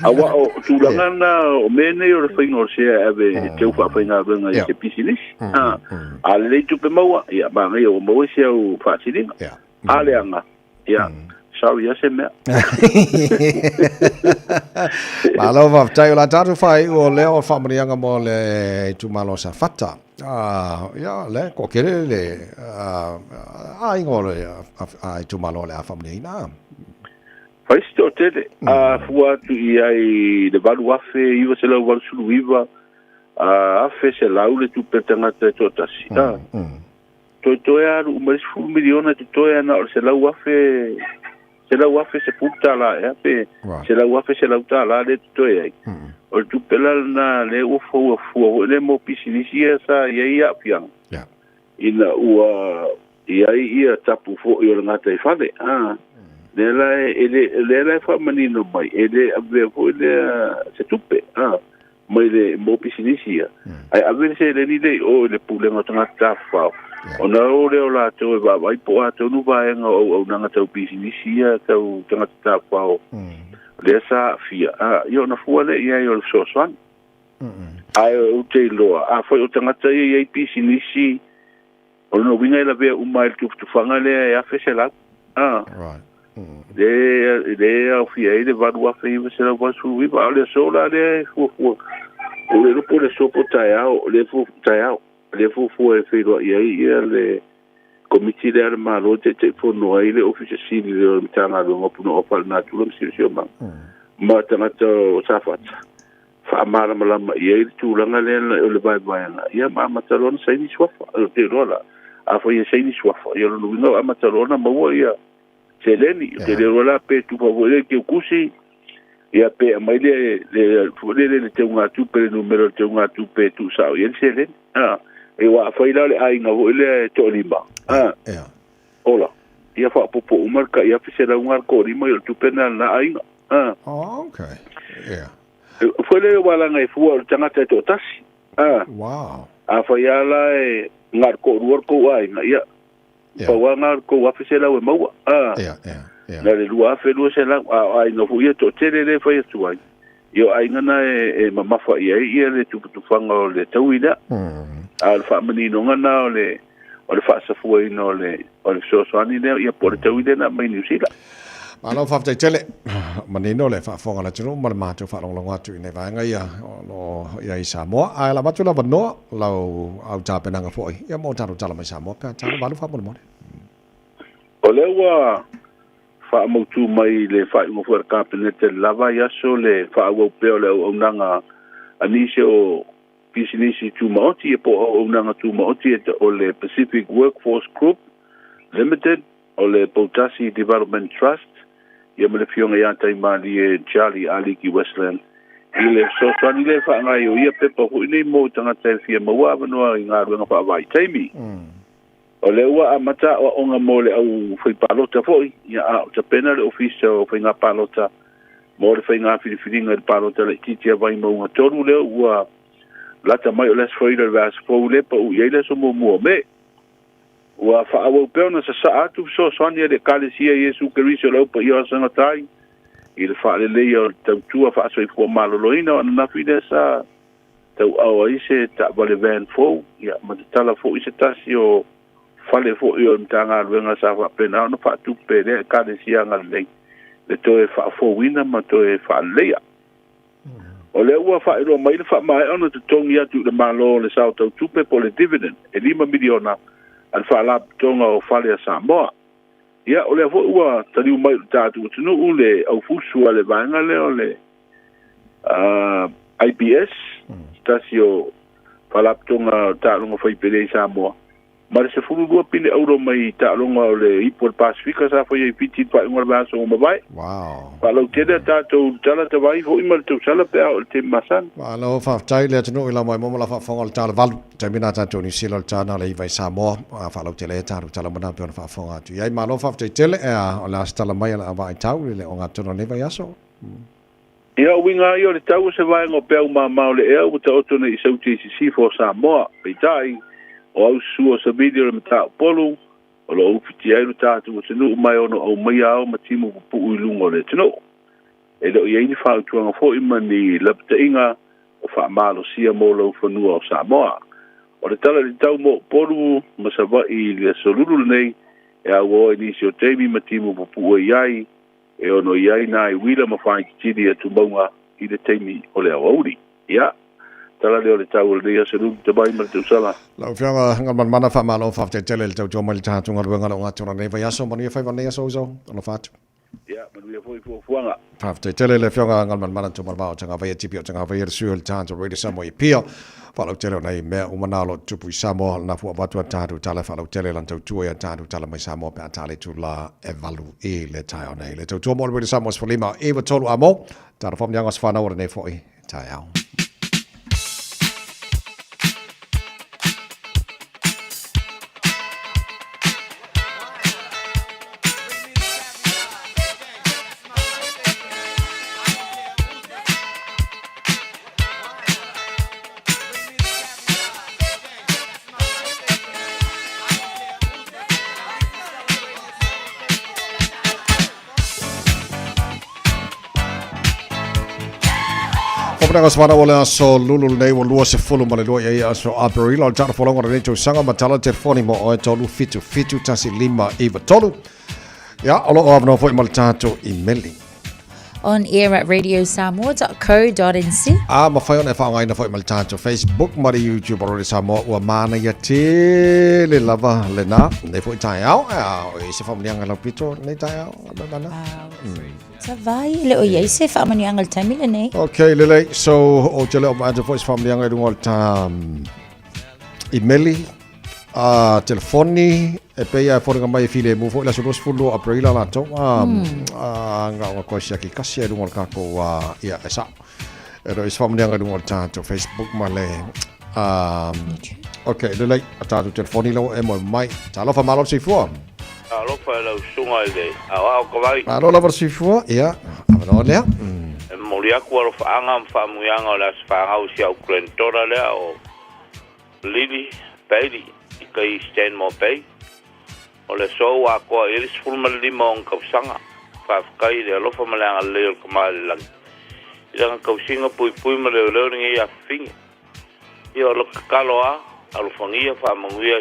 awa o tulanga na o mene o le whainga o se ave teu wha whainga runga i se pisinis a le tupe maua ia maanga ia o maua se au whaasiringa a le anga ia sorry ia se mea malo va tai la tatu fai o le o famarianga mo le tumalo sa fata ia le ko kere le ingole a tumalo le a famariina fai sto tele fua tu ai de valu afe iva se la valu sulu iva afe se la ule tu petanga te totasi to ya umas fu miliona to ya na se la afe se la wafe se puta la pe se la wafe se la uta la de to ai o tu pela na le o fo le mo pisinisia sa ia piang ina ua ia tapu fo i nga te fale le fa manino mai ele ave fo le se tupe mai le mo pisinisia ai ave se le ni le o le pule nga tanga tafa ona o le o la to va vai po ato nu va en o nanga tau pisinisia tau tanga tafa o le sa fia io na fuale ia io so swan ai o te lo a foi o tanga tai ia pisinisi o no vinga la ve un mal tu fanga le a fesela de o fia de va do a fe se la va su vi va le sola le fu le lupo le sopo taiao, le fu taiao, le fu e whiro ia le komiti le ara malo te fono ai le office sini le tanga lo puno opal na tulo sio ma. Ma tangata o safata. Fa mala malama ia tulanga le vai ia ma matalon sai ni swafa te rola. A foi sei ni swafa. Ia no no amatalona ma ia seleni te rola pe tu favore que kusi ia pe mai le te unga tu pe numero te unga tu pe tu sa ia seleni. E wa foi le ai nga le toliba. Ola. Ia fa popo umarka ia fisera unga ko rima tu pena na ai. Okay. Yeah. Foi le wala ngai fu tanga te to tasi. Wow. A foi ala e ngar ko ruor ko ai na ia. Pa wa ngar ko wa fisela we maua. Yeah. Na le lua fe lu se la ai no fu ia to tele le foi tu ai. Yo ai ngana e mama fa ia le tu fanga le tauida. Al fa mani no ngana le fa sa fu no le so ani le ia por tauida na mai New Zealand. Alo fa tele manino le fa fonga la tino mal ma tu fa long atu nei va nga ia no ia Samoa ai la matu la bano la au ta pena nga foi ia mo ta la mai Samoa ka ta va lu fa mo. Ole wa fa mo tu mai le fa mo for ka pena te lava ia so le fa wo pe le o nanga anise o pisinisi tu maoti e po o nanga tu maoti e o le Pacific Workforce Group Limited o le Potasi Development Trust. Ia me le fionga ia tai mali e Charlie Aliki Westland. Ile so tani le fa ngai o ia pepa hu nei mo tanga te fia maua no i ngā ruenga pa vai taimi. O le ua amata o onga mo le au fai palota foi. Ia a ta pena le ofisa o fai ngā palota. Mo le fai ngā whiriwhiringa le palota le titia vai maunga toru le ua lata mai o les fai le vas fau le pa u iei so mo mua me. Wa fa awo peona sa atu so sonia de kalesia Yesu Kristo lo pa ia sanga tai il fa le o tua fa so i malo loina na fide sa tau awa ise ta vale van fo ia ma tala fo ise tasio fale fo io tanga venga sa fa pena no fa tu pe de kalesia ngal le to e fa fo wina ma to e fa leia o le ua fa ro mai le fa mai ona tu tongi atu le malo le sa tu pe po le dividend e 5 miliona al fa la tonga o fale a Samoa. Ia o le fo ua tari mai tatu tunu ule au fusu ale vanga le ole IBS tasio fa la tonga ta longa foi pele Samoa. Mar se fulu dua pile euro mai ta longa le Ipor Pacifica sa foi piti pa ngor ba so mo vai. Wow. Pa lo tede tatu tala te vai ho imal tu sala pe o te masan. Alo fa tai le tunu ila mai mo la fa fonga tala val termina tatu ni silo tana le vai Samoa fa lo tele tatu tala mana pe fa fonga tu. Ia malo fa tele e o la stala mai la vai tau le o ngatono le vai aso. Ia winga yo le tau se vai ngo pe ma ma le e o te otone i sauti si for Samoa. Pe tai o au sua sa video le mata polo o lo ufiti ai luta tu tenu mai ono o mai ao matimu pu ulungo le tenu e lo ye ni fa tu nga fo imani lapta inga o fa malo sia mo lo fonu o Samoa o le tala le tau mo polo ma sa va i le solulu nei e a wo ni sio temi matimu pu ai e ono ai na i wila ma fa ki di tu bonga i le temi o le auri ya tala le tau le ia se te bai ma te sala la fianga ngal mana fa malo fa te tele te jo mal ta tunga wenga nga tona nei vai aso mani fa vane aso zo ona fat ya manu ia foi fuanga fa te tele le fianga ngal mana to marva tanga vai tipio tanga vai suel ta to ready samo i pio fa lo tele nei me o manalo tupu samo na fu watu ta tu tala fa lo tele lan to tu ya ta tu tala mai samo pe tale tu la evalu e le ta ona le to mo ready samo for lima eva tolu amo ta fam yanga sfa na ora nei foi ta ya Nga swana wala so lulu nei wo lua se fulu male lua ia so aperila o tara folonga nei to sanga matala te foni mo o tolu fitu tasi lima iva tolu ya olo o no foi mal tato i meli on air at radiosamoa.co.nz. Mawhai ona e whaongai na whai malitato Facebook, mari YouTube o Samoa, ua mana ia te le lava le na, ne fo tai au, e se whamanianga lau pito, ne tai au, mana. Ta vai, le o iei se whamanianga le taimi le nei. Okay, lele, so o te leo maata voice whamanianga i rungo le ta emaili, telefoni, e pei a whorenga mai e while mu fo ila sulos fulu aprila la tau, nga o koe sia ki kasi e rungo le kako ia e sa. Ero is whamanianga i rungo le ta Facebook ma le, okay, lele, a tātu telefoni lau e mo mai, ta lofa malo si fua. Alo fa la sunga ile. Awa ko vai. Alo la versi fua, ia. Alo lea. Moria ko ro fa anga fa muanga la fa au si au krentora le o Lili Bailey kai stand mo pay. Ole so wa ko iris fulma limong ka sanga. Fa kai le lo fa malanga le ko mal lang. Ila ka singa pui ma le ngi ya fing. Io lo kaloa alo fangia fa manguia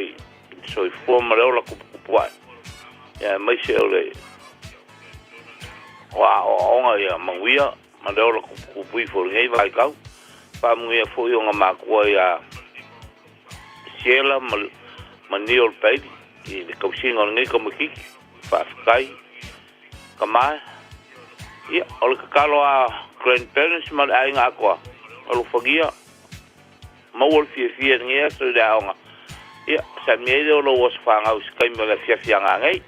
so fo ma le la ku puai. Ya mai se ole wa onga ya manguia mandela ku pui fo ngai vai kau pa manguia fo yo nga makua ya siela maniol pai i le kausinga ngai ko maki fa kai kama ya ole kalo a grandparents mal ai nga ko alo fagia mawol fie ngai so da onga ya sa medo lo was fa nga uskai mala fia ngai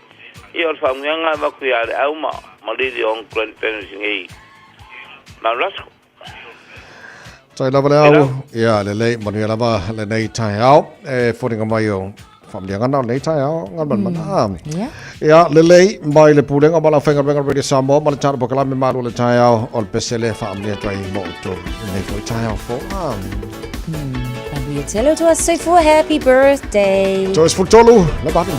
Io fa nganga va qui al auma malidi on grandparents ngai malasco tai lava le ia le manu lava le nei tai au e foringa mai o famlia ngana nei tai au ngan man ia le mai le pulenga bala fenga benga radio Samoa mal char bokala me maru le tai au ol pesele famlia tai mo to nei foi tai au fo we tell you to us say for happy birthday Joyce Futolu le batu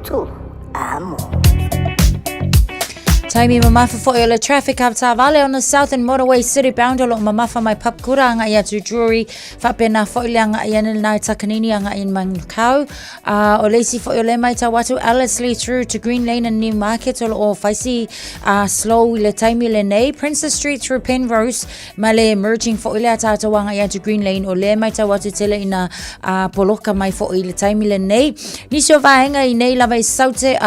tu amo. Taimi mamafa fo le traffic up Valley on the Southern Motorway City bound lo mamafa mai papkura nga ia tu jewelry fa pena fo le nga ia na takanini nga in Mankau o lesi fo le mai tawatu Ellerslie through to Green Lane and New Market o faisi slow le taimi le nei Princess Street through Penrose male merging fo le tata nga ia to Green Lane o le mai tawatu tele ina poloka mai fo le taimi le nei ni so vaenga i nei lava saute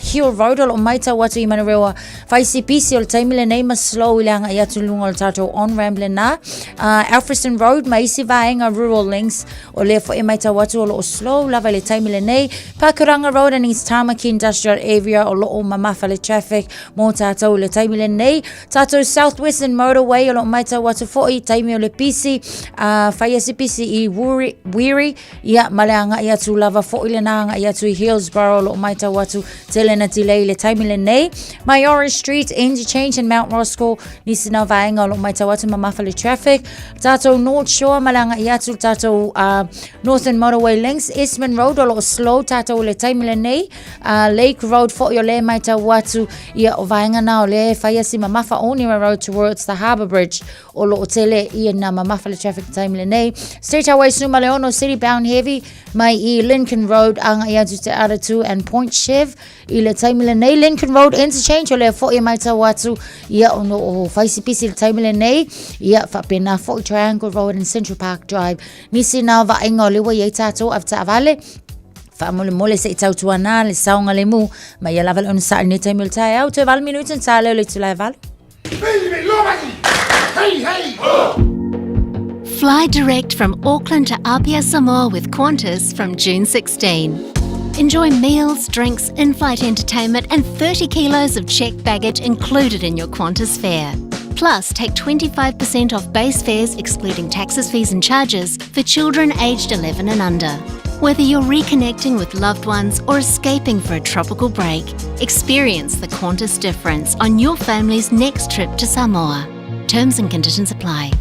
Hill Road o mai tawatu i Manarewa Faisi pisi o taimi le nei slow ilanga ia tulunga o tato on ramble na Alfriston Road maisi vaenga rural links o le fo mai tawatu o slow lava le taimi le nei Pakuranga Road and East Tamaki Industrial Area o lo mamafa le traffic mo tato le taimi le nei tato Southwestern Motorway o lo mai tawatu fo i taimi o le pisi faisi pisi i Weary ia maleanga ia tu lava fo ile na ia tu Hillsborough lo mai tawatu telena delay le taimi le nei Orange Street, interchange in Mount Roscoe, Nisina Vaenga, lo mai tawatu mamafali traffic. Tato North Shore, malanga iatu tato Northern Motorway links, Eastman Road, lo slow tato le taimile nei. Lake Road, fo yo le mai tawatu, ia o Vaenga na o le fayasi mamafa Onira Road towards the Harbour Bridge, o lo tele ia na mamafali traffic taimile nei. State Highway Suma Leono City bound heavy, mai I Lincoln Road, anga iatu te Aratu and Point Chev, I le taimile nei. Lincoln Road interchange, le fo ia mai tawatu ia ono o faisi pisi le taimile nei ia fa pena fo Triangle Road and Central Park Drive nisi na va ingo le wa ia tato av Valley fa mole se tautu ana le saunga le mu mai ia laval on sa ni taimile tai au te val minuten sa le tu lai val Fly direct from Auckland to Apia Samoa with Qantas from June 16. Enjoy meals, drinks, in-flight entertainment and 30 kilos of checked baggage included in your Qantas fare. Plus, take 25% off base fares excluding taxes, fees and charges for children aged 11 and under. Whether you're reconnecting with loved ones or escaping for a tropical break, experience the Qantas difference on your family's next trip to Samoa. Terms and conditions apply.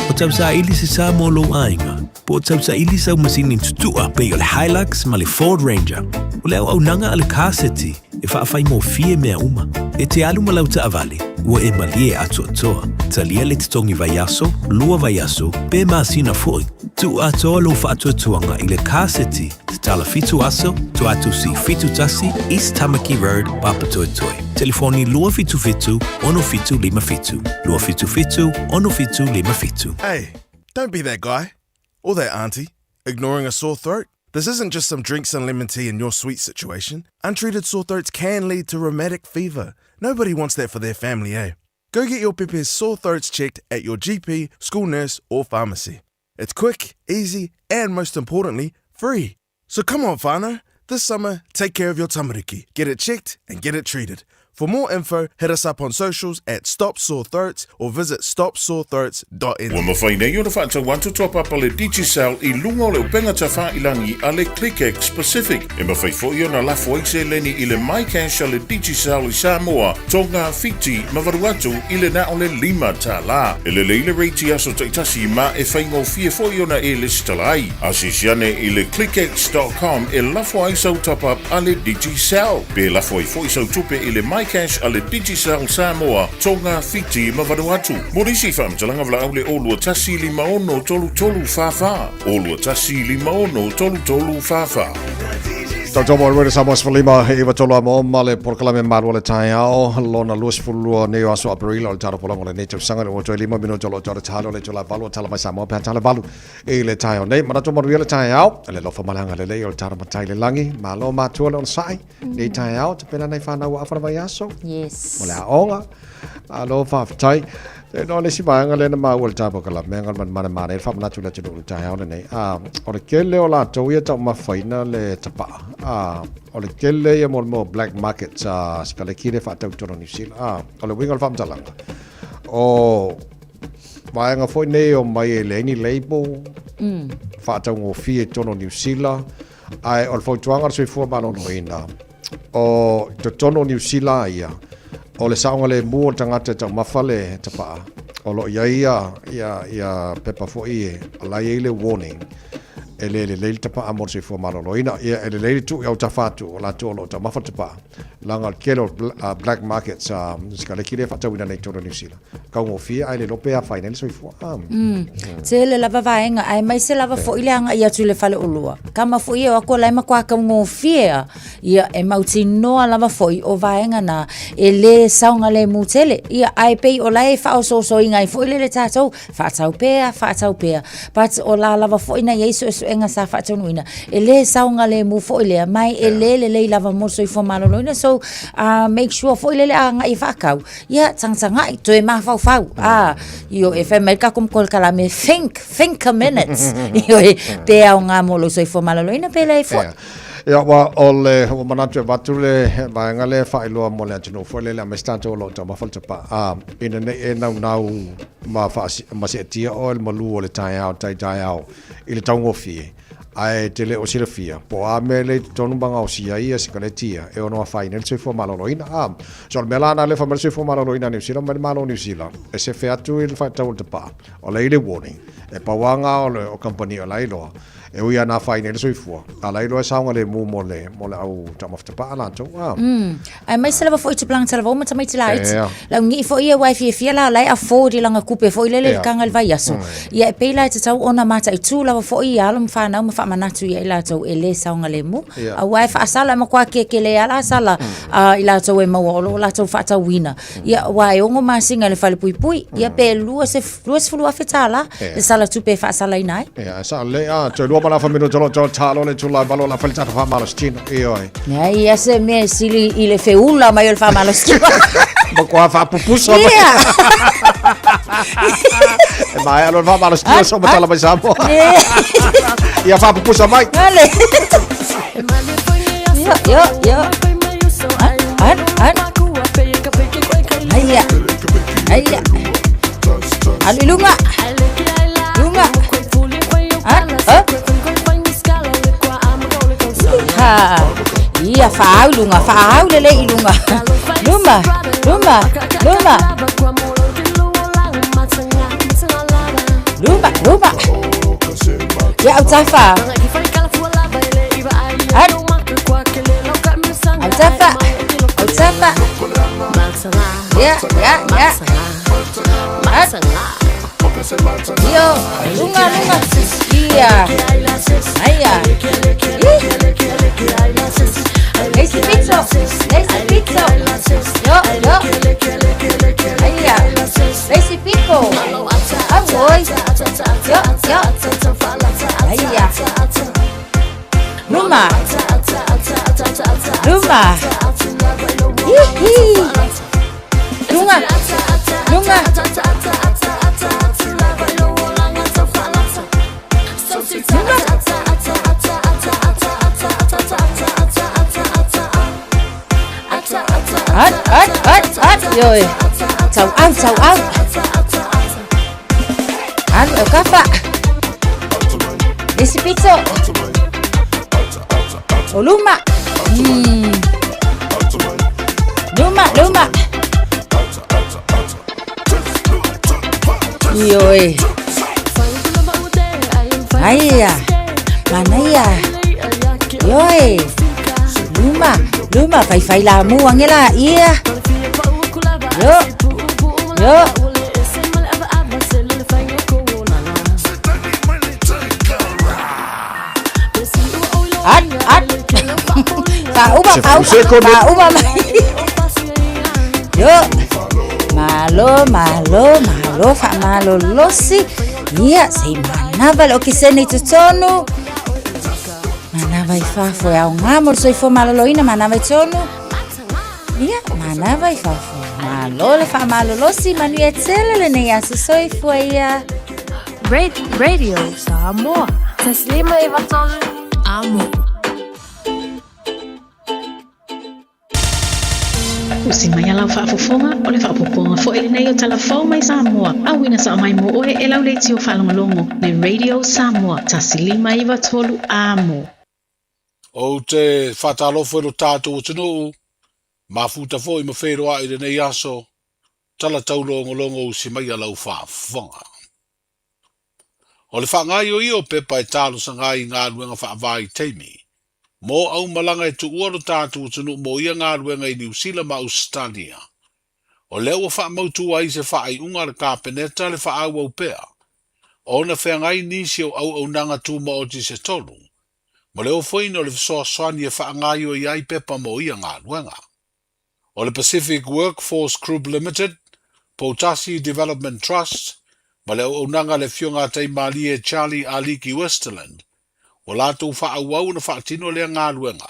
O tau sa ili se sa mo lo ainga. Po tau sa ili sa masini tutua pe o le Hilux ma le Ford Ranger. O le au nanga ale kaseti e whaafai mo fie mea uma. E te alu ma lau ta avale, ua e malie atu atoa. Talia le te tongi vaiaso, lua vaiaso, pe maasina foi. Tu atoa lo whaatu atuanga i le kaseti, te tala fitu aso, tu atu si fitu tasi, East Tamaki Road, Papatoetoe. Telefoni lua fitu fitu, ono fitu lima fitu. Lua fitu fitu, ono fitu lima fitu. Hey, don't be that guy. Or that auntie, ignoring a sore throat. This isn't just some drinks and lemon tea in your sweet situation. Untreated sore throats can lead to rheumatic fever. Nobody wants that for their family, eh? Go get your Pepe's sore throats checked at your GP, school nurse or pharmacy. It's quick, easy and most importantly, free. So come on, whānau. This summer, take care of your tamariki. Get it checked and get it treated. For more info, hit us up on socials at Stop Sore Throats or visit stopsorethroats.nz. Ua mawhai nei o na whaatau wantu top up ale Digicel I lunga o le upenga ta whailangi ale ClickX Pacific. E mawhai fo I o na lafo eise leni I le MyCash ale Digicel I Samoa, tonga fiti mawaruatu I le na o le 5 ta la. E le leile reiti aso taitasi ma e whaingo fie fo I o na e listalai. Asisiane I le clickx.com e lafo aisau top up ale Digicel. Pe lafo I fo isau tupe I le MyCash ale Digicel Samoa, tonga fiti mawaruatu. Morisi whamtalanga vla au le olua tasi 5 tolu fafa. Olua tasi 5 tolu fafa. Tau mo rere sa mos falima iwa tolo mo male por kalame marwa le tai ao lona lus fulu ne aso april o taro pola mo le neto sanga o to 5 minuto lo taro talo le tola balu tala mai sa mo pa tala balu e le tai o nei mana to mo le tai ao le lo fa malanga le o taro matai le langi malo ma tu le sai le tai ao te pena nei fa na wa fa vai aso yes mo la onga alo fa tai e no le si banga le na ma ul tapo kala mengal man mana e fa na tu le tu tai ao nei o le kele o la to ia ta ma faina le tapa o le kele ia mo black market sa skale kire fa tau tono New Zealand o le wingal fam talanga o vaenga foi nei o mai le ni label fa tau ngo fie tono New Zealand ai o foi tuanga se fu ba no ina o to tono New Zealand ia o le saunga le mu tangata ta mafale tapa o lo ia pepa foi ala ile warning ele tapa amor se fo malolo ina ele tu au tafatu la tu lo tama fa tapa langa kelo black market sa skale kile fa tawina nei toro New Zealand ka ngo fi ai le lope a final so fo se le lava vaenga ai mai se lava fo ile anga ia tu le fale ulua kama fo ia ko lai ma kwa ka ngo fia ia e mauti no lava fo o vaenga na ele saunga le mutele ia ai pe o lai fa so inga fo ile le tatou fa tau pea but o la lava fo ina yesu enga sa fa tonu ina ele saunga le mu fo ile mai ele lava mo so fo malolo ina so make sure fo ile anga I fa kau ia tanga to e ma fa io e fa merka kom kol kala me think a minute io e pe nga mo lo so fo malolo ina pe le fo ya wa ole o manatu batule ba ngale fa ilo mo le tino fo le la mestanto lo tama falta pa ina ne nau ma fa ma se tia o mo lu le tai out ile tango fi ai tele o silfia po a mele tonu banga o sia ia sikaletia e ono fa ina se fo malolo ina so melana le fa mal se fo malolo ina ni sila malo ni sila e se fe atu il fa tawul pa o le warning e pa wanga o company o lailo e uia na fa ina se fo ala ilo saunga le mo le au tamafta pa ala to ai mai se lava fo I plan salvo ma tamai tlight la ngi fo ia wifi fia la lai afford I langa kupe fo ile le kanga vai aso ia pe la te tau ona mata I tu lava fo ia lo mfa na ma manatu ia ila tau ele saunga le mu a wai fa asala ma kwa ke le ala sala ila tau e mau lo la tau fa tau wina ia wai ongo masinga le fale pui ia pe lua se fulu afetala le sala tu pe fa asala inai ia sa le to lua bala fa mino tolo talo le tula balo la falta fa malostino oi ia se me sili ile feula ma il fa malostino ma qua fa pupuso ma allora fa malostino so metà la pensavo ia fa pupuso mai yo Aya Alilunga Ia fa'au lunga fa'au lele ilunga Luma Ya utafa Utafa Ya Yo lunga Iya Aya Lazy pizza Yo Aya Lazy people Aboy Yo Aya Luma Lunga Rồi Chào ăn Ăn ở các bạn Lazy pizza Luma Rồi Aya Manaya Rồi Luma phải là mua nghe là ia Yo Bà uba Yo Malo fa malo losi Ia sei manava lo che se ne tutonu Manava I fafo ya ngamo so ifo malo ina manava I tonu Ia manava I fafo Malo le fa malo losi manu etsele le ne yasu so ifo ia Radio Samoa Taslima ivatolu Amo Usimaya lau whaafofonga o le whaapoponga fo ele nei o talafau mai Samoa. Awina sa mai mo oe e lau leiti o whalongalongo le Radio Samoa. Tasilima iwa tolu amo. O te whatalofo no tātou o tino mafuta fo I mawheroa I le nei aso tala taulongolongo usimaya lau whaafonga. O le whaangai o i o pepa e tālo sanga i ngā ruenga whaavai teimi. Mō au malanga e tu uaro tātu tunu mō ia ngā ruenga i New Zealand ma Australia. O leo o whaamautu ai se whaai unga le kāpeneta le whaau au pea. O na whaangai nisi o au nanga tū ma o se tolu. Mo leo whaino le whasoa swani e whaangai o iai pepa mō ia ngā ruenga. O le Pacific Workforce Group Limited, Potasi Development Trust, ma leo o nanga le fionga tei mali e Charlie Aliki Westerland, o lātou whaauau na whaatino lea ngā ruenga.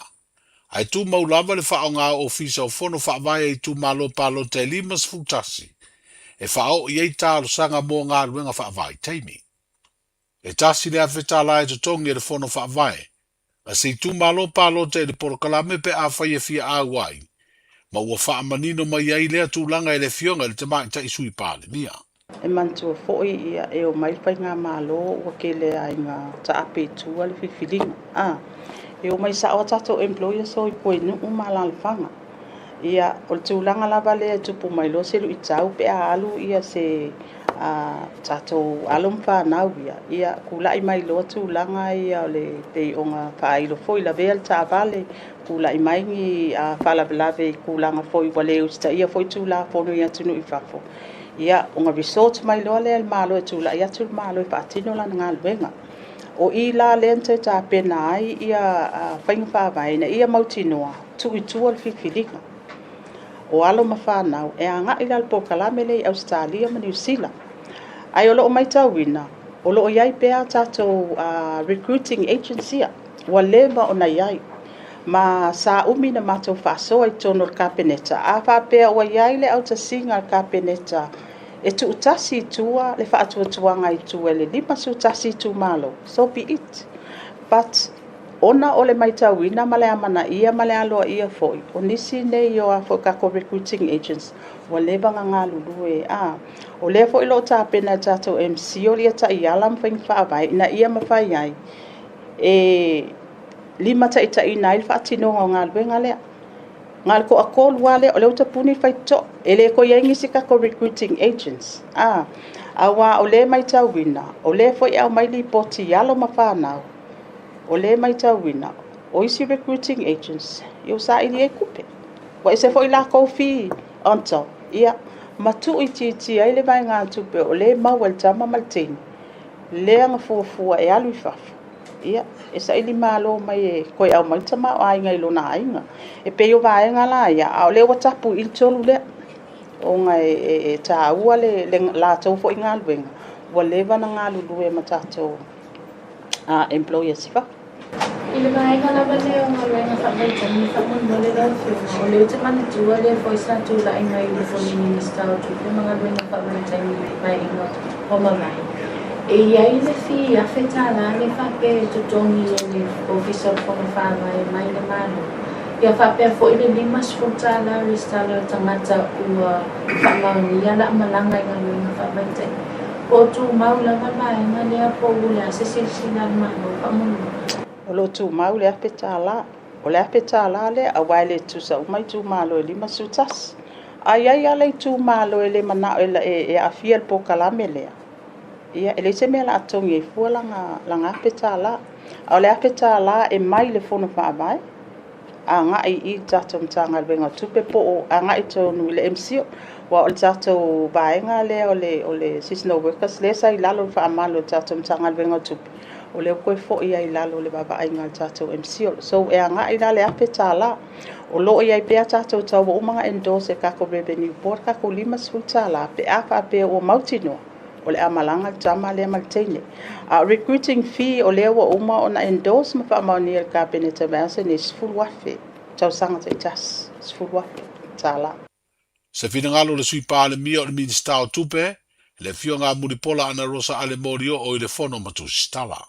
Ai tū maulava le whaao ngā ofisa o whono whaavai e tū malo palo te limas futasi, e whaao i ei tālo sanga mō ngā ruenga whaavai teimi. E tasi lea whetā lai to tongi e le whono whaavai, a si tū malo palo te le porokalame pe a whai e fia awai, ma ua whaamanino mai ai lea tūlanga e le fionga le te mai ta isui pāle nia. E mantua fo'i ia e o mai whai ngā mālo ua ke le ai ngā ta ape tua le whiwhilinga. E o mai sa o tato employer so i koe nu umala le whanga. Ia o le tūlanga lava lea tupu mai lo se lu i tau pe a alu ia se tato alum whanau ia. Ia kula i mai lo tūlanga ia o le te o ngā whailo foi la vea le ta vale. Kula i mai ngi whalawelawe i kulanga foi wale usta ia foi tūla fono ia tunu i whafo. Ia, o ngā resort mai loa lea malo e tūla, ia tūla malo e whaatino la ngā luenga. O i la lente tā pena ai ia whainga whāwaina, ia mautinoa, tui tua le whiwhilinga. O alo ma whanau, e a ngā ila le pokalame lei Australia ma New Zealand. Ai o loo mai tauina, o loo iai pēa tātou recruiting agency, wa leva o na iai. Ma sa umi na mātou whaasoa i tono le kāpeneta, a whapea o iai le au ta singa le kāpeneta, e tu utasi tua le whaatuatuanga i tua le lima su utasi tu malo. So be it. But ona o le maitauina male amana ia male aloa ia foi. O nisi nei o a foi kako recruiting agents. Wa leva ngā lulue o le foi lo ta pena tato MC o lia ta ialam whaing whaavai ina ia mawhai ai. E lima ta ita ina il whaatinonga o ngā luenga lea. Ngal ko akol wale o leo tapuni fai to ele ko yengi sika ko recruiting agents awa o le mai tawina o le foi au mai li poti yalo mafana o le mai tawina o isi recruiting agents yo sa ili e kupe wa se foi la ko fi onto ia matu iti ai le vai nga tupe o le mawel tama maltin le nga fu e alu fafu ia esa ili malo mai e koi au mai tama ai ngai lo na inga e pe yo vai nga la ia au le watapu il tolu le o ngai e ta ua le la tau fo inga luenga wa leva na nga lulu e matato employers fa ile vai nga la vale o nga luenga fa mai tani fa mon mole da o le te mani tua le foi sa tu la inga i le fo ni minister o tu le nga luenga fa mai tani mai inga o mai e ai le fi a fetala le fa pe tu tongi le officer for whaanga mai le mano ia fa pe fo ile lima sfutala restala tangata ua whaangauni ia la malanga i ngā luenga fa mai te o tu maula mai nga lea po ule se silsila mano pa munu o lo tu maule a petala o le a petala le a waile tu sa mai tu malo e lima sutas ai ale tu malo e le mana e a fiel po kalame lea ia ele se mela atongi e fua langa petala o le petala e mai le fono fa mai a nga i tato mtanga benga tupe po a nga i tonu le MC wa o tato baenga le o le seasonal workers le sai lalo fa amalo tato mtanga benga tupe o le koe fo ia i lalo le baba ai nga tato MC so e nga i le petala o lo ia i pe tato tau o mga endorse kako revenue board kako lima sutala pe afa pe o mautino o le amalanga tama le maltene recruiting fee o le wa uma ona endorse ma fa mauni el cabinet avance ni full wafe tau sanga te jas full wafe tala se finangalo le sui pale mia o le minister tupe le fionga mulipola ana rosa ale morio o le fono matu stala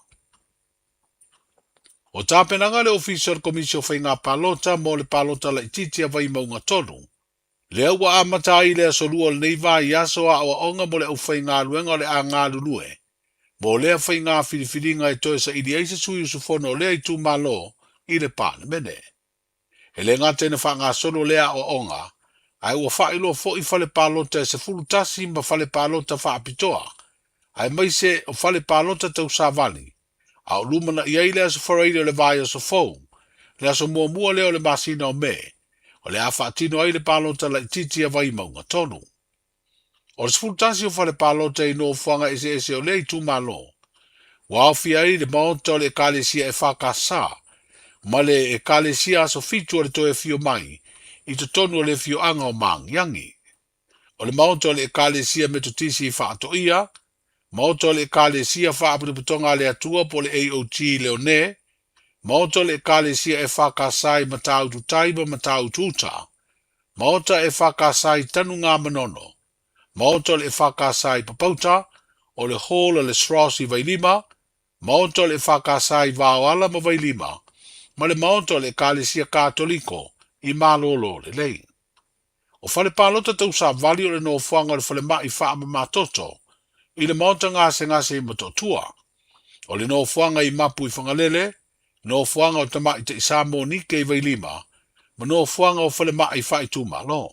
o tapenanga le official commission fainga palota mo le palota la ititia vai maunga tonu le ua amatai le solua le neiva i aso a o onga mo le au whainga luenga le a ngā lulue. Mo le a whainga whiriwhiringa e toe sa ili eise sui usufono le i tu malo i le pāne mene. E le ngā tene whanga solo lea o onga, ai ua whailo fo i whale pālota e se fulu tasi ma whale pālota whaapitoa, Ai mai se o fale palota tau sa vali. A o luma na iai le aso whareire o le vai aso fou. Le aso mua leo le masina o me. O le afa atino ai le palota la ititi a vai maunga tonu. O le sfultasi o fale palota i no fuanga ese o le i tu malo. Wa o fiai le maonta o le kalesia e whakasa. Ma le e kalesia aso fitu o le toe fio mai. I to tonu o le fio anga o mangiangi. O le maonta o le kalesia me to tisi i whaato ia. Maoto le kalesia whaaputuputonga le atua po le AOT leo ne. Maoto le kalesia e whakasai matau tu taiba matau tuta. Maoto e whakasai tanu ngā manono. Maoto le whakasai papauta o le hola le srosi vai lima. Maoto le whakasai vauala ma vai lima. Ma le maoto le kalesia katoliko i malolo le lei. O fale palota tau sa vali o le no fuanga le fale mai whaama matoto. I le maota ngase i matotua. O le no fuanga i mapu i whangalele, no fuanga o tamai te isa monike i vai lima, ma no fuanga o fale mai whai tu malo.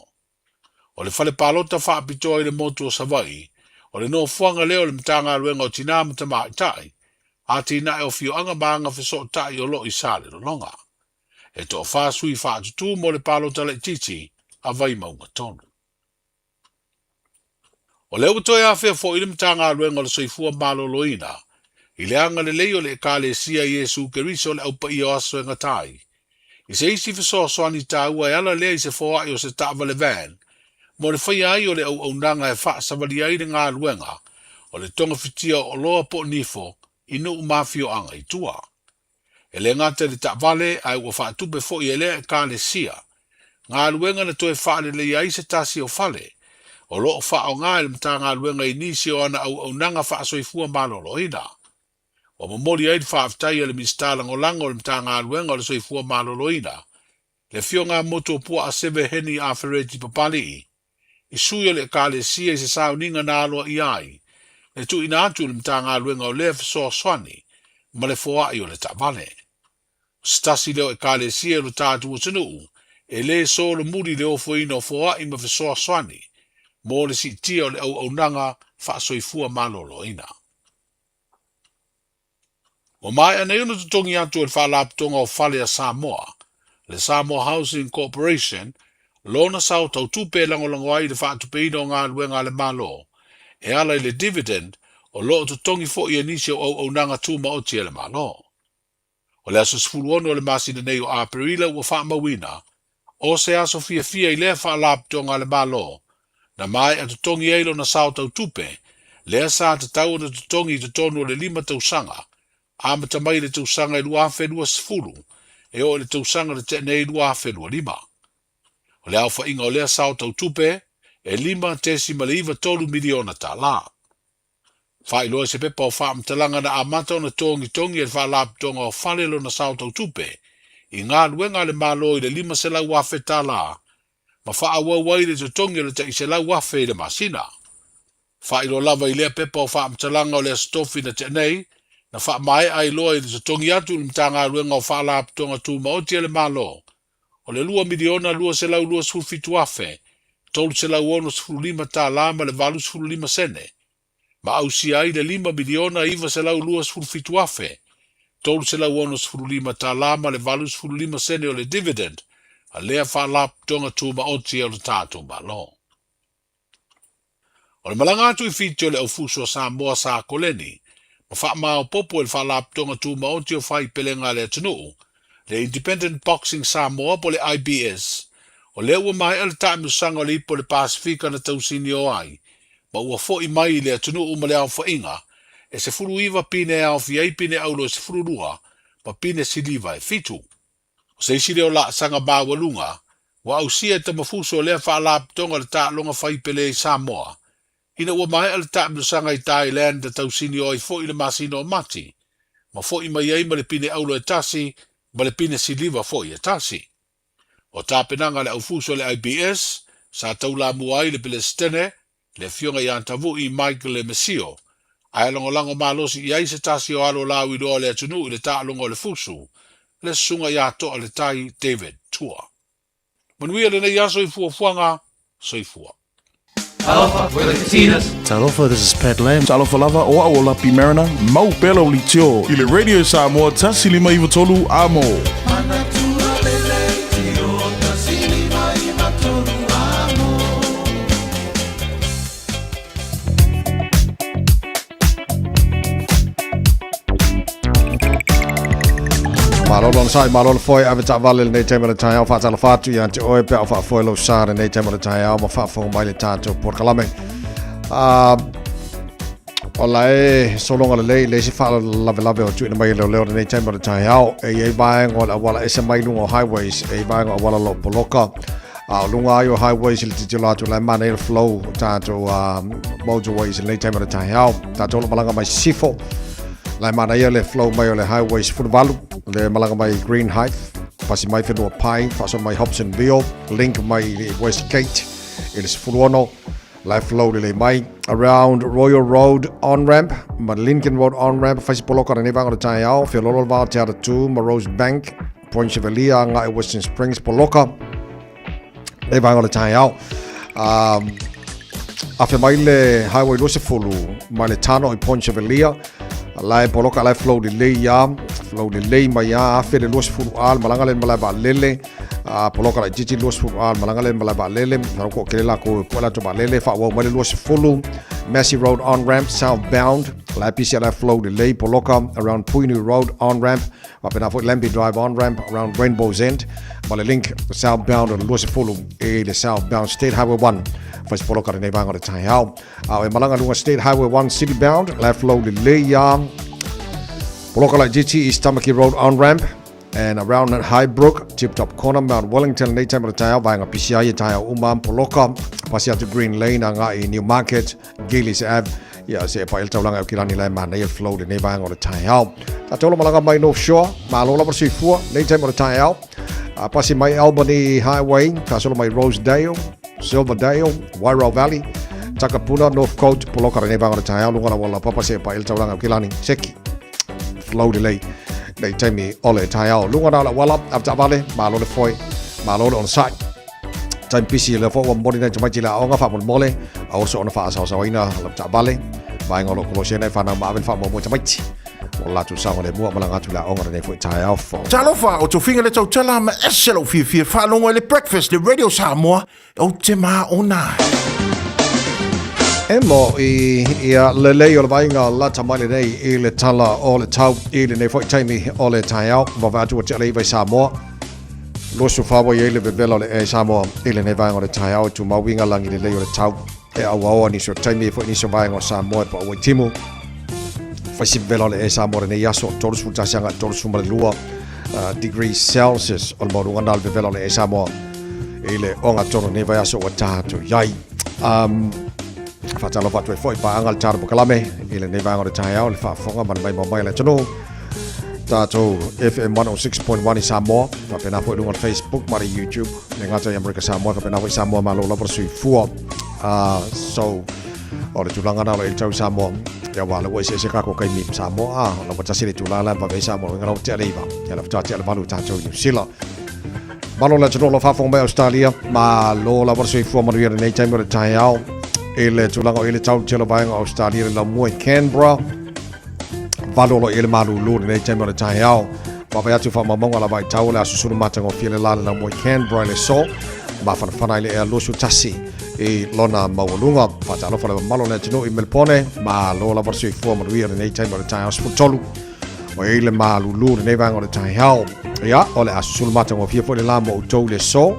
O le fale palota wha apitoa i le motu o savai, o le no fuanga leo le mtanga ruenga o tina ma tamai tai, a tina e o fio anga maanga fiso tai o lo i sale lo longa. E to wha sui wha atutu mo le palota le titi, a vai maunga tonu. O leo toi a fea fo ilim tanga ruenga le soifua maloloina. I le anga le leo le kalesia Yesu Keriso le aupa i o aso e ngatai. I se isi fiso soani taua e ala lea i se foa i o se tava le van. Mo le whai ai o le au nanga e wha savali ai ngā ruenga. O le tonga fitia o loa po nifo i nu mafio anga i tua. E le ngata le tavale ai ua wha tupe fo i e lea e kalesia. Ngā ruenga na toi wha le lea i se tasi o fale. O loo wha o ngā ele mta ngā luenga i nisi o ana au nanga wha soifua malolo ina. O mamori aid wha aftai ele mistalang o lango ele mta ngā luenga o le soifua malolo ina. Le fio ngā moto pua a seve heni a fereti papali i. I sui o le kalesia i se sauninga nā aloa i ai. Le tu ina atu ele mta ngā luenga o le fiso swani. Ma le foa i o le tavale. Stasi leo e kalesia lo tātu o tinu. E le so le muri le ofo ina o foa i ma fiso swani. Mo le si tia o le au nanga wha soifua malolo ina. O mai anei unu tutongi atu e wha laptonga o whale a Samoa. Le Samoa Housing Corporation, lona sao tau tupe langolango ai le wha tupeina o ngā luenga le malo. E ala i le dividend o loo tutongi fo i anisi o au nanga tūma o tia le malo. O le aso sfuluono o le masina nei o Aperila ua wha mawina. O se aso fia i le wha laptonga le malo. Na mai a tutongi eilo na sao tau tupe, lea sa te tau na tutongi i tutonu le 5 tausanga, a mata mai le tausanga i lua whenua sifuru, e o le tausanga le te nei lua whenua 5. O le alfa inga o lea sao tau tupe, e 5.3 miliona ta la. Whai loa se pepa o wha mtalanga na amata o na tongi e wha laptonga o whalelo na sao tau tupe, i ngā luenga le malo i le 5 sela wafe ta la, ma wha wai le tutongi le te i se lau wafe le masina. Wha ilo lava i lea pepa o wha mtalanga o lea stofi na te nei, na wha mai ai loa i le tutongi atu le mtanga ruenga o wha laptonga tu maoti le malo. O le 2 miliona lua se lau lua sfulfitu wafe, tolu se lau ono sfulima ta lama le valu sfulima sene. Ma au si ai le 5 miliona iwa se lau lua sfulfitu wafe, tolu se lau ono sfulima ta lama le valu sfulima sene o le dividend, a lea wha laptonga tu maoti o le tātou malo. O le malanga atu i fiti o le au fuso Samoa sa koleni, ma wha mao popo le wha laptonga tu maoti o whai pelenga le atunuu, le Independent Boxing Samoa po le IBS, o le ua mai ale taimu sanga le ipo le Pasifika na tausini o ai, ma ua fo i mai le atunuu ma le au whainga, e se furu iwa pine au fiai pine aulo e se furu rua, ma pine siliva e fitu. O se isi leo la sanga bawalunga, wa au sia te mafuso lea wha laptonga le ta longa whai pele Samoa, ina ua mai ale taimu sanga i Thailand na tausini o ai fo i le masino o mati, ma fo i mai ma le pine aulo e tasi, ma le pine siliva fo i e tasi. O tāpenanga le aufuso le IBS, sa taula muai le pile stene, le fionga i antavu i Michael le Mesio, ai lango malosi i aise tasi o alo lau i doa le atunu i le tālongo le fusu, le sunga i atoa le tai David Tua. Manuia le nei aso i fuanga, so i fua. Talofa, we're the Katinas. Talofa, this is Pat Lam. Talofa lava o a o Lapi Mariner. Mau pelo li tio. Ile Radio Samoa tasili mai vatolu amo. Malolon sai malol foi avita valel nei tema tai au fa tala fatu ya te oi pe au fa foi lo sare nei tema tai au ma fa fo mai le tato por kalame olai solonga le si fa lave o tu mai le nei tema tai au e vai ngol wala ese mai lungo highways e vai ngol wala lo poloka lunga yo highways le titula tu la manel flow tato motorways nei tema tai au tato lo malanga mai sifo lai mana ia le flow mai o le highways fuvalu le malanga mai Green Height pasi mai whenua Pine faso mai Hobsonville link mai Westgate ele furuono lai flow le mai around Royal Road on-ramp ma Lincoln Road on-ramp fasi poloka na nevanga o tai au fio lolo vau te tu ma Rose Bank Point Chevalier nga i Western Springs poloka nevanga o tai au afe mai le highway lose fulu mai le tano i Point Chevalier lai poloka lai flow de lei mai ya afe le los fulu al malanga le malai ba lele poloka lai jiji los fulu al malanga le malai ba lele ko kelela ko pola to ba lele fa wo mai los fulu Massey Road on ramp southbound lai pisia lai flow de lei poloka around Puinu Road on ramp up in Fort Lambie Drive on ramp around Rainbow's End male link southbound on los fulu e the southbound State Highway 1 fas poloka nei vanga de tai au e malanga lunga State Highway 1 city bound lai flow de lei ya poloka lai GT East Tamaki Road on ramp and around Highbrook Tip Top Corner Mount Wellington nei time tai au vanga PCI tai au poloka pasia to Green Lane anga i New Market Gillies Ave ya se pa el taulanga kilani lai man nei flow de nei vanga tai au ta tolo malanga mai North Shore malola per sifua nei time tai au pasi mai Albany Highway kasolo mai Rosedale Silverdale Wairau Valley Takapuna North Coast poloka nei vanga tai au lunga wala papa se pa el taulanga kilani seki flow delay nei taimi ole tai au lunga la wala apta vale malo le foi malo on site time pc le fo wa moni na chama chila onga fa mole au so na fa sa ina apta vale vai ngolo ko se na fa na ma ben fa mo chama chi wala tu sa le mo malanga tu la onga nei foi tai au fo Talo fa o tu finga le tau tala ma eselo fi fa longo le breakfast le Radio Samoa o te ma ona Emo ia le lei o le vainga la tamale nei i le tala o le tau i le nei foi taimi o le tai au va vatu o te lei vai Samoa lo su fa i le bevelo le Samoa i le nei vainga o le tai au tu mawinga langi le lei o le tau e awa ni so taimi foi ni so vainga o Samoa pa o timu fa si bevelo le Samoa nei yaso tolu su tasanga tolu su malua degrees Celsius o mo runga le bevelo le Samoa i le onga tonu nei vai aso o tatu yai fatalo fatwe foi pa angal char bukalame ile ne vanga o tai au le fa fonga man mai mai le tonu tato FM 106.1 Samoa fa pena foi on Facebook mari YouTube ne ngata ya America Samoa fa pena foi Samoa malo la por sui fu so o le tulanga na le tau Samoa ya wala wo se ka ko kai mi Samoa la pa tasi le tulala pa ve Samoa ngalo te leiva ya la fa te le valu tato New Zealand malo le tonu lo fa fonga Australia ma lo la por sui fu mari ne time o tai au ele tulanga ele tau telo vainga Australia le mo Canberra valolo ele malu lu nei time o tai au pa vai atu fa mamonga la vai tau la susuru matango fiele la mo Canberra le so ma fa ile lo su tasi e lona mawalunga fa talo fa malo le tino i Melbourne ma lo la versi fu mo nei time o tai au sputolu o ele malu lu nei vainga o tai au ya ole asusuru matango fiele la mo to le so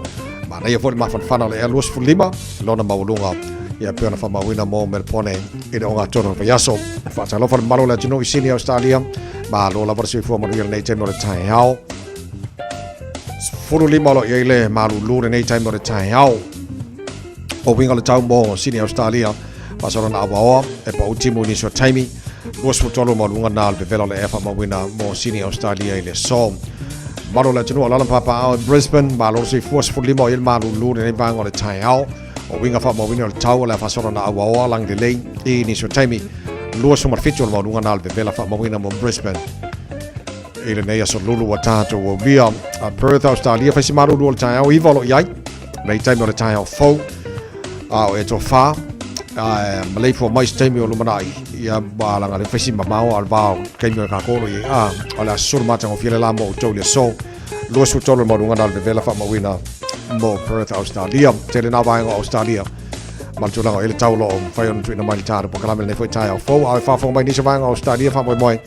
ma nei fo ma fa le lo su lima lona mawalunga ia pena fa mawina mo Melbourne i onga tono fa yaso fa talo fa malo la tino i Sydney Australia ma lo la versi fu mo nei time o tai au furu lima lo ile malu lu nei time o tai au o winga le tau mo Sydney Australia pasoro na awa e pa ultimo ni so time lo su tolo mo lunga na le velo le fa mawina mo Sydney Australia ile so malo la tino la papa au Brisbane ma lo si force furu lima il malu lu nei bang o le tai au o winga fa mawina le tau la pasoro na awa lang de lei e ni so time lo su mar fitu mo lunga na le velo fa mawina mo Brisbane ile nei so lulu watato o via Perth Australia fa si maru lu tai au i volo yai nei time o le tai au fo e to fa malay fo mai stemi o lumanai ia balanga le fesi mamao al bao kaimi ka kolo i ala sur mata o fiele la mo tole so lo su tole mo runga dal vela fa mawina mo Perth Australia tele na vai Australia man tu la ele taulo o fai on tuina mai tar po kala me foi tai au fo ai fa fo mai ni se vai Australia fa moi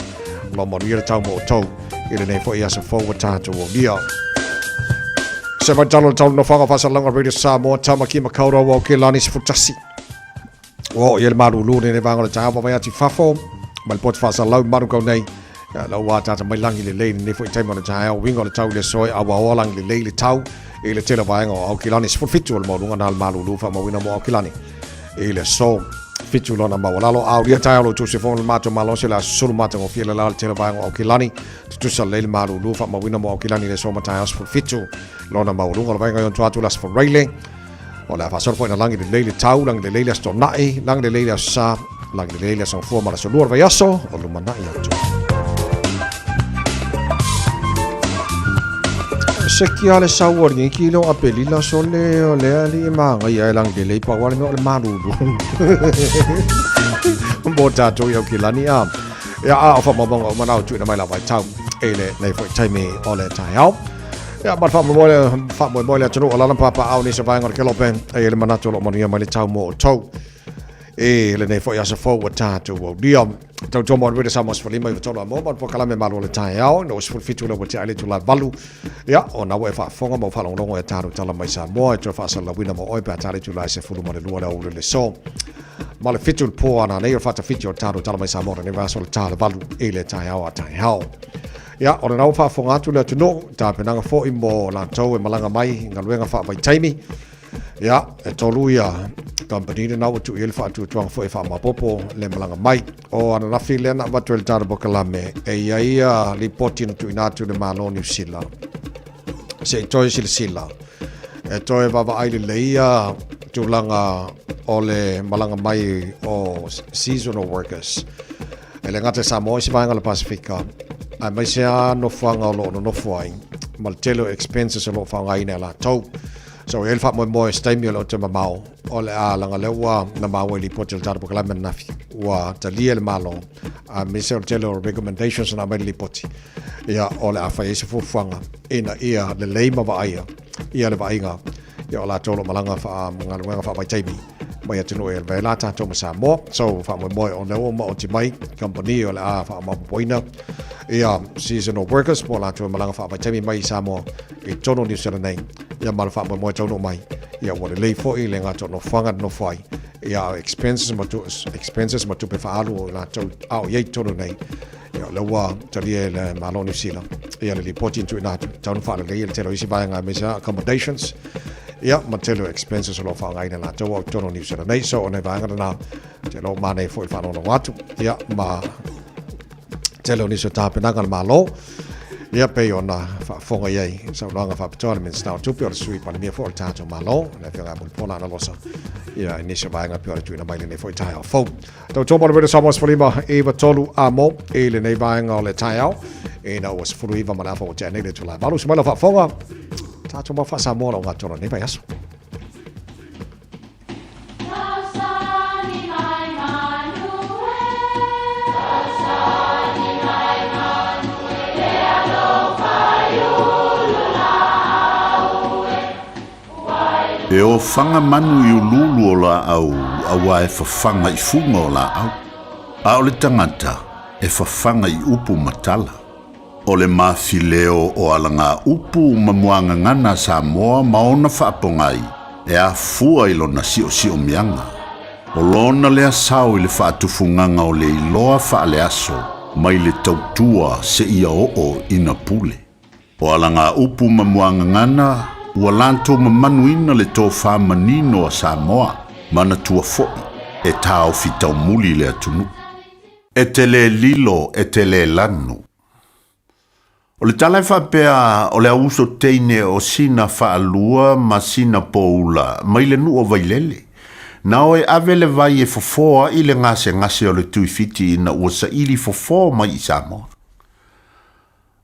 lo mo ri tau mo to ele nei foi asa fo wa ta to dia se va talo tau no fa sa langa radio Samoa tamaki makaura wa ke lani se futasi o ele malu lu ne vanga ta va vai ati fafo mal pot fa sa lau maru ko nei la wa ta mai langi le ne foi tai mo ta au wingo le tau le soi a wa langi le tau ele tela vai ngo ke lani se fitu mo lunga na malu lu fa mo wina mo ke lani ele so fitu lona ma wala lo au dia tai lo tu se fon mato malo se la sul mato ngo fiela la tela vai ngo ke lani tu sa le malu lu fa mo wina mo ke lani le so ma tai as fitu lona ma lunga vai ngo tu atu las for railing Ola fa sor foi na langi de leile tau langi de leile sto nai langi de leile sa langi de leile sa forma la so luar vai aso o lu mana ia tu se kiale sa wori kilo apeli la sole o le ali ma ia langi de leile pa wala no le malu bota to yo kilani ya a fa mo mo mana tu na mai la vai tau ele nei foi tai me ole tai au ya bat fa mo le tro ala papa au ni se vai ngor ke lopen e le mana to lo monia mai tau mo to e le nei fo ya se fo wa ta to wo dia to mo re sa mo se mai to lo mo bat po kala me malo le tai au no se fitu lo wa ale to la valu ya ona we fa fo mo fa lo ngo e ta ro tala mai sa mo e to fa sa la wina mo oi pa ta le to la se fu mo le lo le so ma le fitu po ana nei fa ta fitu ta ro tala mai sa mo ne va so ta la valu e le tai au ya ona nau fa fonga tu le tuno ta penanga fo imo la tau e malanga mai ngaluenga fa vai taimi ya e tolu ya company na tu il fa tu tuang fo e fa mapopo le malanga mai o ana na file na va tu el tar bokalame e ia li potin tu inatu de maloni sila se toi sila e toi va va ai le ia tu langa ole malanga mai o seasonal workers ele ngate sa mo si va ngala Pasifika ai mai se no fanga lo no foi mal telo expenses lo fanga ina la tau so el fa mo stimul o te mamau o le a langa lewa na mawe li potel tar bokala men nafi wa talia le malo a mise o telo recommendations na mai li poti ya o le a fa ese fu fanga ina ia le leima va ia le va inga ya la tolo malanga fa ngal fa mai taibi mai atino el vela ta to sa mo so fa mo o no mo o ti mai company o la fa mo poina ia seasonal workers po la to malanga fa mai mai sa mo e tono ni sera nei ia mal fa mo tono mai ia wo le fo i le nga to no fanga no fai ia expenses mo to pe fa alu la to au ye tono nei ia le wa tali le maloni sila ia le reporting to na to fa le ia telo isi vai nga mesa accommodations ia matelo expenses lo fa ngai na to wa tono ni sera nei so ne va nga na telo mane fo fa no watu ia ma telo ni so ta penanga malo ia pe ona fa fonga ye so longa fa tournament sta tu per sui pa mi fo tato malo na fera bol pona na losa ia inisia vai nga per tu na mai ne fo tai fo to mo re somos folima eva tolu amo ele ne vai nga le tai e na was fulu iva mala fo ja ne le tu la malo smala fa fonga tato mo fa sa mo nga toro ne vai aso E o whanga manu i ululu o la au, awa e whawhanga i funga o la au. A o le tangata, e whawhanga i upu matala. O le mawhileo o alanga upu mamuanga ngana Samoa maona whaapongai, e a fua i lona si o mianga. O lona lea sao i le whaatufunganga o le iloa whaale aso, mai le tautua se ia o ina pule. O alanga upu mamuanga ngana, ua lantou mamanuina le tō whamanino a Samoa, mana tua fo'i, e tāo fitau muli le atunu. E te le lilo, e te le lanu. O le talai whapea o le auso teine o sina whaalua ma sina poula, mai le nu o vailele. Na o e ave le vai e fofoa i le ngase o le tuifiti ina ua sa ili fofoa mai i Samoa.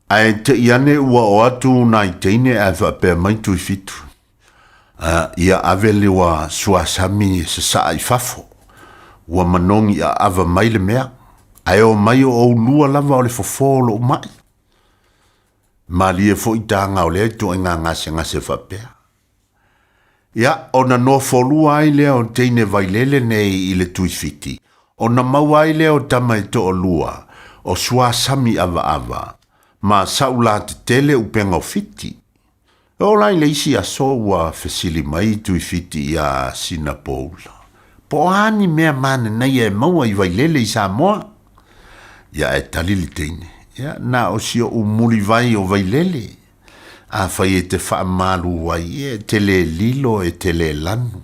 Ai te iane ua o atu na i teine a whapea mai tui fitu. Ia ave le wa suasami se saa i fafo. ua manongi a ava mai le mea, ai o mai o lua lava o le fofolo o mai. Mali e fo i tanga o le to inga ngase whapea. Ia, o na no folua ai lea o teine vailele nei i le tuifiti. O na mau ai lea o tama e to o lua, o sua sami ava, ma saula te tele upenga o fiti. O lai le isi a so ua fesili mai tuifiti ia Sinapoula. Po ani mea mane nei e maua i vailele i Samoa. Ia e talili teine. Ia, na o sio umuli vai o vailele. A fai e te wha malu wai e tele lilo e tele lanu.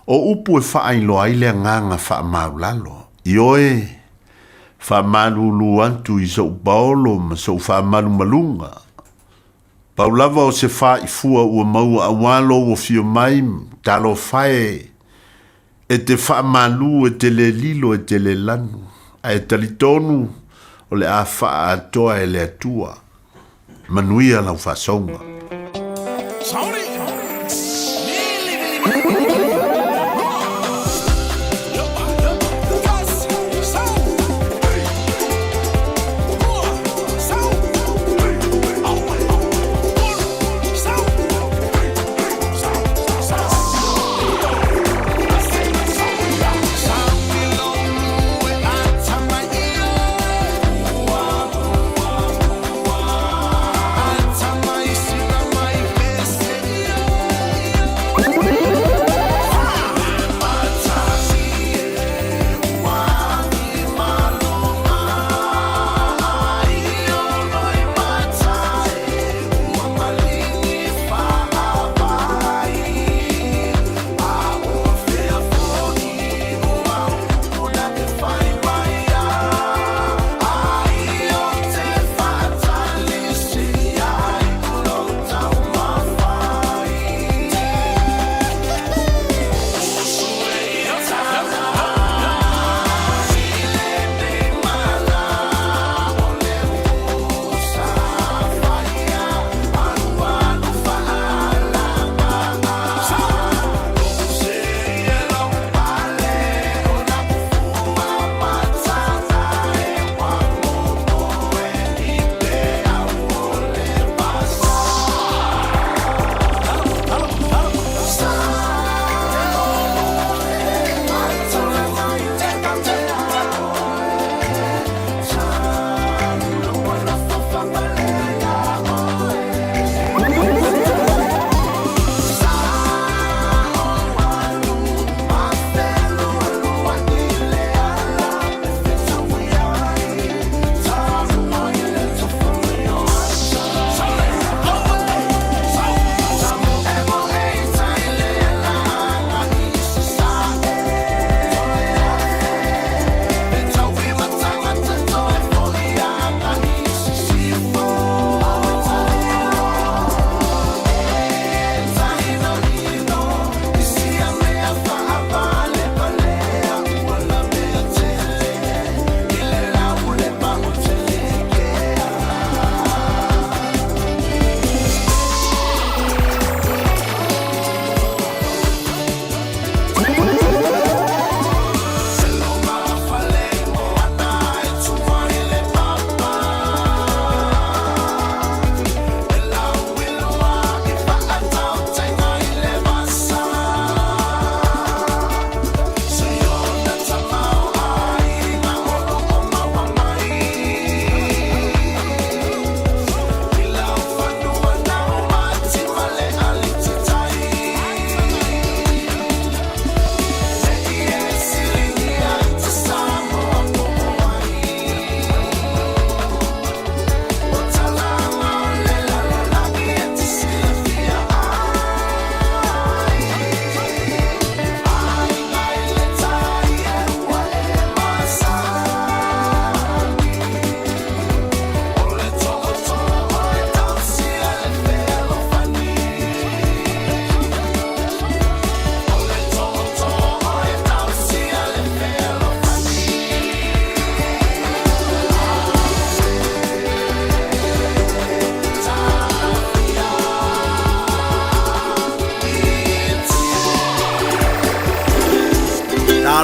O upu e wha ailo aile nganga wha malu lalo. Ioe, wha malu luantu i sau baolo ma sau wha malu malunga. Paulava o se wha i fua ua maua awalo o fio mai talo whae e te wha malu e tele lilo e tele lanu. A e talitonu o le a wha atoa e le atua. Manuia lau wha songa.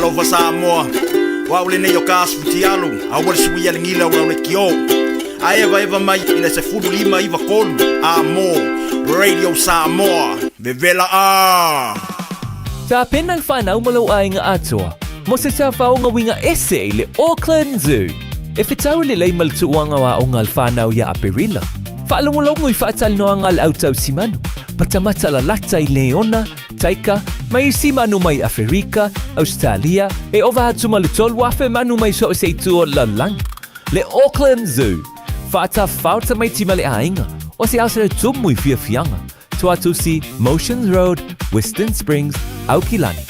Malova Samoa. Wau le nei o ka asputi alu. Awal sui ala ngila ura le kio. A eva mai ina se fulu lima iwa kolu. Radio Samoa. Vevela a. Ta penang whanau malau ai ngā atua. Mo se ta whao ngā winga ese le Auckland Zoo. E whetau le lei maltuanga wa o ngal whanau ia Aperila. Whaalongolongo I whaatal noa ngal autau simanu. Patamata la lata I Leona, Taika, mai simanu mai Afrika, Australia, e ova hatu malutol wafe manu mai so se tua lalang. Le Auckland Zoo. Whaata whauta mai timale ainga. O se asere tumui fia fianga. Tuatusi, Motions Road, Western Springs, Aukilani.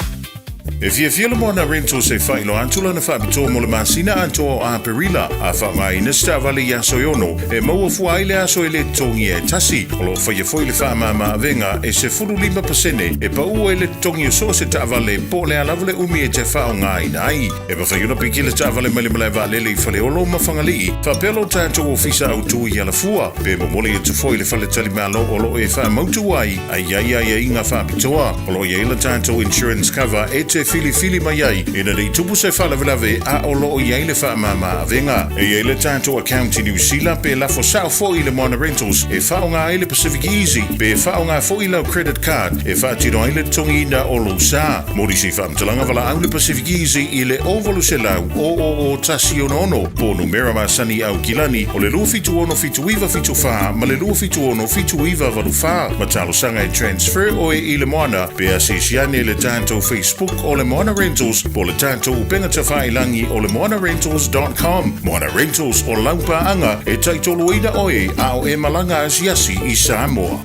E fia le moana rentals e whaino antula na whaapitoa mo le masina antoa o Aperila a whaamaina sta vale ia soiono e maua fua ai le aso e le tongi e tasi o lo whaia foi le whaamama avenga e se 45% e pa ua e le tongi o so se ta vale po le alavu le umi e te whao ngā inai e pa whaiona piki le ta vale mele mele vale le whale olo mawhangali whapelo tātou ofisa au tui ala fua pe momole e tu foi le whale tali malo o lo e whaamautu ai ai inga whaapitoa o lo ia ila tātou insurance cover e te fili mai ai ina rei tupu se whalavelave a o loo i eile whaamama avenga e eile tātou account I New Zealand pe la fo sao fo I le Moana Rentals e whao ngā eile Pacific Easy pe whao ngā fo I lau credit card e whaatino eile tongi ina o lo sa mori si whaamtalanga wala au le Pacific Easy I le ovalu se lau o tasi ono po numera ma sani au kilani o le lua fitu ono fitu iwa fitu wha ma le lua fitu ono fitu iwa valu wha ma talo sanga e transfer o e I le Moana pe a sesiane le tātou Facebook o le Moana Rentals po le tātou upenga ta whailangi o le moanarentals.com Moana Rentals o laupaanga e taitolo ina oe a o e malanga asiasi I Samoa.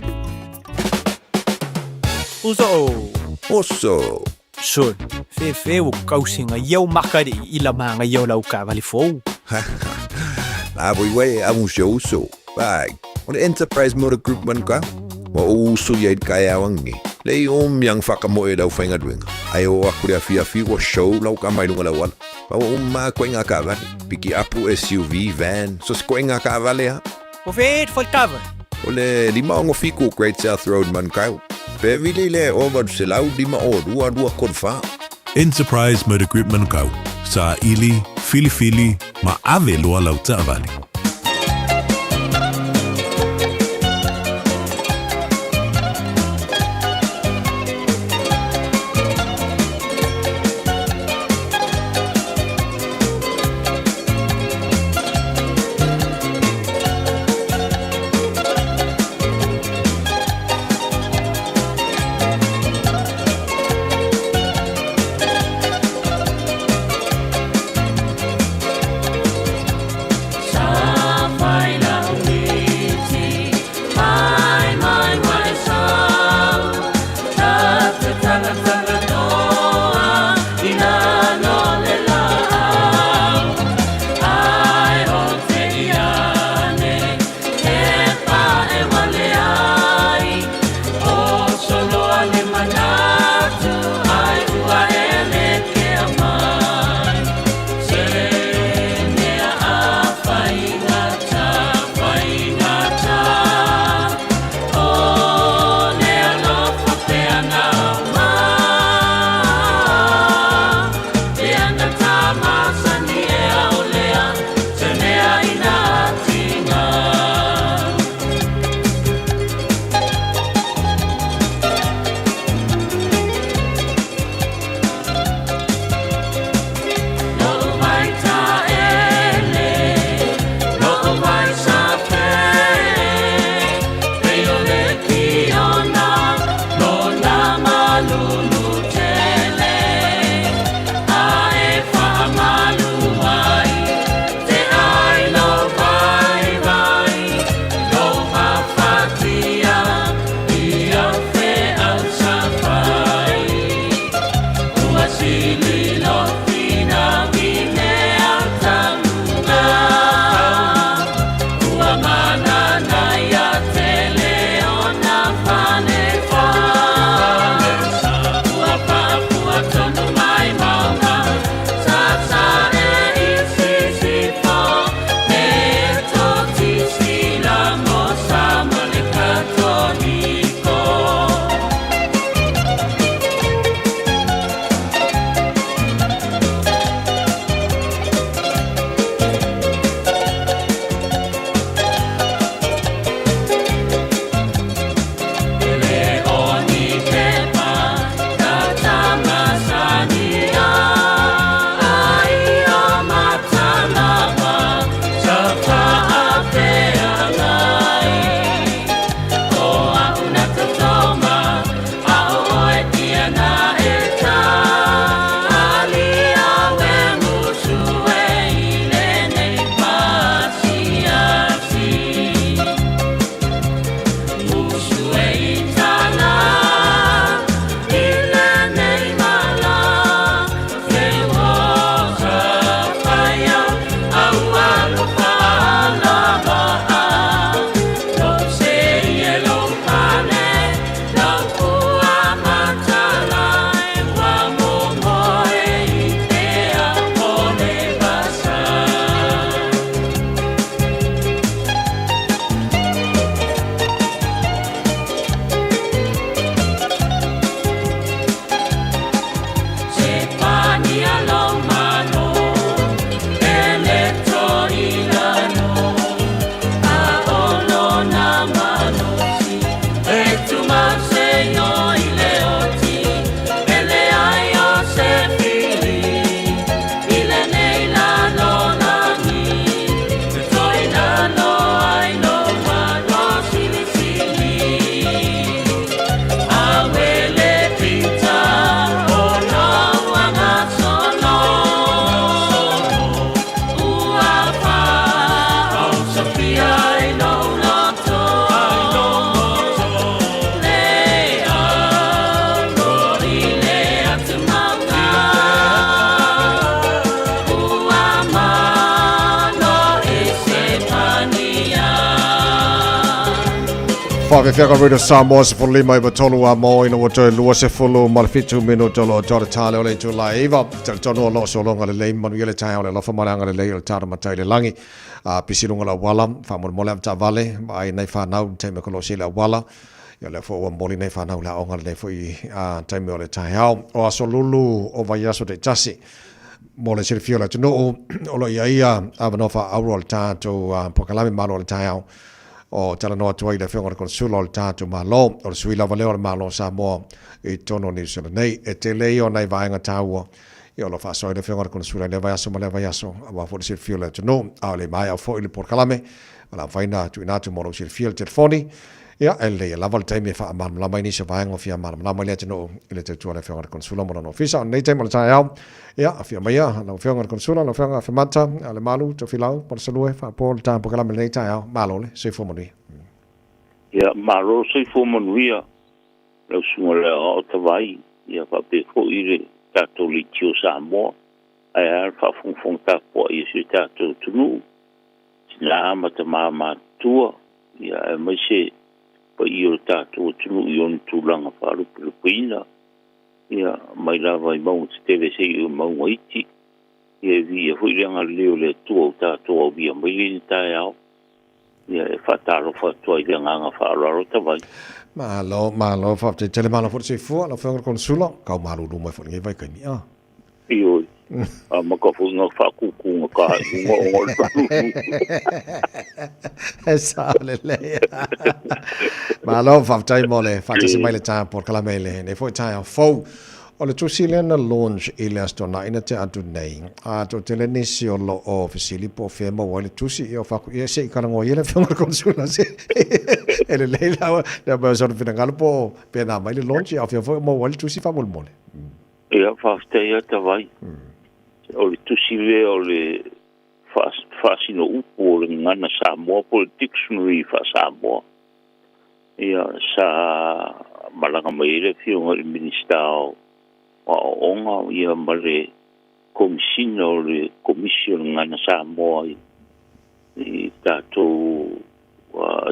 Oso. Son, fe o kausinga iau makari I la manga iau lau ka vali fou. La voi amu se uso. Bye. O le Enterprise Motor Group man ka. O uso ia kai awangi. Lei yang whakamoe lau whainga duenga. Ai o aku rea fia wa show lau ka mai lunga lau ala. Pa o ma koe ngā ka vale. Piki apu SUV, van. So se koe ngā ka vale ha. O wheet whaikawa. O le lima ongo fiku Great South Road man kau. Pe vile le over se lau lima o rua kod wha. Enterprise Motor Group Manukau. Sa ili, fili, ma ave loa lau ta vale. Sa Whawhewhia Radio Samoa se fulu lima iwa tolu a mo ina wato e lua se fulu ma le fitu minuto lo jore tale o le tu la iwa tele tonu o lo so longa le lei manu ile tai o le lofa maranga le lei o le tara matai le langi pisilunga la wala whamur mole am ta vale ai nei whanau te me kolo si la wala ia le fo o moli nei whanau la onga le fo i tai me o le tai au o aso lulu o vai aso te tasi mo le siri fiola tu no o lo ia avanofa auro le tato pokalami malo le tai au o tala noa tuai le whionga konsula o le tātou malo, o le suila valeo le malo Samoa i tono New Zealand nei, e te leo nei vaenga tāua, i o lo whaasoi le whionga konsula le vai aso ma le vai aso, a wa fo le sir fio le tunu, a le mai au fo i le porkalame, a la vaina tu inatu mo lo sir fio le telefoni, ia e le lava le taimi e wha amanam lama ini se vaenga o fia amanam lama le tunu, i le te tua le whionga konsula mo no fisa, nei taimi le tai au, ia a fia maia, na whionga konsula, na whionga whimata, a le malu, to filau, por salue, wha po le tātou porkalame nei tai au, malo le, se fomoni. Ia maro sei fo manuia lau sunga le o tawai ia pa pe fo ire tato li tio Samoa ai ar fa fung ta po i se tato tunu sina mata mama tua ia e mai se pa i o tato tunu i on tulanga fa lu pina ia mai lava i mau teve se i mau iti ia vi e fo irenga leo le tua tato o via mai le tai au ia e fatalo fatua i le nganga whaararo tawai. Malo, whapte tele malo fwte se fua, la whengar konsula, kau maru rumai fwte ngai vai kaimi, Ioi, maka fwunga whakukunga ka unga E sa le lea. Malo, whapte mole, whate se mai le tā por kalamele, ne fwte tā fau, o le tusilena launch i le astona ina te atu nei. A to te le nisi o lo o fisili po fema o le tusi i o whaku ia se i karango i le whengar konsula se. E le leila le ba so fina ngalo po pe na mai le launch i a fia fo mo le tusi fa mol mole. Ia whafte ia tawai. O le tusi le o le whasino upo o le ngana Samoa po le dictionary wha Samoa. Ia sa malanga mai le fionga le minista o onga ia mare komisina o le komisio ngana Samoa i tātou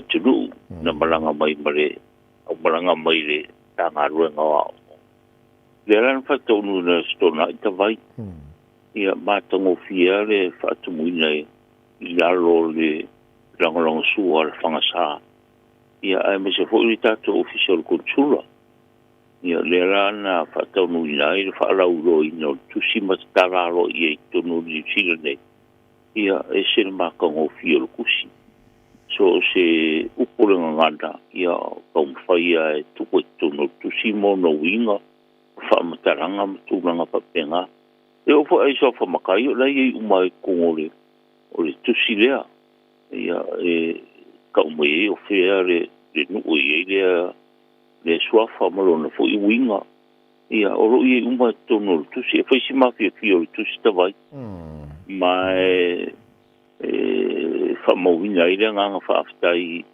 tunu na malanga mai mare au malanga mai le tanga ruenga o le ran fatonu na stona i tawai ia matango fia le fatumuina i lalo le rangalanga sua le whangasa ia ai me se fo i tātou official consular ia le rana fatonu ina i whaalau ina tusi matararo i tonu New Zealand ia e se makango fia le kusi so se upurenga ngana ia kaumwhaia e tuku e tonu tusi mono winga whaamataranga matunanga papenga e ofo e so whamakai o lai e umai kongore o le tusi lea ia e kaumai o whea le nuu e lea le suafa malona fo i winga ia oro i umai tonu le tusi e whaisi mafia fia le tusi tawai mai whamauina i rea nganga whaaftai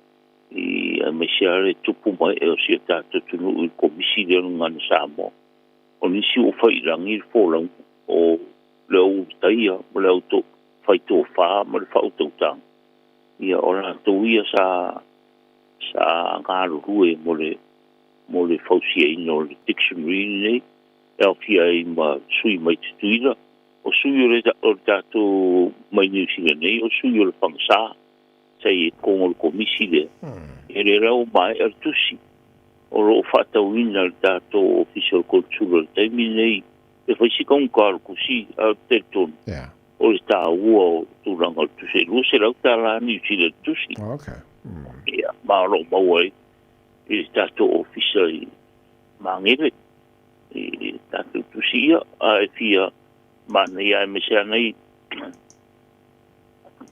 i meseare tupu mai e o sia tātou tunu i komisi lea ngana Samoa o nisi o whairangi i fōlang o leo taia ma leo to whaito wha ma le whautautang ia o rātou ia sa ngāru rue mo le whausia ino le dictionary nei e au fia i ma sui mai tutuira o sui o tātou mai New Zealand nei o sui o le whangsa sai e kongo le komisi lea e le rau mai ar tusi o ro whatau ina le tātou official consular taimi nei e whaisi kaunkaru kusi a te tonu o le tā ua o tūranga o tusi lua se rau tā la New Zealand tusi ia maaro maua e tātou official mangere e tātou tusi ia a e fia mana ia e mesea nei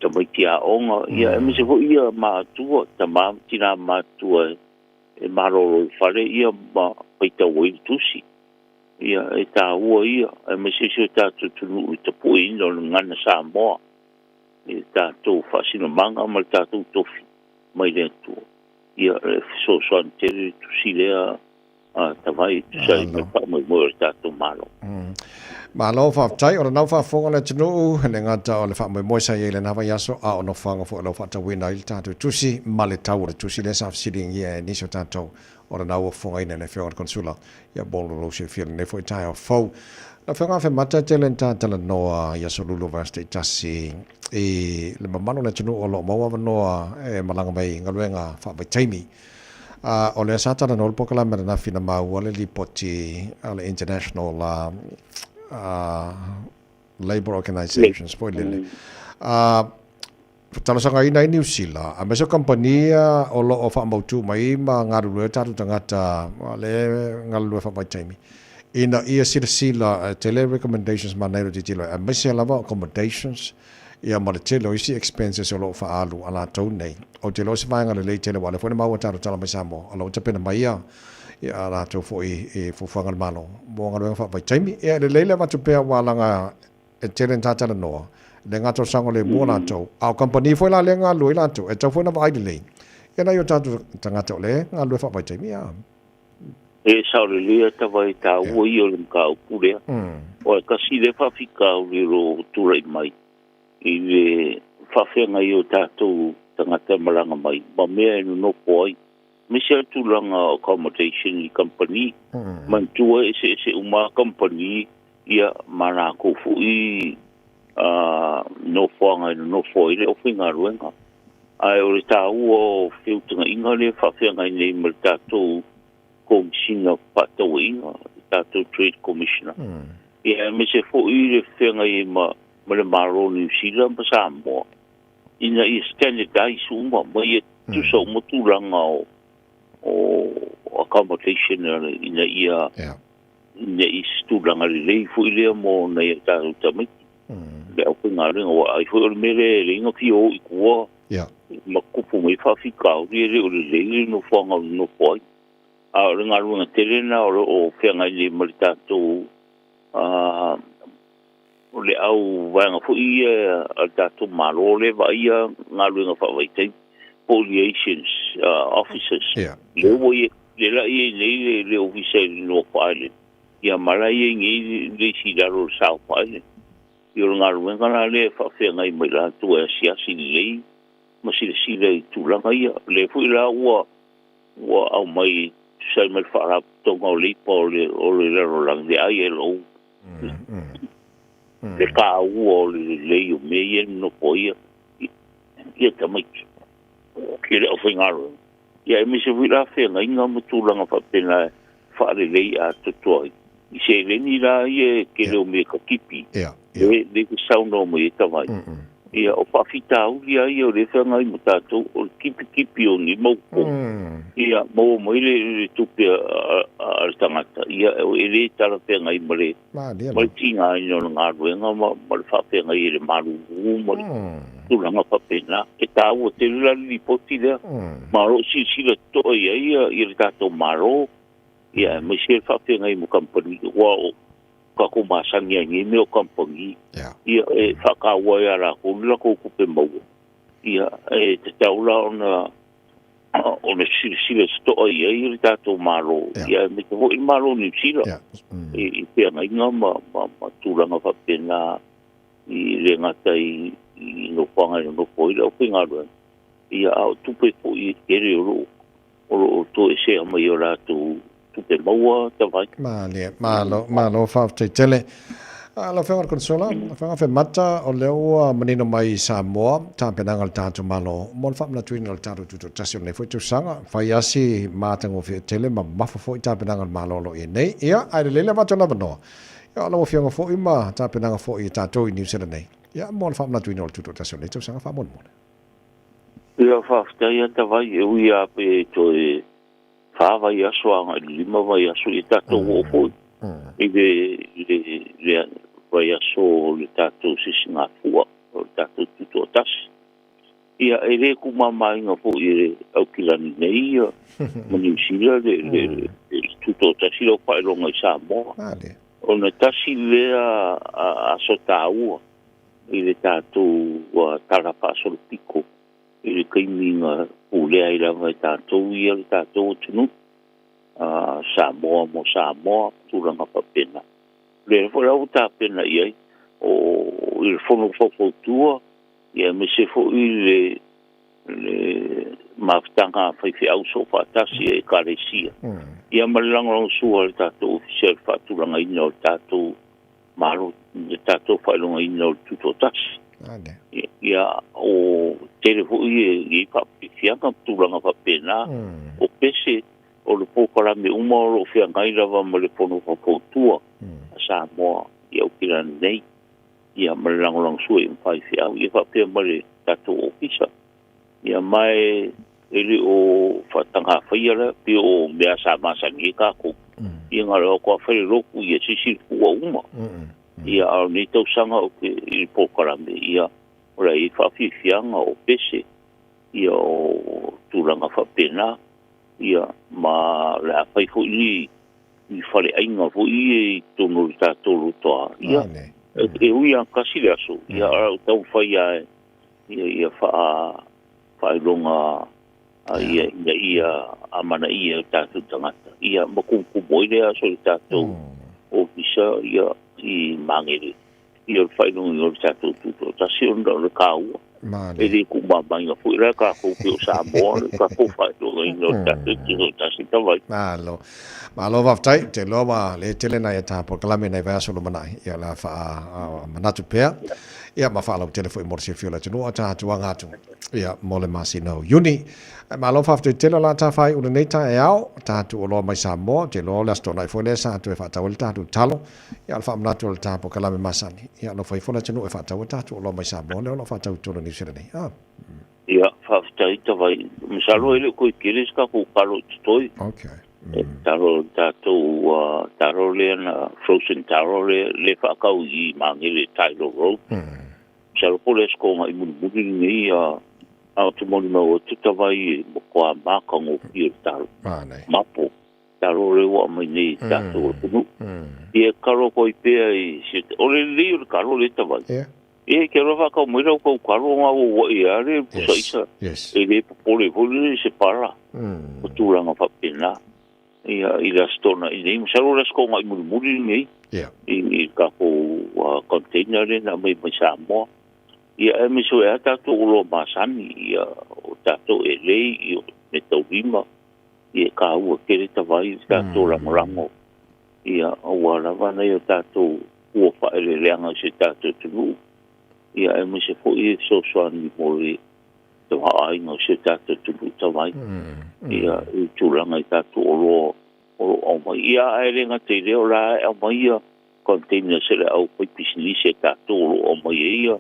tamaiti a onga ia e mese ho ia mātua tamam tina mātua e maroro whare ia ma paita wai tusi ia e tā ua ia e mese seo tātou tunu i tapu e ino ngana Samoa e tātou whasino manga ma tātou tofi mai le tua ia e so soan tere tusi lea Tawai, sai me wha le tātou malo. Malo fa tai o na fa fonga le tunu le ngata o le fa mo sai le na va yaso a no fanga fo lo fa ta wina il tatu tusi male tau le tusi le sa sitting ye ni so tato o na o fonga ina le fior consula ya bolo lo se fil ne fo tai o fo la fonga fe mata tele tata la no yaso lulu vaste tasi e le mamano le tunu o lo mo no e malanga mai ngaluenga fa ba taimi o le sa tata no po kala na fina ma o le lipoti ale international labor organizations for lele tala sanga ina New Zealand a meso kompania o lo o fa mautu mai ma ngaru le tatu tangata le ngalu fa taimi ina ia sila tele recommendations ma nei te tilo a meso lava accommodations ia ma le telo isi expenses o lo fa alu ala tau nei o telo se vai ngale le tele wale fo ma wa tatu tala mai samo alo te pena mai ia la to fo e fo fangal malo mo ngalo fa vai taimi e le leile va to pe wala nga e telen tata no le nga to sango le mo la to au company fo la le nga lo la to e to fo na vai le e na yo tatu tanga to le nga lo fa vai taimi ya E sa le ta vai ta wo yo le ka ku le o ka si le fa fika o le ro tu rai mai i le fa fe nga yo tatu tanga te malanga mai ma me no poi Michel Tulanga accommodation company mantua ese uma company ia mana ko fui no fonga no foi le ofinga ruenga ai o ta o filtunga inga le fa fenga nei mercato commissioner patoinga tato trade commissioner ia me se foi le fenga i ma le maro New Zealand pa mo ina i standardize uma mai tu so mo tulanga o accommodation ina ia ne istulanga le fu ile mo na ta tamai le au nga ringa wa ai fu me le ringa ki o ikuwa ma kupu mai fa fika o le no fanga no poi a ringa runga terena o fenga le malita to o le au vanga fu ia ta to malo le va ia nga ringa fa vai te Poliations officers. Le voye le la ye le officer no Island. Ya mala ye ngi le si la ro South Island. Yo nga ro nga le fa fe ngai mai la tu sia si le ma si le tu la ngai le fu la wa au mai sai mai fa ra to ngo le po le o le ro lang de ai lo. Le ka o le yo me ye no poia. Ye tamai kile o fingaro ia mi se vira fe nga inga mutulanga fa pena fa le a tutoi i se le ni la ie kile o me ka kipi le sound o me tawai ia o fa fita u ia o le fa nga i mutato o kipi o ni mo ia mo le tupe al tangata ia o ele tala pe nga i mole mo tinga no nga ruenga ma fa pe nga i le malu mo tulanga pa pena e ta o te la li potile maro si le to ia i ta to maro ia me se fa pe ngai mo company wa ka ko masangia ngi me o company ia e fa ka wa ya la ko la ko ku pe mo ia e te taula ona si le to ia i ta to maro ia me ko i maro ni sila e pe ngai ngama tulanga pa pena i le ngatai no panga no foi o pingaro ia au tupe po i kere o to ese mai ora tu te maua te vai ma lo fa te tele la fa consola fa fa mata o leo menino mai Samoa ta penanga tanto malo mon fa na twin al tanto tu tasio ne foi tu sanga fa yasi mata ngo fe tele ma fa foi ta penanga malo lo e nei ia ai le va tona no ia lo fio ngo foi ma ta penanga foi ta to New Zealand nei ia mon fa na twin al tu tasio ne tu sanga fa mon ia fa sta ia ta vai eu ia pe to fa vai a soa lima vai a so ita to o e le vai a so le tato si singa fua o tato tuto tas ia ele ku mama inga fo ile au kilani nei mani sila le tuto tas lo pa lo ngai sa mo ona tasi le a so tau ile tato wa tara pa so pico ile kai minga o le ai la vai tato ia tato tunu Samoa mo Samoa tulanga papena le fo la uta pena ye o il fono fo tua ia me se fo le maftanga fai au so fa tasi e karesia ia malango suo tato official fa tulanga ino tato malo tato fa longa ino tuto tasi ia o telefo i fa fianga tulanga papena o pese o le pokora me uma o fianga i lava ma le fono fa tua Samoa ia o kira nei ia malango lang suo i fai fiau ia fa pe ma le tato ofisa ia mai ele o fatanga faia pe o mea sa masangi ka ko ia ngalo ko fa le roku ia sisi ua uma ia au ni tau sanga o ke i pokara me ia ora i fa fianga o pese ia o tulanga fa pena ia ma la fai fo i fale ainga fo i tono tato toa ia e uia kasi le aso ia au tau fai ia fa longa ia amana ia tato tangata ia makuku moile aso tato ofisa ia i mangere ia fai longa ia tato tuto tasi onda le kau e le kumba ia fu ira ka ko pe Samoa ka ko fai longa ia tato tuto tasi tawai malo vaftai te loa le tele na eta proklame na va solo mana ia la fa manatu pea ia ma fa lo telefo mo se fiola tunu ata tuanga tu ia mole masino uni malo vaftai tele la ta fai una neta e au ta tu lo mai Samoa te lo la sto na fo le sa tu fa ta volta tu talo ia fa manatu ta proklame masani ia lo fai fona tunu e fa ta volta tu lo mai Samoa lo fa ta tu ni sere nei ia fa vaftai ta vai misalo ele ko kiris ka ko palo toi taro taro le na frozen taro le fa ka i mangile Tyler Road salo poles ko mai mun ni a tu mo no tu ta vai ko ma ka ngo pi taro mapo taro le wa mai ni tato tu e karo ko i pe i se ole le karo le ta vai e ke ro fa ka mo ro ko karo nga wo i are so isa e le pole se para o tu ranga fa pena ia ila stona i nei msalo la sko ngai muri nei i ka ko container na mai Samoa ia e miso e tato ulo masani ia o tato e lei i me tau rima ia ka ua kere tawai tato rango ia wala wana ia tato ua whaere leanga se tato tunu ia e miso fo i so soani mori tawa ainga se tato tunu tawai ia i tūranga i tato oro o mai ia e renga te reo la e mai ia container se le au pai pisini se tato o mai ia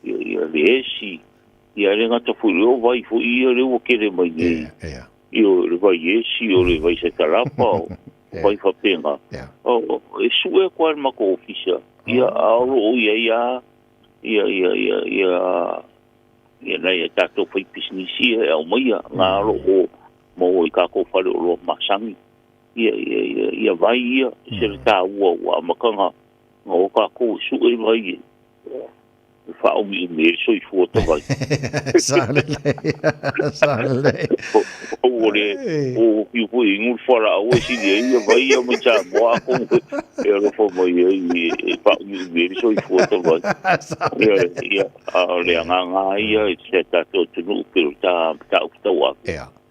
le esi ia renga ta furi o vai fu ia le o kere mai nei ia le vai esi o le vai se tarapa o vai fa penga o e sue kwa mako ofisa ia alo o ia na ia tato pai pisini si e au mai ia ngaro o mo i ka ko fale o masangi ia vai ia se ta ua makanga ngo ka ko su e vai fa o mi so i fu to vai sale o i fu ingu fora o si ia vai ia mo cha mo a ko e ro fo mo i fa o mi so i fu to vai ia le nga ia se ta to tu pero ta wa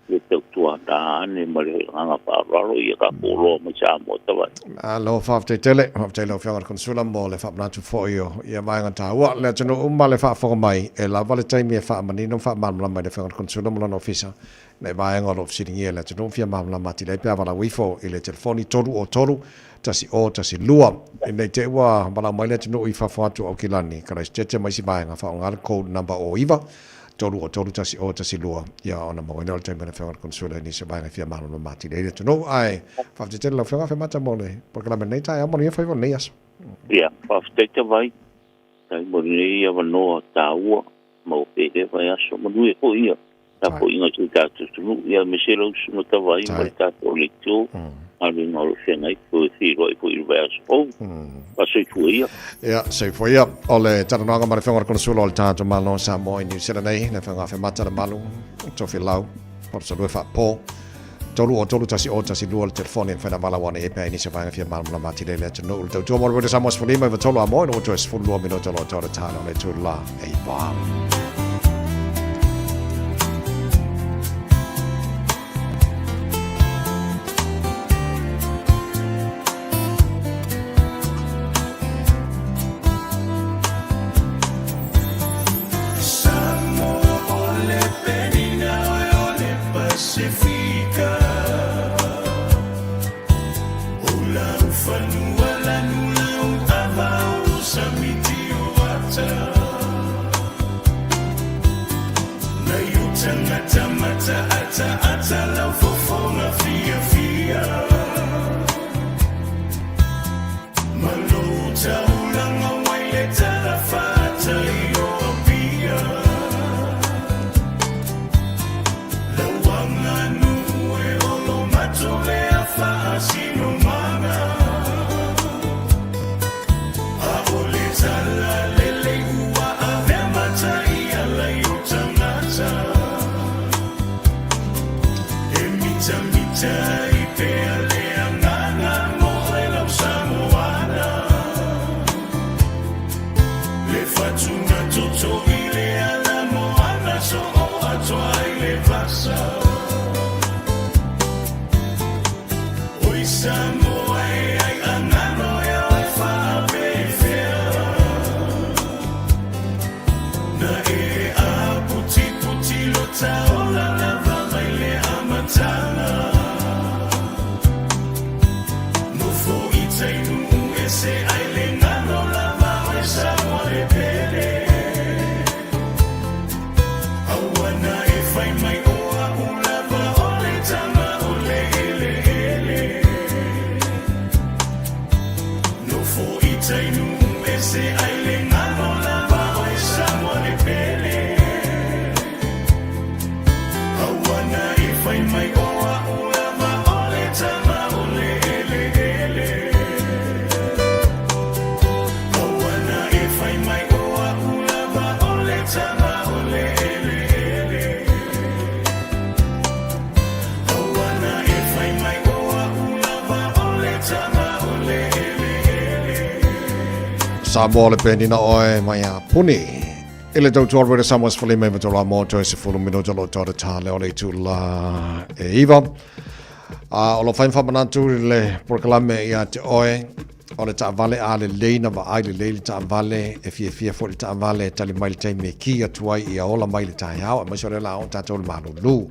le tau tua da ne mare nga pa raro ia ka polo mo cha mo tawai alo fa tele lo fianga konsula mo le fa na tu fo io ia mai ngata wa le tino le fa fo mai e la vale tai mi fa mani no fa mal mai le fianga konsula mo no ofisa ne mai ngol of sitting ia le tino fia mal mati le pa vala wifo ile telefoni toru tasi lua nei te wa bala mai le tino i fa fo atu o kilani kara stete mai si mai nga fa ngal code number o iva toru tasi lua ia ona mo ngal time na fa konsula ni se mai fia mal mati le tino ai fa te la fa mata mo le porque la meneta ia mo ni fa nei as ia fa te vai tai mo ni ia no taua mo pe vai aso mo due ko ia ta po inga tu ia me se lo su ta vai mo ta o le tu ali no se nei ko si roi ko il verso pa se fuia ia se fuia ole tananga ma fa con solo al tanto ma non sa mo in New Zealand nei na fa mata malu to filau por so fa po tolu tasi o tasi lua le telefone fa na malawana e pe ni se vanga fia malama mati le le no le tu mo le samos fo lima va tolu amo no tu es fu lua minuto lo tolu tano le tu la e ba Samoa le penina oe mai a puni. Ile tau tuar wera Samoa's fali me matola mo toi se fulu minuto lo tōra tā le ole tu la e iwa. O lo whain whamanatu le proklame ia te oe. O le ta vale a le leina wa ai le leili ta vale e fia fo le ta vale tali mai le taimi ki atuai ia ola mai le tai hao. Mai sore la o tatou le manu lu.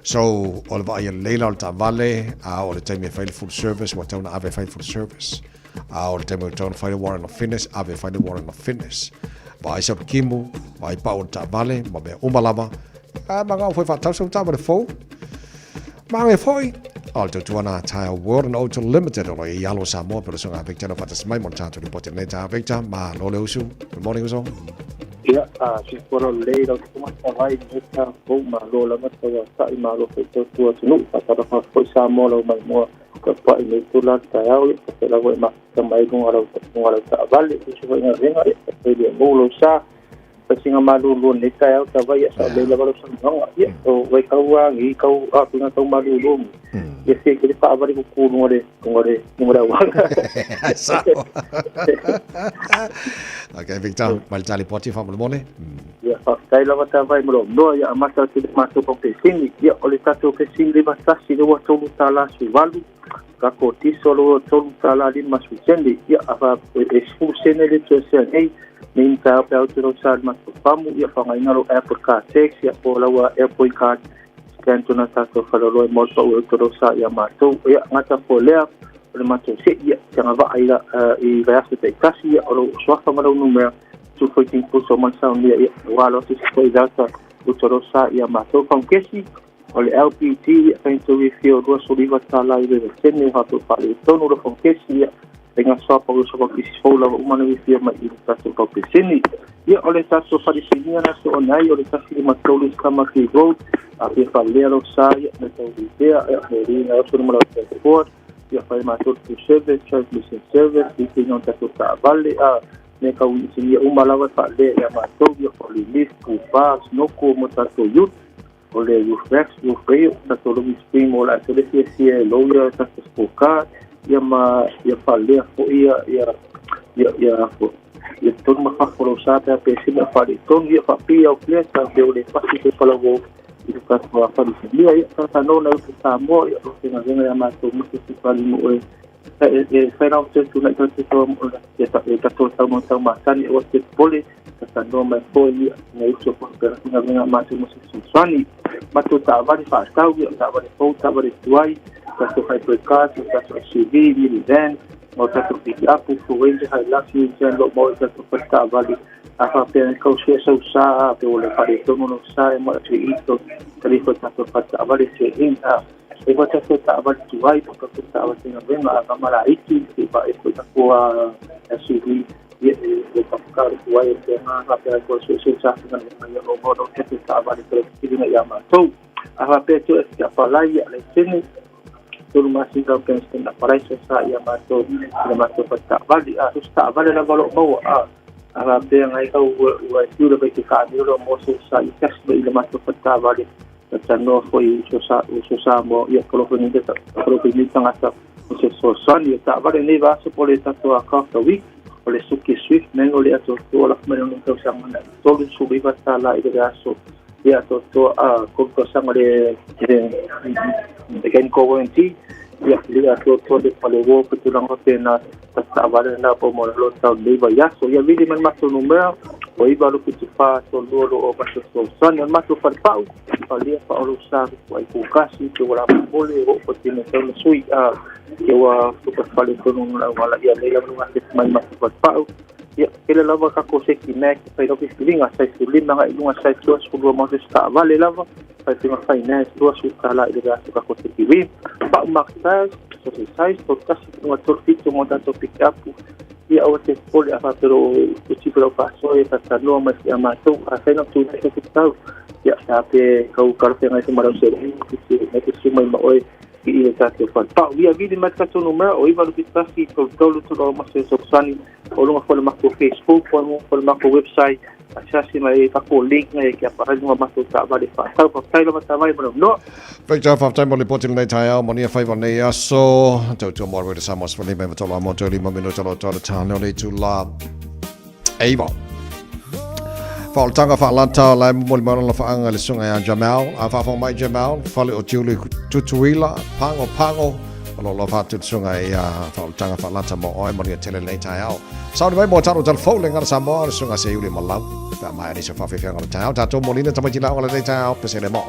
So o le wa ia leila o le ta vale o le taimi e whaile full service wa tauna ave whaile full service. O le taimi o tauna whaile warren of fitness ave whaile warren of fitness. Vai sa kimu, vai pa o ta vale, ma me umalama. Manga foi fa tau ta le fo. Manga foi. Alto tuana Tile World and Auto Limited o i alo Samoa pero songa Victor no fatas mai montato di poteneta Victor ma lo le usu. Good morning uso. Yeah, si por le lo que más vai esta o ma lo la mata wa sa i ma lo fe to no pa fa foi Samoa lo mai mo ko pa i tu la ta au pe la voi ma mai con ala ta vale si foi na venga e de mo sa pasinga malu lu ne ta au ta vai sa le la lo sa no ya o vai ka wa ngi ka a pinga ta malu lu ya se que pa vari ku ngore wa sa okay Victor mal tali poti fa mo mole ya fa kai la ta vai mo no ya ma ta ti ma to ko pesing ya o le ta to pesing le ba sa si le wa to ta la su valu ka ko ti solo to ta la di ma su sendi ya fa e su senele to se ei min ta pa o to sa ma to pamu ya fa ngai ngalo airport ka taxi ya po la wa airport card kanto na tato falolo mo so o to sa ya ma to ya ngata po le le ma to se ya tanga va ai la i va se te kasi ya o so fa ma no numero tu foi tin po so ma sa ni ya wa lo se foi data o to sa ya ma to fa kesi o le LPT kanto we feel do so li va ta la i le sen ha to fa le to no lo fa kesi ya tenga so pa so ko kisi fo la uma no we feel ma i tato ko pesini ya o le tato fa di sinia na so nai o le tato ma to lu kama ki road a pe falero sai na tau idea e ri na so no la support ya fai ma to service transmission service i non tato ta vale a ne ka wi sinia uma la fa le ya ma to ya police ku pas no ko mo tato youth o le refresh ta to lu spring mo la to le sia lo ia ta spoka ia ma ia fale fo ia fo ia to ma fa fo sa ta pe si ma fa to ia fa pia o kle ta de o le pasi te pala wo i ka fa fa ia ta no na ta mo ia o te na ma to mo se fa mo e fai na te tu na te to mo ta to ta mo ta ma tani o te pole ta no mai fo ia nei so po per na ma te mo se swani ma to ta va fa ta ia ta va fo ta va tuai ta to fai per ka ta to CV ni den o ta to pick up for when I love you and lo mo ta to ta va a fa pe ko se sa pe o le pare to no sa mo te ito tri ko ta to ta va se in e va ta va tuai to ka ta va se na venga a mala iti e va e ko ta ko CV e ta ka tuai te na pe ko se sa na lo mo do te ta va te ki na ya ma to a fa pe to e pa la ya le tene tulu masih kau pensar nak parai sesak yang masuk petak balik susah balik lah balok bawa apa yang kau buat itu lebih dekat ni lo mau susah ikas bila masuk petak balik macam no foi susah mau ya kalau ini tengah tak susah ni tak balik ni bahasa boleh satu akal tawik oleh suki swift neng oleh atau tu lah menunggu kau sama nak tolong subi bahasa lah itu biasa ya to kau sang oleh dengan kowensi ya liga to de palewo petulang pena tak avale na po mo lo ta leva ya so ya vidi man maso numero o iba lo que fa so lo o paso so son el maso fa pau ali fa o sa ko ai ku kasi to wala mole o po tiene so sui que wa super fale con wala ya le lo ma man maso fa pau ya ele lava ka ko se ki nek pa ro ki linga sai si linga nga ilunga sai to so lo mo sta vale lava pa tinga finance to so kala ile ga ka ko se ki wi pa maksas so sai to kasi no to fito mo da to pick up ya o te pole apa pero uci pero paso e ta no ma si amato a sai no tu se ki tau ya sabe ka u karpe nga se maro se ki mai ma oi i ta te fa pa via vidi ma ka no ma o iba lo ki tasi to lo ma se so sani o lo ma ma ko Facebook o ma ko website asasi mai pa ko link ngai ki apa ringa ma to ta va de fa ta lo ta vai no Fai ta fa time oli potin nei tai au moni fai va nei aso to mo re sa mo fa nei me to la mo to li mo no to ta no le tu la eva Fal tanga fa lanta la mo mo la fa anga le sunga ya Jamal a fa mai Jamal fa le o tuli tutuila pango lo fa tu sunga ya fa tanga fa lanta mo o mo ni tele nei tai au sau mai mo taro tal fo le ngar sa mo sunga se yuli mo la ta mai ni se fa fe ngar tai au ta to mo ni ta mai la o le nei tai au pe se le mo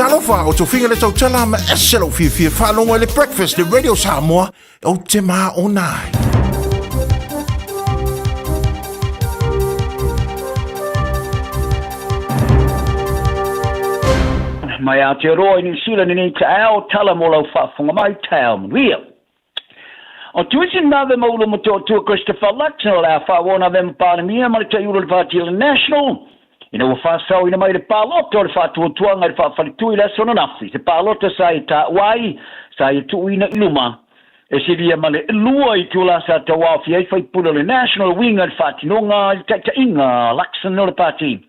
Talofa o tofinga le tau tala ma eselo fia whanonga le breakfast le Radio Samoa o te maa o nai. Mai Aotearoa i New Zealand ni te ao tala mo lau whaafunga mai tau mwia. O tuisin na ve maulo mo tua Christopher Luxon o la whaawona ve mparamia ma le te Euro le Vātila National. Ina ua whaasau ina mai le pālota o le whaatuatuanga le whaafalitui le sona nafi. Te pālota sa i ta wai, sa i tu ina iluma. E siria ma le lua i tula sa ta wafi ai whaipula le National Winga le whaatinonga i ta inga Luxon o le pāti.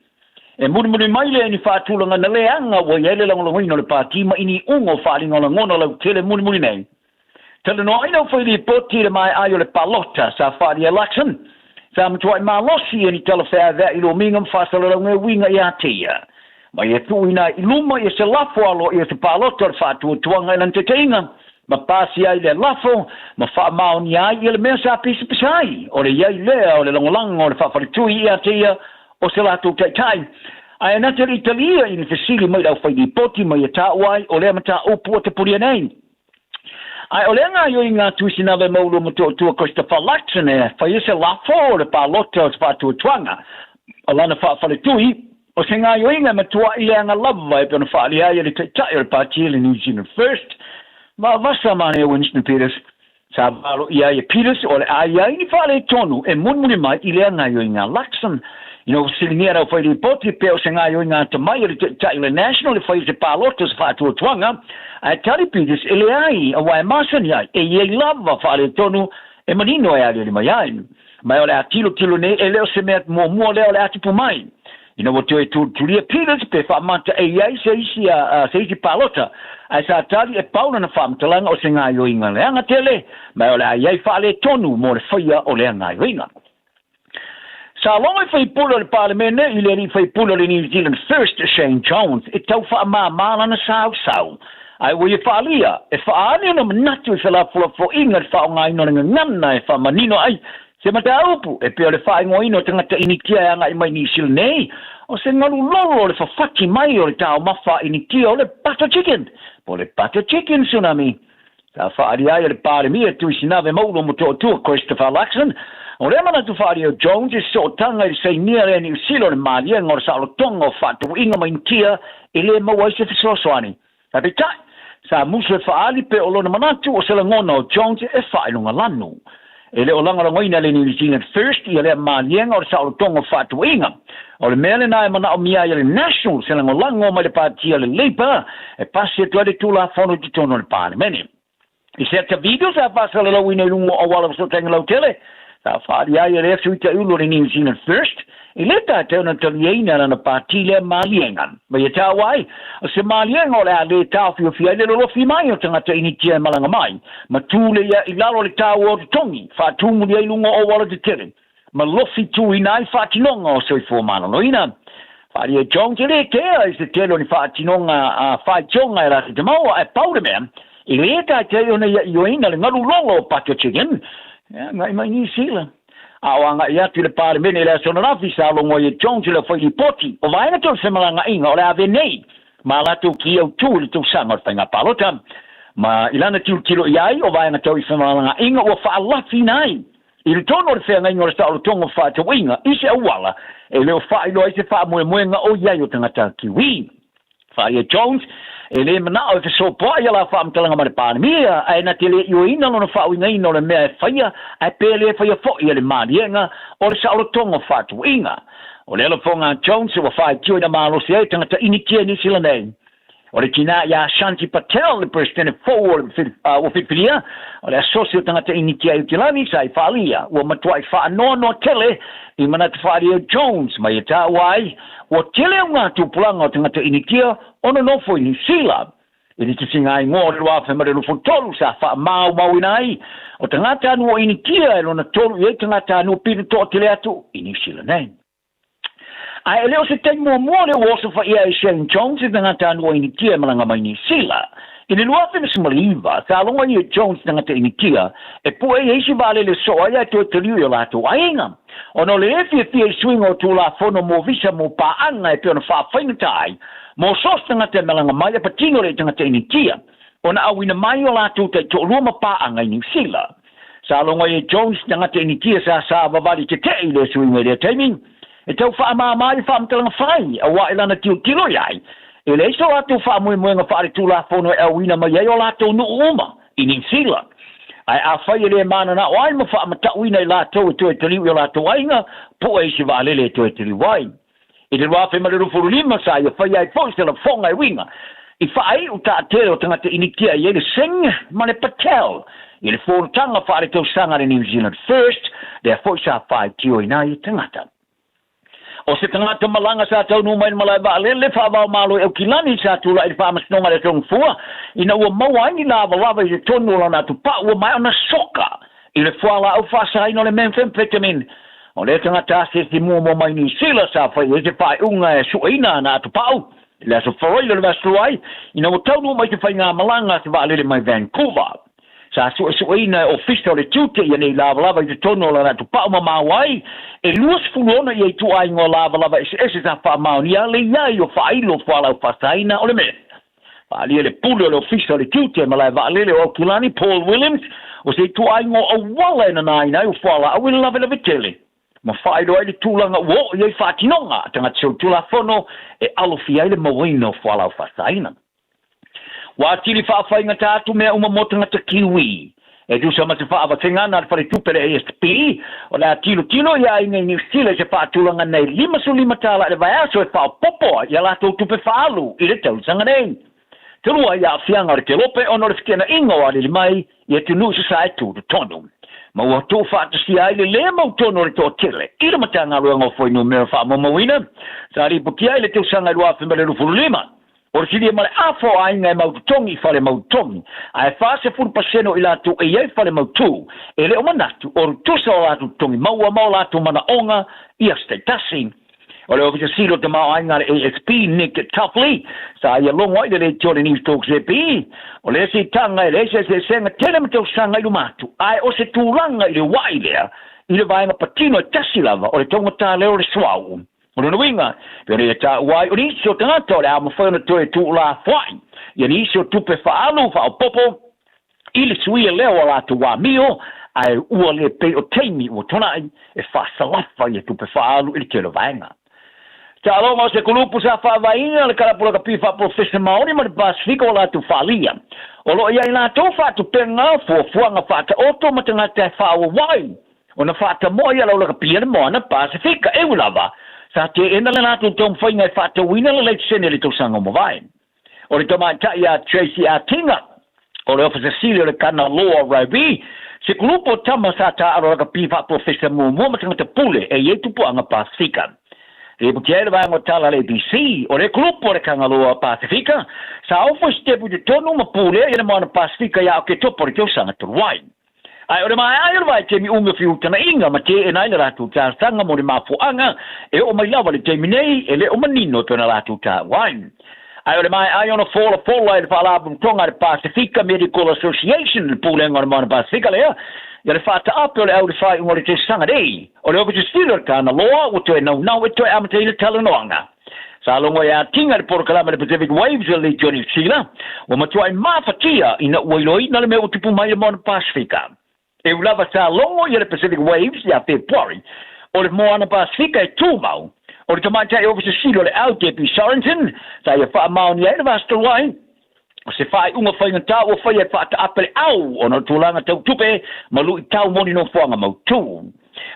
E muri mai le ni whaatulanga na leanga wa iele langolongoina le pāti ma ini ungo whaalinga la ngona lau tele muri nei. Tele no aina whaili poti le mai ai o le pālota sa whaari e Luxon. Sa mtua I malosi e ni talawhea vea ilo mingam whaasala lau ngai winga I atia. Ma e tuina iluma e se lafo alo e se pālota le whaatuatuanga ilan te teinga. Ma pasi ai le lafo, ma whaamao ni ai e le mea sa pisi pisai. O le iai lea o le longolango o le whaafaritui I atia o se lato taitai. Ai anata le Italia I ni fesili mai lau whaidi poti mai e tāuai o lea mata upu o te puria nei. Ai o lenga yo inga tuisina le maulo mo tua Christopher Luxon e whai ese lafo o le pālota o te whaatuatuanga. O lana whaafalitui, o se ngā yo inga matua I leanga lava e pēna whaali ai le taitai o le pātia le New Zealand First. Ma vasa mane Winston Peters. Sa valo I ai Peters o le ai ni whaale tonu e munmuni mai I leanga yo inga Luxon. Silingira o whai poti pe o se ngā yo inga tamai le taitai le National le whai se pālota o te whaatuatuanga. Ai tari Peters ele ai a wai masani ai e ye lava whaale tonu e manino e ali mai ai. Mai o le a tilo ne e leo se mea mua leo le atipu mai. Ina o te tulia Peters pe whaamata e ai se isi pālota. Ai sa tari e pauna na whaamtalanga o se ngā yo inga leanga tele. Mai o le a iai whaale tonu mo le whaia o le ngā yo inga. Sa longa fai pula le parlemene I le fai pula le New Zealand First Shane Jones e tau whaamamala na sau. Ai wo whaalia, e whaane na manatu I la fo inga whaonga ino na ngana e whaamanino ai, se mata aupu, e peo le whaingo ino tangata initia anga I mai nisil nei, o se ngalu lolo le whawhaki mai o le tau mawha initia o le butter chicken, po le butter chicken tsunami. Sa whaari ai le pāre mia tui sinave maulo mo tua Christopher Luxon, o le mana tu whaari o Jones e so tanga I sei nia le ni usilo le malia ngor sa alo tonga o whatu inga mai initia I le maua I se fisosoani. Tapi tai, sa musu e whaali pe o lona manatu o se la ngona o Jones e whailunga lanu. E le o langa rangoina le New Zealand First I le malienga o sa alo tonga o whatu inga. O le mele na e mana o mia I le National se la ngolango mai le pātia le Labour e pasi e tuade tula whono di tono le Parliament. I se te video sa whasa le lau ina lungo o wala so tenga lau tele. Sa whaari ai e le suita ulo le New Zealand First. I le tā teo na taliena na pāti le maliengan. Mai e tā wai, o se malienga o le a le tāu fia le lolofi mai o tangata initia malanga mai. Ma tūle ia I lalo le tāu o tongi, whātumu le lungo o wala te tere. Ma lofi tū I nai whātinonga o soi fō mana loina. Whaari e Jones e le tea I se telo ni whātinonga a whaitonga e rasi te maua e paude mea. I le tā teo na ioina le ngaru lolo o pato chicken. Ngai mai New Zealand. Awanga ia tu le parlemene le sona rafi sa longo ye Jones le foi poti o vai na tu se malanga inga o le ave nei ma la tu ki o tu le tu sanga fanga palota ma ilana tu kilo iai o vai na tu se malanga inga o fa la finai il tono le fenga inga o sta o tongo fa tu inga I se wala e le fa ilo I se fa mo nga o iai o tangata kiwi fa ye Jones ele mana o so po ia la fam talanga ma pandemia ai na tele yo ina no fa winga ino le me faia ai pele faia fo ia le malienga o le sa o tongo fatu inga o le fonga Jones o fa tio na malo se tanga ta initia ni silane o le tina ya Shanti Patel le president forward o filia o le socio tanga ta initia utilani sai falia o matwai fa no tele I mana te whaari o Jones mai e tā wai o tele o ngā tūpulanga o tangata initia ono nofo I New Zealand. I ni te singa I ngō rua whamare rufo tolu sa wha mau inai o tangata anu o initia e lona tolu I tangata anu pina tō tele atu I New Zealand nei. Ai leo se tei mua le woso wha ia I Shane Jones I tangata anu o initia malanga mai New Zealand. I ni lua whina simaliva, sa longa I Jones tangata initia e pua e eisi vale le soa ia tō taliu I o lato ainga. Ono le fia swing o tula fono mo visa mo paanga e peona whawhaina tai, mo sos tanga te malanga mai pa tino le tanga te initia ona awina mai o la tu te to luma pa anga New Zealand sa longa e Jones tanga te initia sa vavali te te ile sui me le timing e tau fa ma mai fa mtanga fai a wa ila na tiu tilo yai ele so atu fa mo nga fa tu la fono e awina mai o la tu no uma in New Zealand ai a fai le mana na wai mo fa mata wina la tu tu te li la tu ainga po e si vale le tu te li wai e le wa fe ma le fu lima sa ia fai ai fo se la fonga e winga i fai o ta te o tanga te initia ye le sing mane patel i le fo tanga fa le tu sanga le New Zealand first therefore sa fai tio ina i tangata o se tangata malanga sa tau no mai malai ba le fa ba malo e kilani sa tu la i fa masnonga le tong fua ina o mawa ni lava lava i tonu la na tu pa o mai ona soka i le fala o fa sa ino le methamphetamine o le tangata se ti mo mai ni sila sa fa e te fa unga e suina na tu pa le so foi le vastuai ina o tau no mai te fa nga malanga se va le mai Vancouver sa suina official le tute ia nei lava i te tonu la na tu pa o mawai e luas fulona i tu ai ngo lava ese sa fa maunia le ia o fa ilo fa la fa saina o le me pa le pulo le official le tute ma la va le o Kilani Paul Williams o se tu ai ngo o wala na nai o fa la o le lava le tele ma fa ilo ai le tulanga wo i fa tinonga tanga tu la fono e alofia le moino fa la fa saina wa tili fa fa inga tatu me uma motonga te kiwi e du sama te fa ava tengana fa le tupere ASP o la tilo ya inga New Zealand se fa tulanga nei 5 tala le vai aso e fa popo ya la to tupe falu i le tau sanga nei tulua ya fianga le telope ono le fikena ingo ali mai ia tunu sa tu de tonu ma wa to fa te si ai le mo tono le to tele i le matanga ruanga foi no me fa mo wina sa ri bukia le tau sanga lua fe le fulima o sili male afo ai ngai mautongi fale mautongi ai fa se fur paseno ila tu e ai fale mautu ele o manatu o tu so la tu tongi mau la tu mana onga ia stetasi o le ofisa silo te mau ai ngai ASP Nick Tuffley sa ia long wai le tole ni talk zepi o le si tanga le se senga tele mto sanga i lumatu ai o se turanga i le wai le i le vai na patino tasilava o le tonga ta le o le swau o no winga pero ya ta wai o ni so tanga to la mo fa no to tu la fai ya ni so tu pe fa alu fa popo ile sui le o la tu wa mio ai u le pe o teimi o tona e fa salafa ya tu pe fa alu ile ke lo vanga ta lo mo se kulupu sa fa vaina le kala por kapi fa professor maori ma Pacifico la tu falia o lo ya ina to fa tu penga fo fuanga fa ta auto ma tanga ta fa wai ona fa ta mo ya lo kapi mo na Pacifica e ulava sa te ena le natu tong whainga e whata wina le leit sene le tau sanga mo vai. O le toma ta ia Tracy Atinga, o le officer Silio le kana loa Ravi, se kulupo tama sa ta aro ka piwa professor mo matanga te pule e ye tupu anga Pasifika. E bukiere vai ngo tala le ABC, o le kulupo le kanga loa Pasifika, sa ofo stepu de tonu ma pule e mo na Pasifika ya o ke topo le tau sanga te ruai. Ai ora mai ai vai te mi unga fiu tana inga ma te e nai le ratu ta sanga mo le mafuanga e o mai lava le te minei e le o manino tona ratu ta wine. Ai ora mai ai ona fola le fala bum tonga le Pacifica Medical Association le pulenga mo na Pacifica le ya le fata apo le au le fai mo le te sanga dei o le o te stilo kana loa o te no e to amate le talanoanga. Sa longo ya tinga le porkalama le Pacific Waves le Johnny Sila o matuai mafatia ina wailoi na le me o tupu mai le mo na Pacifica. E ulava sa longo i le Pacific Waves ia February o le moana Pacifica e tūmau o le tamata e ofisa silo le au Debbie Sorensen sa ia wha mau ni aina vasta wai o se whai unga whainga tau o whai e wha ta apere au o no tūlanga tau tupe ma lui tau moni no whanga mau tū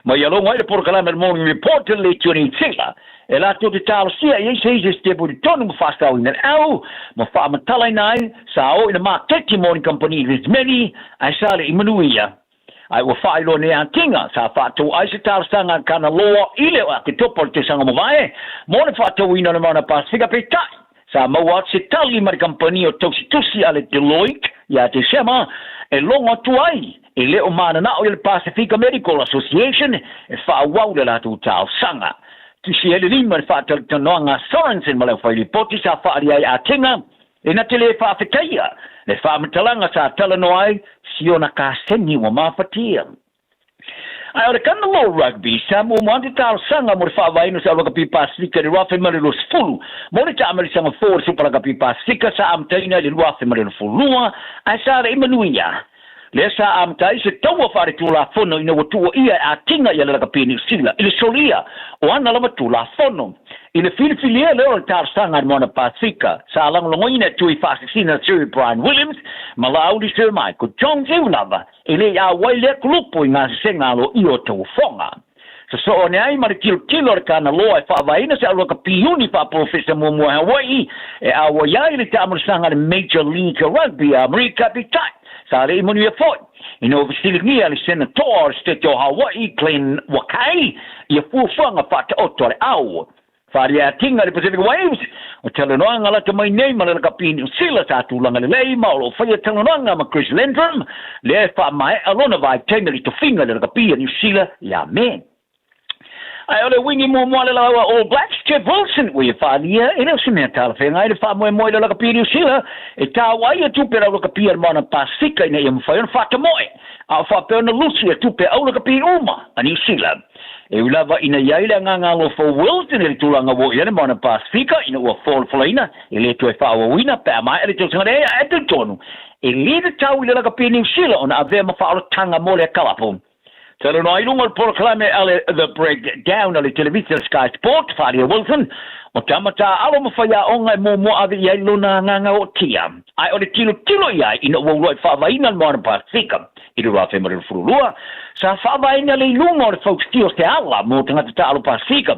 ma ia longo i le porkalama le morning report le tūni tila e la tō te tālo sia i eise eise stepu di tonu ma whasta au ina au ma wha matalai nai sa o ina maa teki morning company Rizmeni ai sa le imanuia ai wa failo ne antinga sa fatu ai se tal sanga kana loa ile wa ke topo te sanga mo vai mo ne fatu ina na mana Pacifica peta sa mo wa se tali mar company o tusi ale Deloitte ya te sema e longa tu ai e le o mana na o le Pacifica Medical Association e fa wa la tu tal sanga tu si ele lima fatu tonanga Sorensen mo le fa li poti sa fa ai atinga e na tele fa fetaia le fa matalanga sa talanoai siona ka seni wa mafatia Ai ora kana lo rugby sa mo mante tal sanga mo fa vai no sa ka pipa sika de rafa mari lo fulu mo le ta mari sanga for super ka pipa sika sa am taina de rafa mari lo fulu ai sa re manuia le sa am tai se tawa fare tu la fono ina tu ia a tinga ia la ka pini sila ile solia o ana la tu la fono ile filia le o tar sanga mo na pasika sa lang longoina tu I fa sina Sir Brian Williams malaudi Sir Michael Jones lava ile ya wale klupo ina senga lo io to fonga so ne ai mar kilo kana lo fa vaina sa lo ka piuni fa professor mo Hawaii e a wa ya ile ta mo sanga Major League Rugby America bitai sa re mo ni foi ino vestili ni ali senator state o Hawaii Glenn Wakai ia fu fonga fa ta otore au faria tinga le Pacific Waves o tele no ngala te mai nei mala ka pini sila sa tu langa le lei malo fa ia tele no ngama Chris Lindrum le fa mai alona vai temeli to finga le ka pini sila ya men ai ole wingi mo le All Blacks Jeff Wilson we faria ina sumenta fe ngai le fa mo le ka pini sila e ta wai tu pera le ka pini mana pasika ina im fa fa te moi a fa pe na Lucia tu pe au le ka pini uma ani sila e ulava ina yaila nganga lo for Wilson e tulanga wo ia mana pasifika ina o fall flaina e le to fa o wina pe mai e to ngare e to tonu e le tau ile ka pini sila ona ave ma fa o tanga mo le kalapo tele no ilunga proclame ale the breakdown ale television Sky Sport Faria Wilson o tamata alo mo fa ya onga mo ave ia luna nganga o tia ai o le tilo ia ina wo lo fa vaina mana pasifika iru rafe mar furulua sa fa vai na le lungo de folks tio te ala mo tanga te alo pasika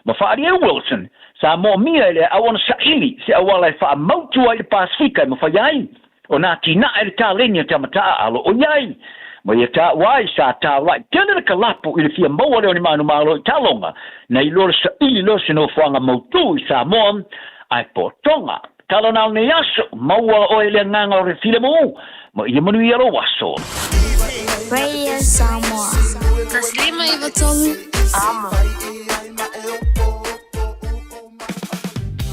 ma fa Wilson sa mo mia le a wona sa ili se awala fa mautu ai pasika ma fa yai ona tina el talenia tamata alo o yai ma ia ta wai sa ta right tena ka lapo ile fia mo le oni manu malo talonga na ilo sa ili lo se no fanga mautu sa mo ai potonga talona ne yaso maua o ile nganga o refile mo ma ia manu ia lo waso Radio Samoa. Taslima Ivatolu. Amo.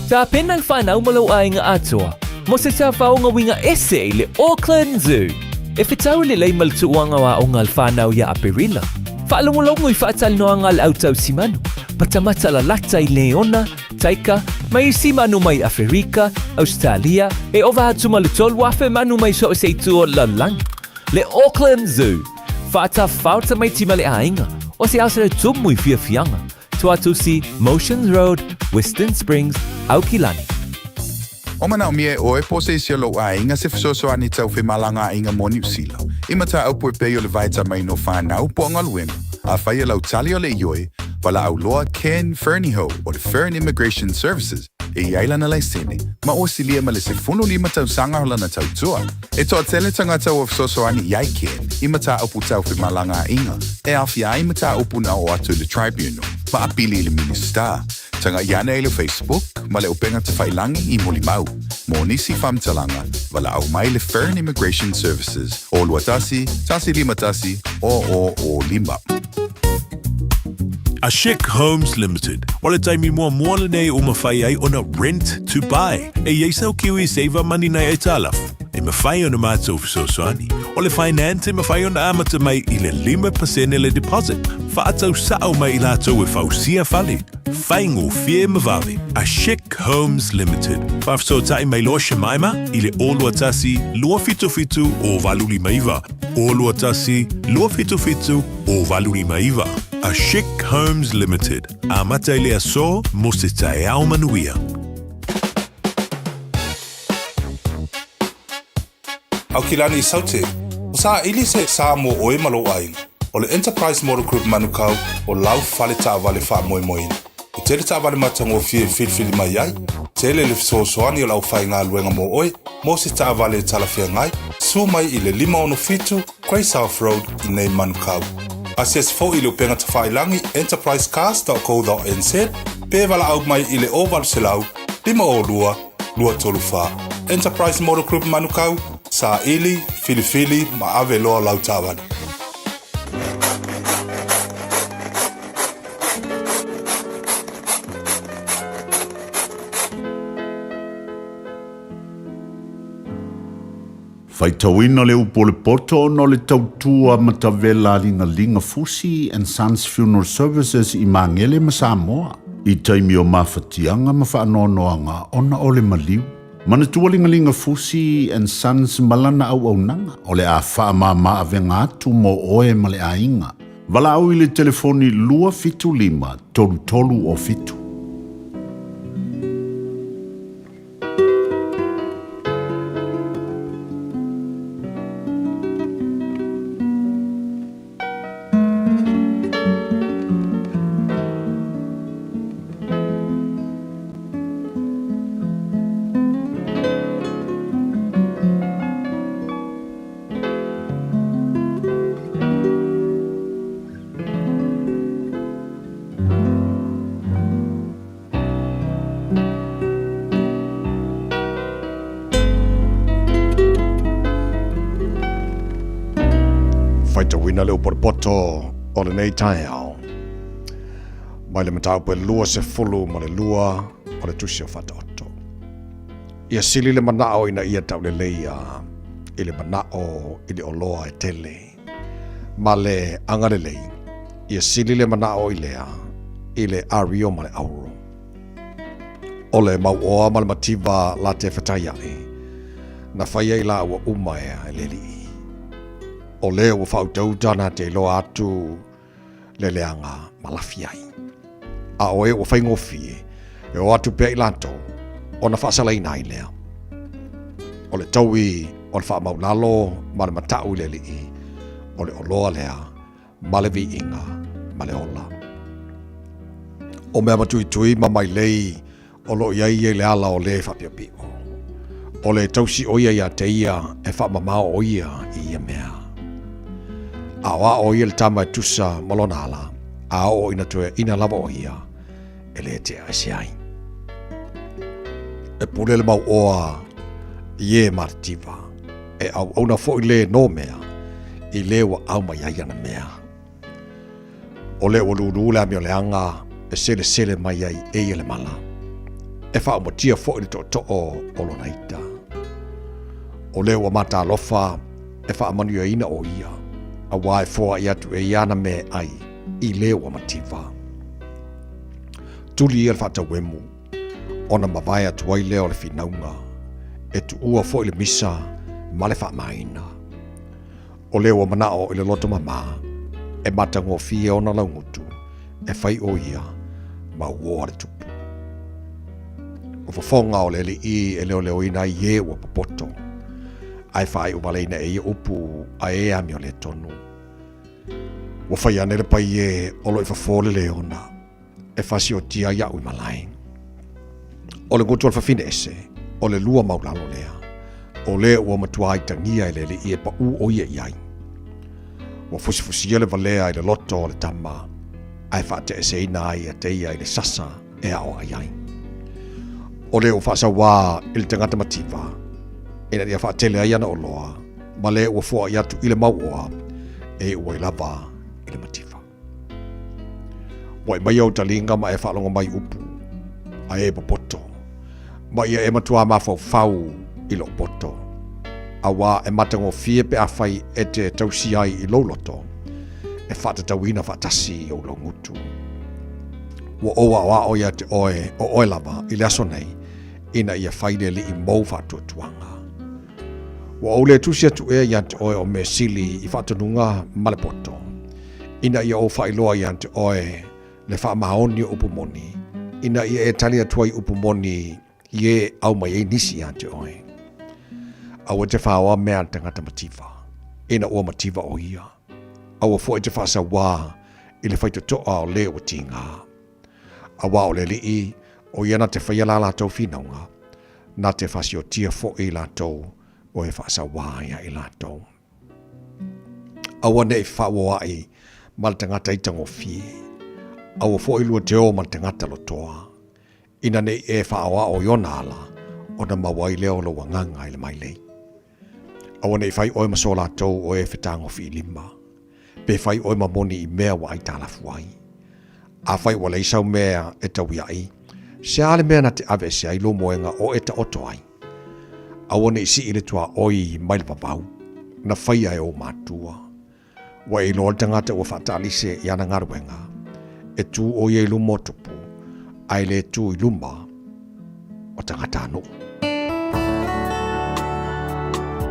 Sa penang whanau malau ai ngā atua, mo se sa whao ngā winga ese le Auckland Zoo. E whetau le lei maltuanga wa o ngal whanau ia Aperila. Whaalongolongo I whaatal noa ngal autau simanu. Patamata la lata I Leona, Taika, mai simanu mai Afrika, Australia, e ova hatu malutol wafe manu mai so se tuo lalang. Le Auckland Zoo. Fauta mai tima le ainga. O se ausere tumu I fia fianga. Tuatu si Motions Road, Western Springs, Aukilani. O mana o mie o e pose isi lo ainga se fisoso ani tau fe malanga ainga mo New Zealand. Imata au po pe yo le vaita mai no whanau po ngaluenu. A whaia lau tali o le ioi, wala au loa Ken Fernieho o the Fern Immigration Services. E iaila na lai sene, ma o silia ma le se funu lima tau sanga hola na tau tua. E toa tele tanga tau o fisoso ani iai Ken, imata upu tau fe malanga inga. E awhia imata upu na o atu le tribunal, ma apili le minister. Tanga iana ele Facebook, ma le upenga te whailangi I molimau. Mo nisi whamtalanga, wala au mai le Fern Immigration Services. O luatasi, tasi lima tasi, o lima. Ashik Homes Limited. Wala taimi mua le nei o mawhai ai ona rent to buy. E yeisau kiwi save money na e talafu. E mawhai ona mātou fisosoani. O le finance e mawhai ona amata mai I le 5% le deposit. Whaatau sao mai I lātou e whausia whale. Whaingo fie mawave. Ashik Homes Limited. Whafsotai mai loa shemaima I le olua tasi lua fitu o valuli maiva. Olua tasi lua fitu o valuli maiva. Ashik Homes Limited. Amata ile aso mo se tae au manuia. Au kilani I saute, o sa ili se sa mo oe malo ai. O le Enterprise Motor Group manukau o lau fale ta vale fa moi moina. O tele ta vale matango fie filfili mai ai. Tele le fisosoani o lau fai ngā luenga mo oe, mo se ta vale talafia ngai, su mai I le 5 Grey South Road I nei manukau. Asies fo I le upenga ta whailangi enterprisecars.co.nz, pe wala au mai I le oval selau, 5 lua tolu wha. Enterprise Motor Group manukau, sa ili, filifili, ma ave loa lau tāwani. Faitawina le upo le poto no le tautua matavela linga Fusi and Sons Funeral Services I Mangele ma Samoa. I taimi o mawhatianga ma whaanoanoanga ona o le maliu. Mana tualinga Fusi and Sons malana au nanga o le a whaamama avenga atu mo oe ma le ainga. Wala au I le telefoni lua fitu lima tolu o fitu. Faitawina leo porpoto o le nei tae au. Mai le matau pe lua se fulu ma le lua o le tusi o whataoto. Ia sili le manao ina ia tau le leia I le manao I le oloa e tele. Ma le angare lei. Ia sili le manao I lea I le ario ma le auro. O le mau oa ma le mativa la te whataiai. Na whaia I la ua umaea e le li. O leo wa whautau tana te loa atu le leanga malafi ai. A oe wa whaingofie e o atu pia I lanto o na whaasala ina I lea. O le taui o le whaamaulalo ma le matau le li o le oloa lea ma le vi inga ma le ola. O mea matui ma mai lei o lo iai e le ala o le whapiapio. O le tausi oia ia te ia e whaamamao oia I ia mea. Awa o ia le tama tusa malona ala. A o ina tue ina lava o ia. E le te asiai. E pule le mau oa ie martiva. E au na fo I le no mea. I le wa au mai ai ana mea. O le o lulu le amio le anga. E sele mai ai e le mala. E wha o motia fo I le to o lo naita. O le wa mata alofa. E wha amanu ia ina o ia. A wai foa I atu e iana me ai I leo wa mativa. Tuli ia le whata wemu. Ona mawai atu ai leo le whinaunga. E tu ua fo I le misa ma le whaamaina. O leo wa manao I le loto mama. E matango fie ona laungutu. E whai o ia ma ua le tupu. O whafonga o le li I e leo ina I e ua papoto. Ai whai umaleina e ia upu a e amio le tonu. Wa whai ane le pai e olo I whafole le ona. E whasi o tia iau I malai. O le ngutu al whawhine ese. O le lua maulalo lea. O le ua matua I tangia I le li I e pa u o ia iai. Wa fusi le valea I le loto o le tama. Ai whate ese ina ai a teia I le sasa e ao ai ai. O le o whasa wā I le tangata mativa. Ina dia whaatele ai ana o loa, ma le ua fua I atu I le mauoa, e ua I lava I le mativa. Wa I mai au talinga ma e whaalonga mai upu, a e popoto, ma ia e matua ma fau I lo poto. A wā e matango fie pe a whai e te tausi ai I loloto, e whaatatawina whaatasi o lo ngutu. Wa oa o ia te oe lava I le aso nei, ina ia whaile li I mou whaatuatuanga. Wa ole tusia tu e yant oe o me sili I whatanunga malepoto. Ina ia o whailoa yant oe le whaamaoni upumoni. Ina ia e talia tuai upumoni ie au mai e nisi yant oe. Awa te whaoa mea tangata mativa. Ina ua mativa o ia. Awa fo e te whaasa wā I le whaitotoa o le o tinga. Awa o le lii o ia na te whaiala la tau whinaunga. Na te whasi o tia fo I la tau. O e whaasa wāia I lātou. Awa ne whaoa ai mal tangata I tango fie. Awa fo I lua te o mal tangata lotoa. Ina ne e whaoa o yona ala o na mawai leo lo wanganga I le mai lei. Awa ne whai oe maso lātou o e whetango fi lima. Pe whai oe mamoni I mea wa ai tālafu ai. A whai wa leisau mea e tawi ai. Se ale mea na te ave se ai lo moenga o e ta oto ai. Awana isi ile tua oi mai le papau. Na whaia e o mātua. Wa e loa tangata ua whaatalise i ana ngaruenga. E tū o ye lumo tupu. Ai le tū i luma o tangata anu.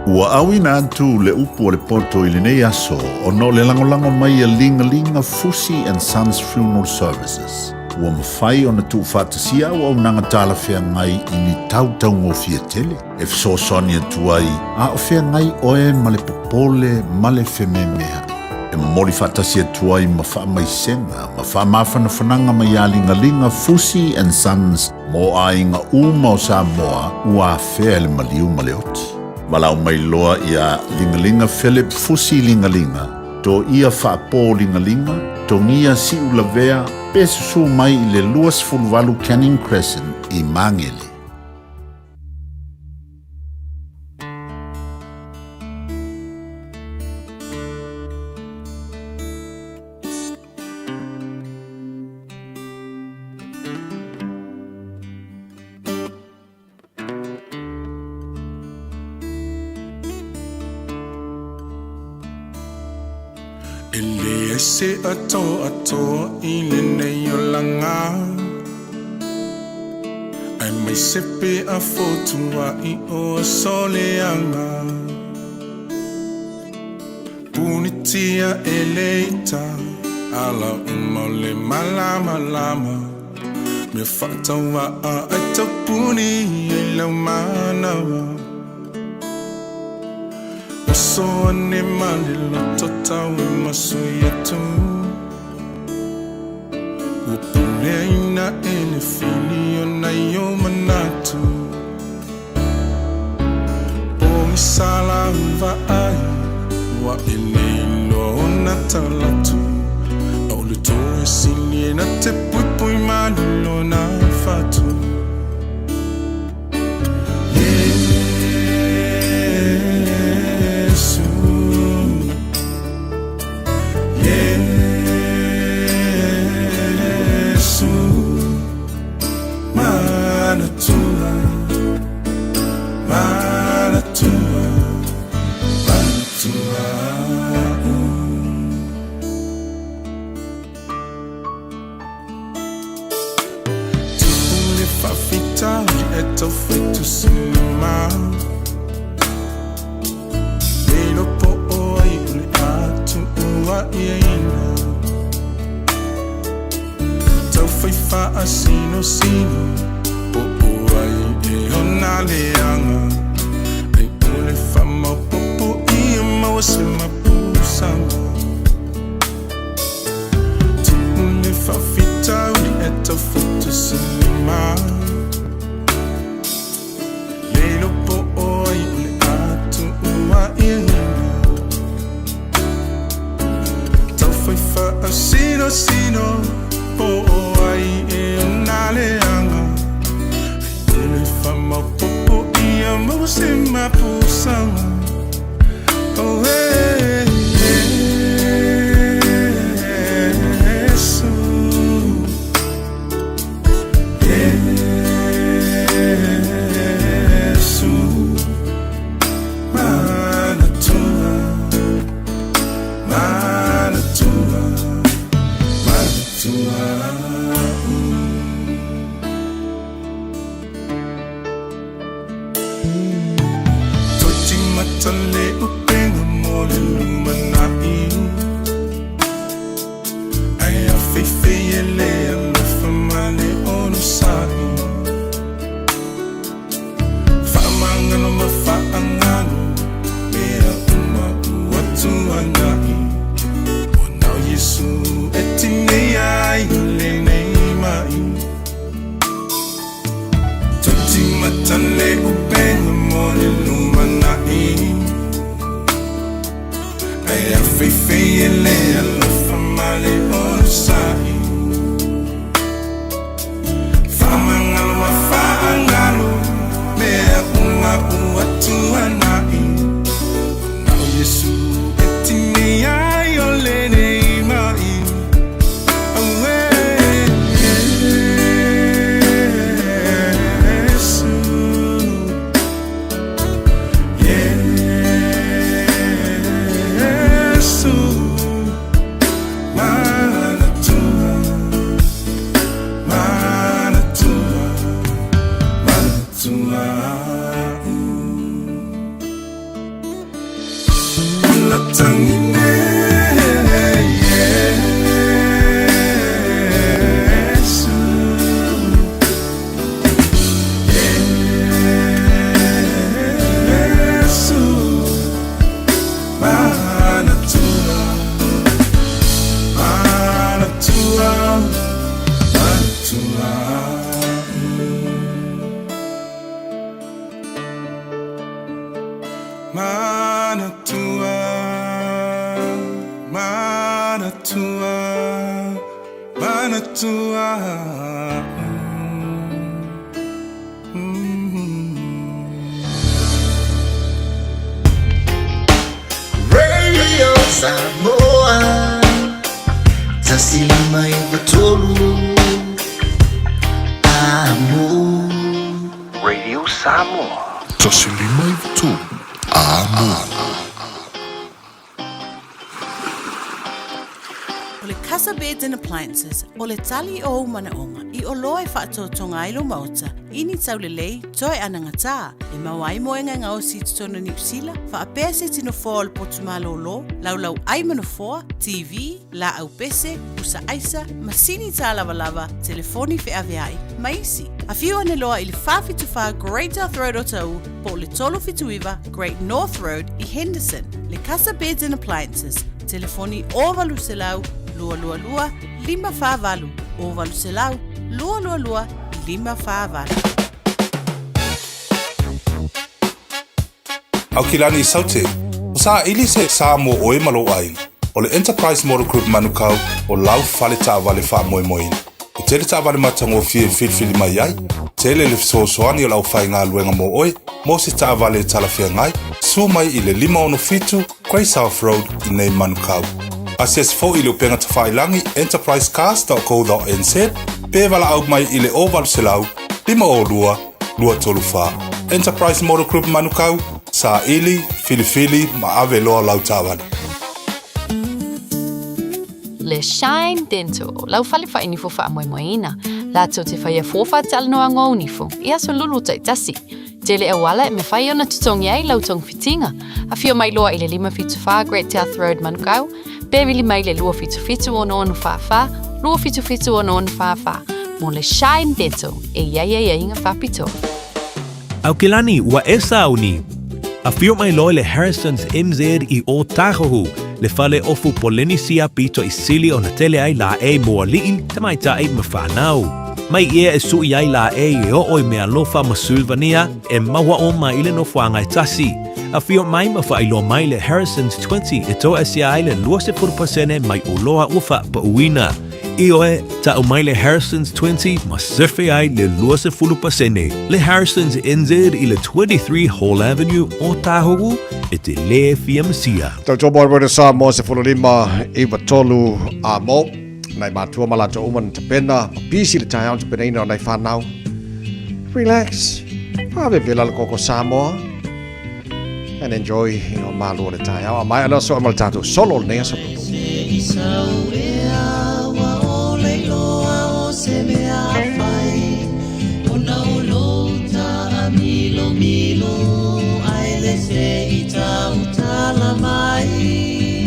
Ua awina atu le upu o le poto i le nei aso o no le langolango mai a linga Fusi and Sons Funeral Services. Ua mawhai o na tu whātasia ua unanga tāla whea ngai i ni tautau ngō fia tele. E fsosoni atu ai, a o whea ngai oe ma le popole ma le whememea. E mori whātasia atu ai ma wha mai senga, ma wha mawhana whananga mai a linga Fusi and Sons mo a inga uma o Samoa ua whea le maliu ma le oti. Malau mai loa ia lingalinga Philip Fusi lingalinga, to ia whaapō lingalinga, to ngia si ulavea, pesusu mai i le luas fulvalu Canning Crescent i Mangele. Ele se ato i le nei o langa. Ai mai sepe a fotua i o soleanga. Punitia e leita ala umole malama lama. Me fatawa a aita puni e lau manawa. So ane malilo totau masuya tu. Upune ina ene filio na yo manatu. O misala uva ai wa ene ilo na talatu. O le toe sinie na te pui malilo na fatu. Feito cinema Leilo po o ai uli atu ua ina Tau fai faa sino po o ai e ona leanga Ai ule fa mau popo ia mau se mapusanga Tu ule fa fita uli eto feito cinema Sino po ai e una leanga Ule fa mau popo ia mau se mapusanga Oh Radio Samoa, tasilima ivatolu, amo. Radio Samoa, tasilima ivatolu, amo. Ole Casa Beds and Appliances, ole tali o manaonga, I o loe whaatotonga ilo mauta, ini taulelei, toi anangata, e mawai moenga ngā o si tutono nipsila, wha apea se tino fōa le potumalo lo, laulau ai manofoa, TV, la au pese, usa aisa, masini tā lava, telefoni fe aveai, maisi. A few ane loa I le whawhituwha Great North Road o tau, po le tolo fituiva Great North Road I Henderson, le Casa Beds and Appliances, telefoni o valu se lau, lua lua lua, lima whāwalu, o valu se lau, lua lua lua, lima whāwalu. Au ki lani I saute, o sa ili se sa mo oe malo ai, o le Enterprise Motor Group manukau o lau fale ta vale wha moe moina. I tele ta vale matango fie filfili mai ai, tele le fisosoani o lau whai ngā luenga mo oe, mo se ta vale talafia ngai, su mai I le 5 Grey South Road I nei manukau. Asias fo I le upenga ta whailangi enterprisecars.co.nz, pe wala au mai I le oval se lau, 5 lua tolu wha. Enterprise Motor Group manukau, sa ili, filifili, ma ave loa lau tāwani. Le Shine Dental, lau fale wha inifo wha moe moeina. La tau te whaia fōwha te alanoa ngō unifo, ia so lulu tai tasi. Tele e wala me whai ona tutongi ai lau tong fitinga. A fio mai loa I le 5 Great South Road manukau, Bevili mai le 2 o nonu whawha, 2 o nonu whawha. Mo le Shine Dental, e ia inga whapito. Au ke lani, ua e sauni. A fio mai loa le Harrison's MZ I o Tahohu, le fale ofu polenisia pito I sili o na tele ai la e moa li'i, te mai ta e mawhanau. Mai ia e sui ai la e o oi mea lofa masulvania, e maua o ma ile no whangai tasi. A fio mai mawhailo mai le Harrison's 20 e to asia ai le 20% mai uloa ufa pa uina. I oe, ta o mai le Harrison's 20 ma surfe ai le 20%. Le Harrison's NZ I le 23 Hall Avenue o Tahogu e te le fia masia. Tau tō boi wera sa mo se 5 a mo. Nei mātua malato uman te pena, pisi le tai au te pena ina o nei whanau. Relax. Pawe vela le koko Samoa. And enjoy your malua le tai au. Mai ala so amal tātou solo le nea saputo. Se me afai, ona olota milo ai le se ita utala mai.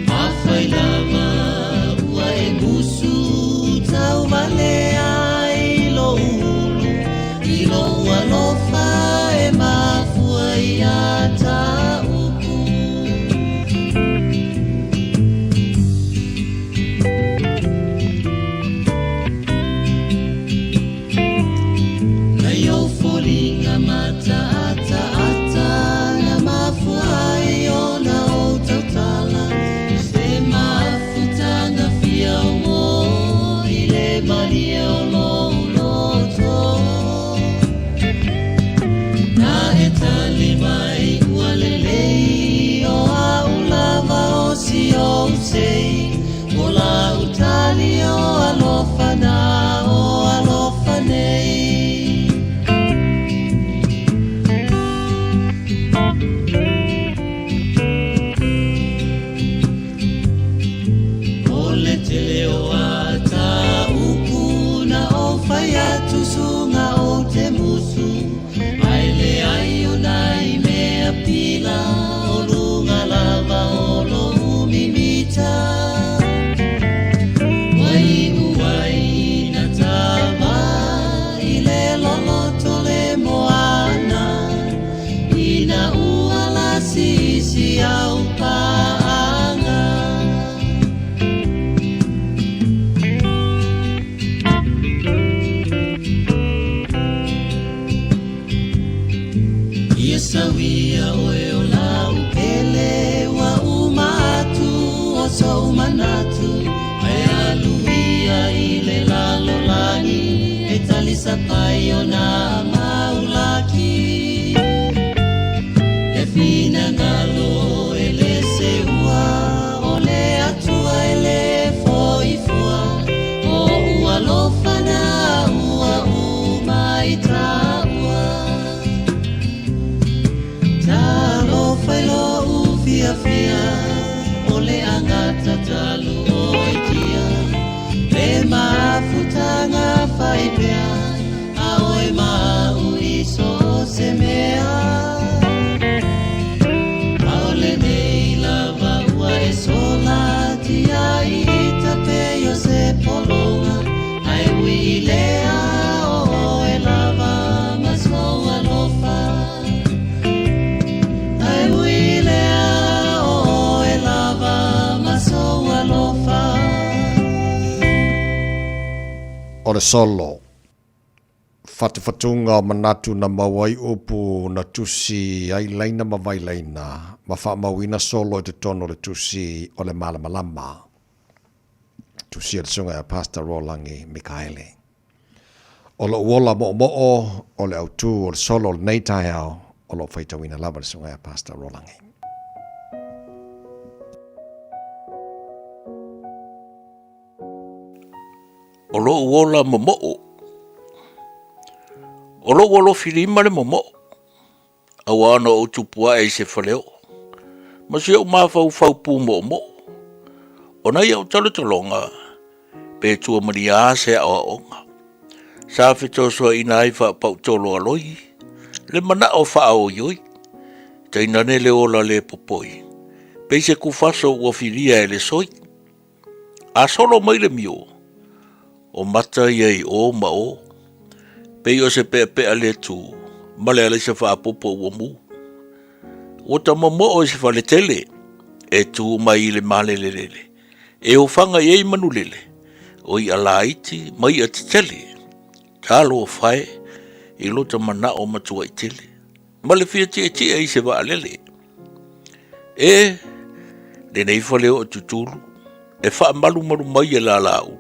Afai lava ua e busu tau vale ai lo ulu, I lo alofa e mafua I ata uku. Mai ia sawia oe o la ukele wa umatu o so manatu ai aluia i le lalo langi e talisa pai o na maulaki e fina ngalo e le seua o le atua e le foifua o ua lofana ua umai taua talo failo ufia fia o le angata talu o itia le mafutanga faipea a oi mau iso se mea a ole nei lava ua e sola tia i tape yo se polonga ai ui lea o e lava maso alofa ai ui lea o e lava maso alofa o le solo whatiwhatunga o manatu na mawai upu na tusi ai leina mawai leina ma wha mawina solo i te tono le tusi o le malamalama tusi le sunga ya Pastor Rolangi Mikaele o le uola mo o le autu o le solo le neitai au o lo whaitawina lava le sunga ya Pastor Rolangi. O lo uola momo'o. O lo uolo filima le momo'o. Awa ana o tupua e se whaleo. Ma se o mawhau pu mo'o. O nei au talonga. Pe tua maria se awa onga. Sa whitosoa ina ai wha pau tolo aloi. Le mana o wha o ioi. Teina ne le ola le popoi. Pe se kufaso ua filia e le soi. A solo mai le mio. O mata iei o ma o. Pei o se pea le tu. Male ale se wha popo ua mu. O ta mamo o se whale tele. E tu mai le male le lele. E o whanga iei manu lele. O i ala iti mai a tele. Talo o whae. I lota mana o matua i tele. Male fia tia i se wa alele. E. Le nei whale o tuturu. E wha malu mai e la lau.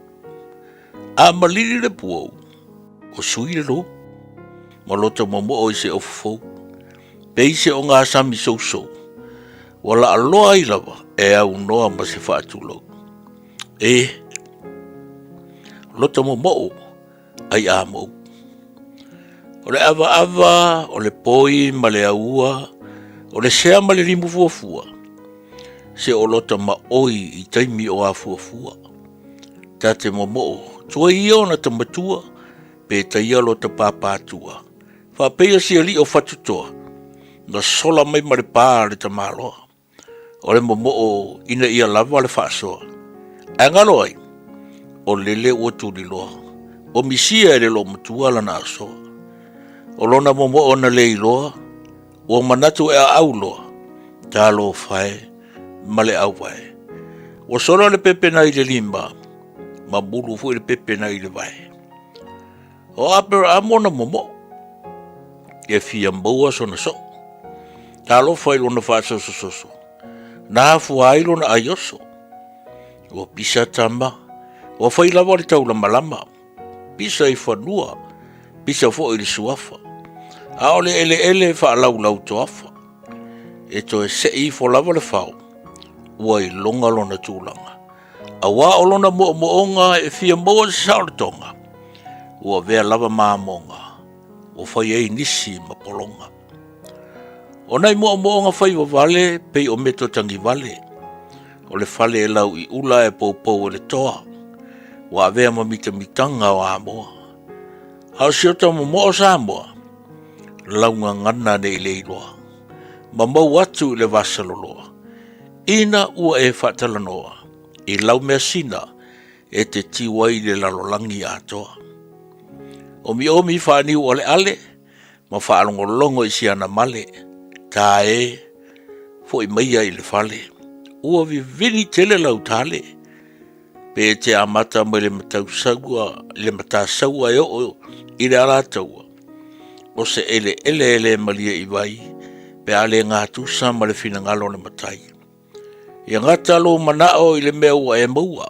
A maliri le puau, o sui le lo, ma lota mamo o se ofo, pei se o ngā sami sou, wala aloa i lava, e au noa ma se whaatulau. E, lota mamo o, ai a mou. O le ava, o le poi, ma le aua, o le sea ma le rimu fuafua, se o lota ma oi i taimi o a fuafua. Tate mamo o, tua ia na tamatua, pe ta ia lo ta pāpātua. Wha pea si ali o whatutoa, na sola mai mare pā le ta māloa. O le momo o ina ia lava le whaasoa. A ngalo ai, o lele ua tūri loa, o misia e le lo matua lana asoa. O lona momo o na lei loa, o manatu e a au loa, tā lo whae, male au wae. O sola le pepe na i le lima, ma bulu fu le pepe na i le vai. O apera amona momo, e fia mboa sona so. Talo fai lona whaasa soso. Nā fuai lona aioso. O pisa tama, o fai lawa le taula malama. Pisa i whanua, pisa fo i le suafa. A ole ele wha lau toafa. E to e se i fo lawa le whao. Ua i longa lona tūlanga. A wā o lona moonga e fia moa se saoratonga. Ua vea lava māmonga. O whai ei nisi ma polonga. O nei moonga whai wa vale, pei o meto tangi vale. O le whale e lau i ula e pou e le toa. Ua vea ma mitanga o Amoa. Hau siota mo moa sa Amoa. Launga ngana nei leiloa. Ma mau atu le vasaloloa. Ina ua e whatalanoa. I lau mea sina e te tiwai le lalolangi atoa. Omi whani o le ale, ma whaalongolongo i siana male, tā e, fo i maia i le whale. Ua vini tele lau tale, pe te amata mo le matasaua e o i le alataua. O se ele malia i vai, pe ale ngā tusa ma le finangalo le matai. Ia ngata lo manao i le mea ua e maua.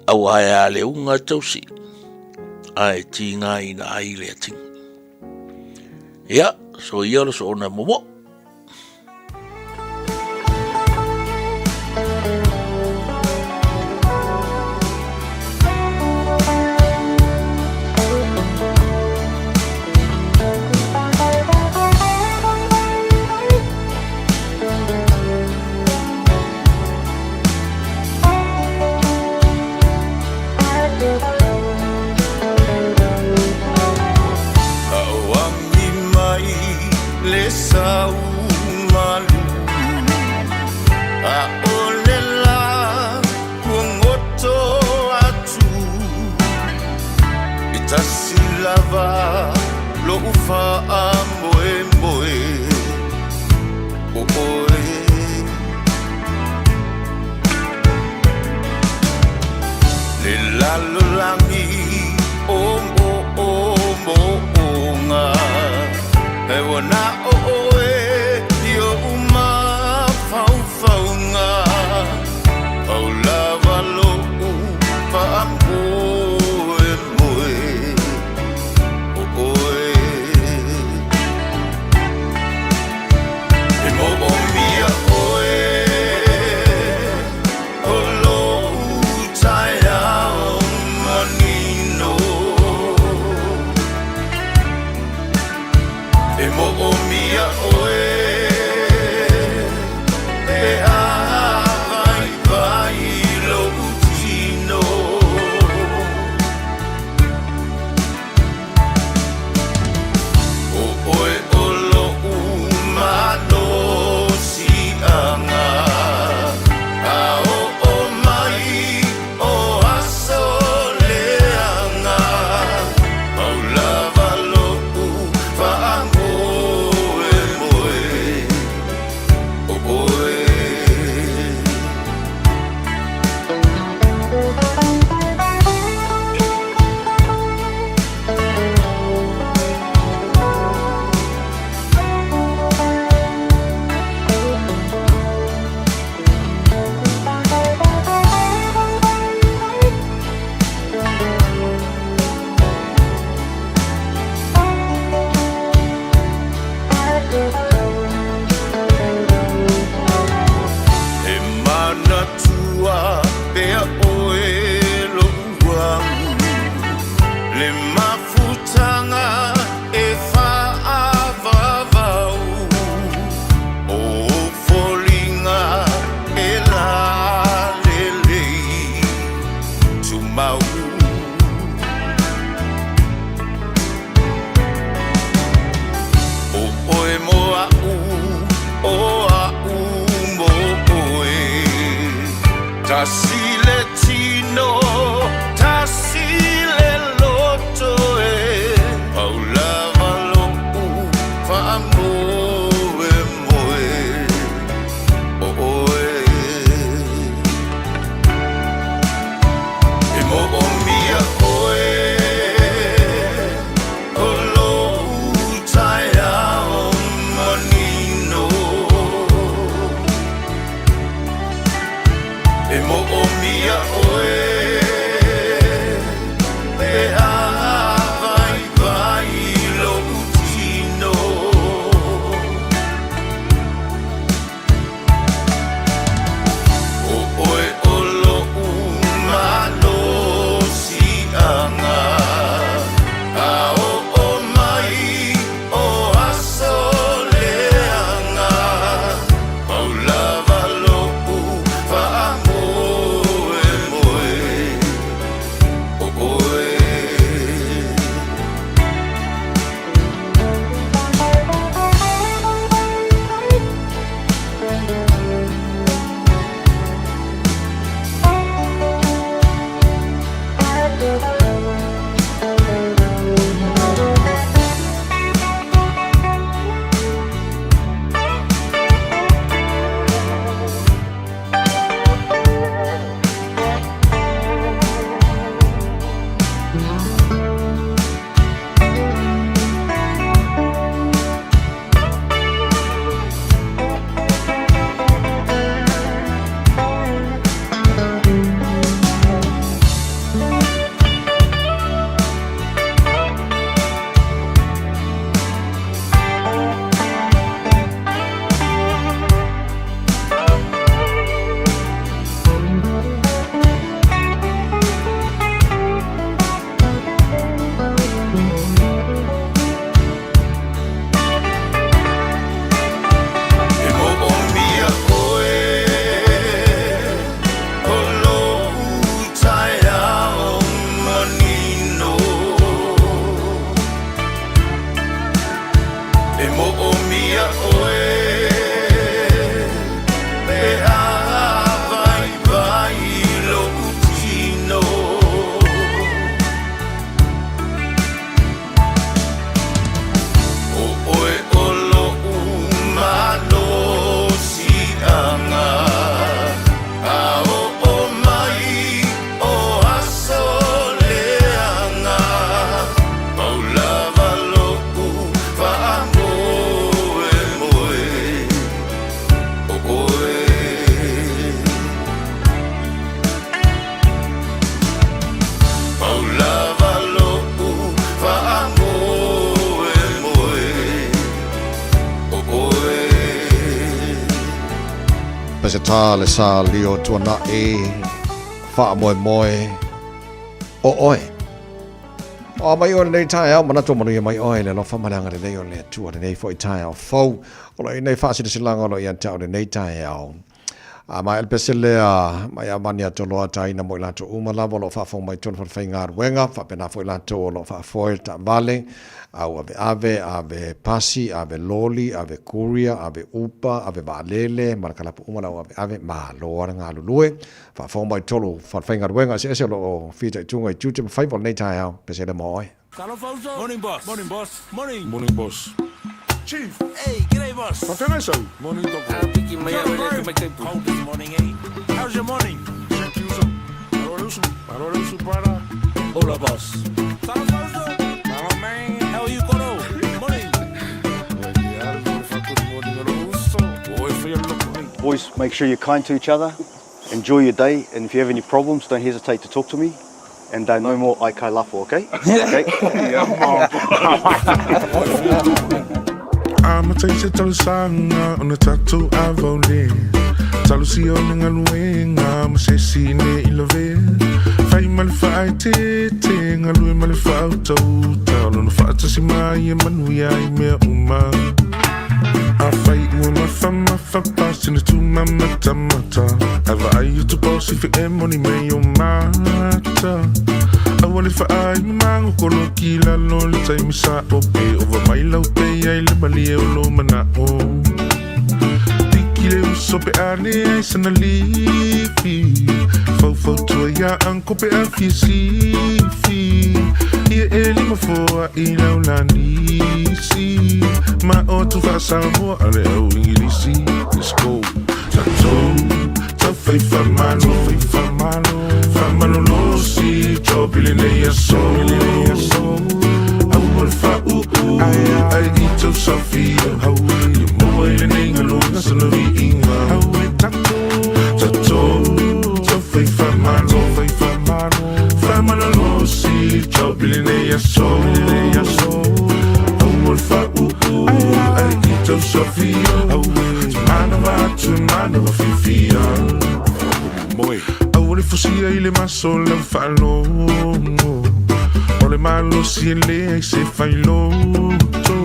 Au hae a le unga tausi. Ai ti ngā ina ai le ating. Ia, so ia lo so ona momo. pese tā le sā lio tuana wha moe moe o oe. O mai o nei tai au mana tomanu ia mai oe le lofa malanga le nei o le tua le nei fo i tai au fau. O le nei wha sida silanga o lo i antau le nei tai au. Mai el pese le mai amani a toloa tai na mo i lato umalawa lo wha fong mai tonu wha whainga ruenga, wha pena fo i lato o lo wha foil ta vale. Au ave pasi, ave loli, ave kuria, ave upa, ave valele, marakalapu umalau ave mahaloa ngā lulue. Wha mai tolu, wha whainga ruenga, se ese lo whita i tunga i tūte ma whaifo nei tai au, pese le moe. Morning, boss. Morning, boss. Morning. Morning, boss. Chief. Hey, g'day, boss. Whawhenga sau? Morning, Dr. Cold this morning, eh? How's your morning? Thank you, sir. Maroreusu, para. Hola, boss. Hello, man. How are you, Koro? Morning. Boys, make sure you're kind to each other. Enjoy your day. And if you have any problems, don't hesitate to talk to me. And no more ai kai lafo, okay? Okay? I'm a taste talo sanga on the tattoo I've only. Talo si o nga luenga ma se si ne ilove. Fai mal fai te nga lue mal fai tau talo no fai si mai e manuia I mea uma. I fight with my pass in the two mata. Ava ai tu posi fi e money me o mata. Awali fa ai mango kolo kila no le tai misa o pe over my lau pe ai le bali e o lo mana o. Tikile uso pe ane ai sana lifi. Fau tua ya anko pe a fi. Ia e lima foa I lau la nisi. Ma o tu fa Samoa ale au ingilisi. Let's go. Ta fai fa mano lo si. Chopili nei a so. Au mol fa ai ito Sofia. Au mo ele nei ngalo nasa na vi inga. Au e tato. Ta fai fa mano lo si. Chopili nei a so. Au mol fa ai ito Sofia. Au mano va fifia. Moi. Awole fosia I le maso la falo. Ole malo si le ai se fai loto.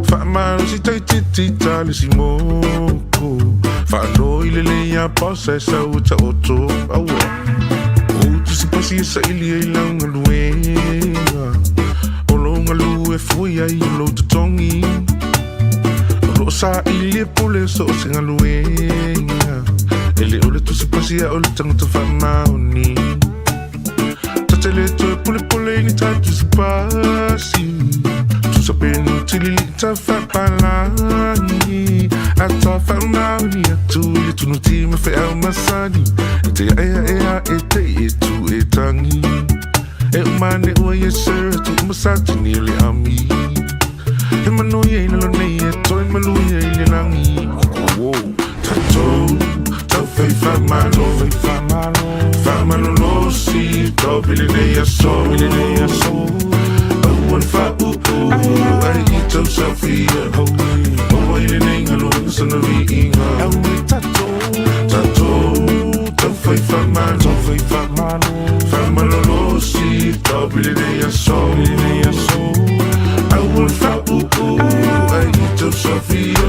Fa malo si tai titi tali si moko. Fa no I le ia posa e sa uta oto. Awa. O tu si pasi e sa ili e langa luenga. Olo ngalue fuia I lo tutongi. Olo sa ili e pule so singa luenga. Ele ole tu si pasi a ole tango ta fa maoni. Tatele to pule ni ta tu si pasi. Tu sa penu tili ta fa palani. Ata fa maoni atu le tu no ti me fe au masani. Te e tu e tangi. E umane o ye sir tu masati ni le ami. E mano ye na lo nei e toi malu ye le langi. Wow. Tato. Fai mano lo si. Topili nei a so. Awal fa ai ito Sofia. O ele nei ngalo nasa na vi inga. Awe tato. Ta fai mano lo si. Topili nei a so. Awal fa ai ito Sofia.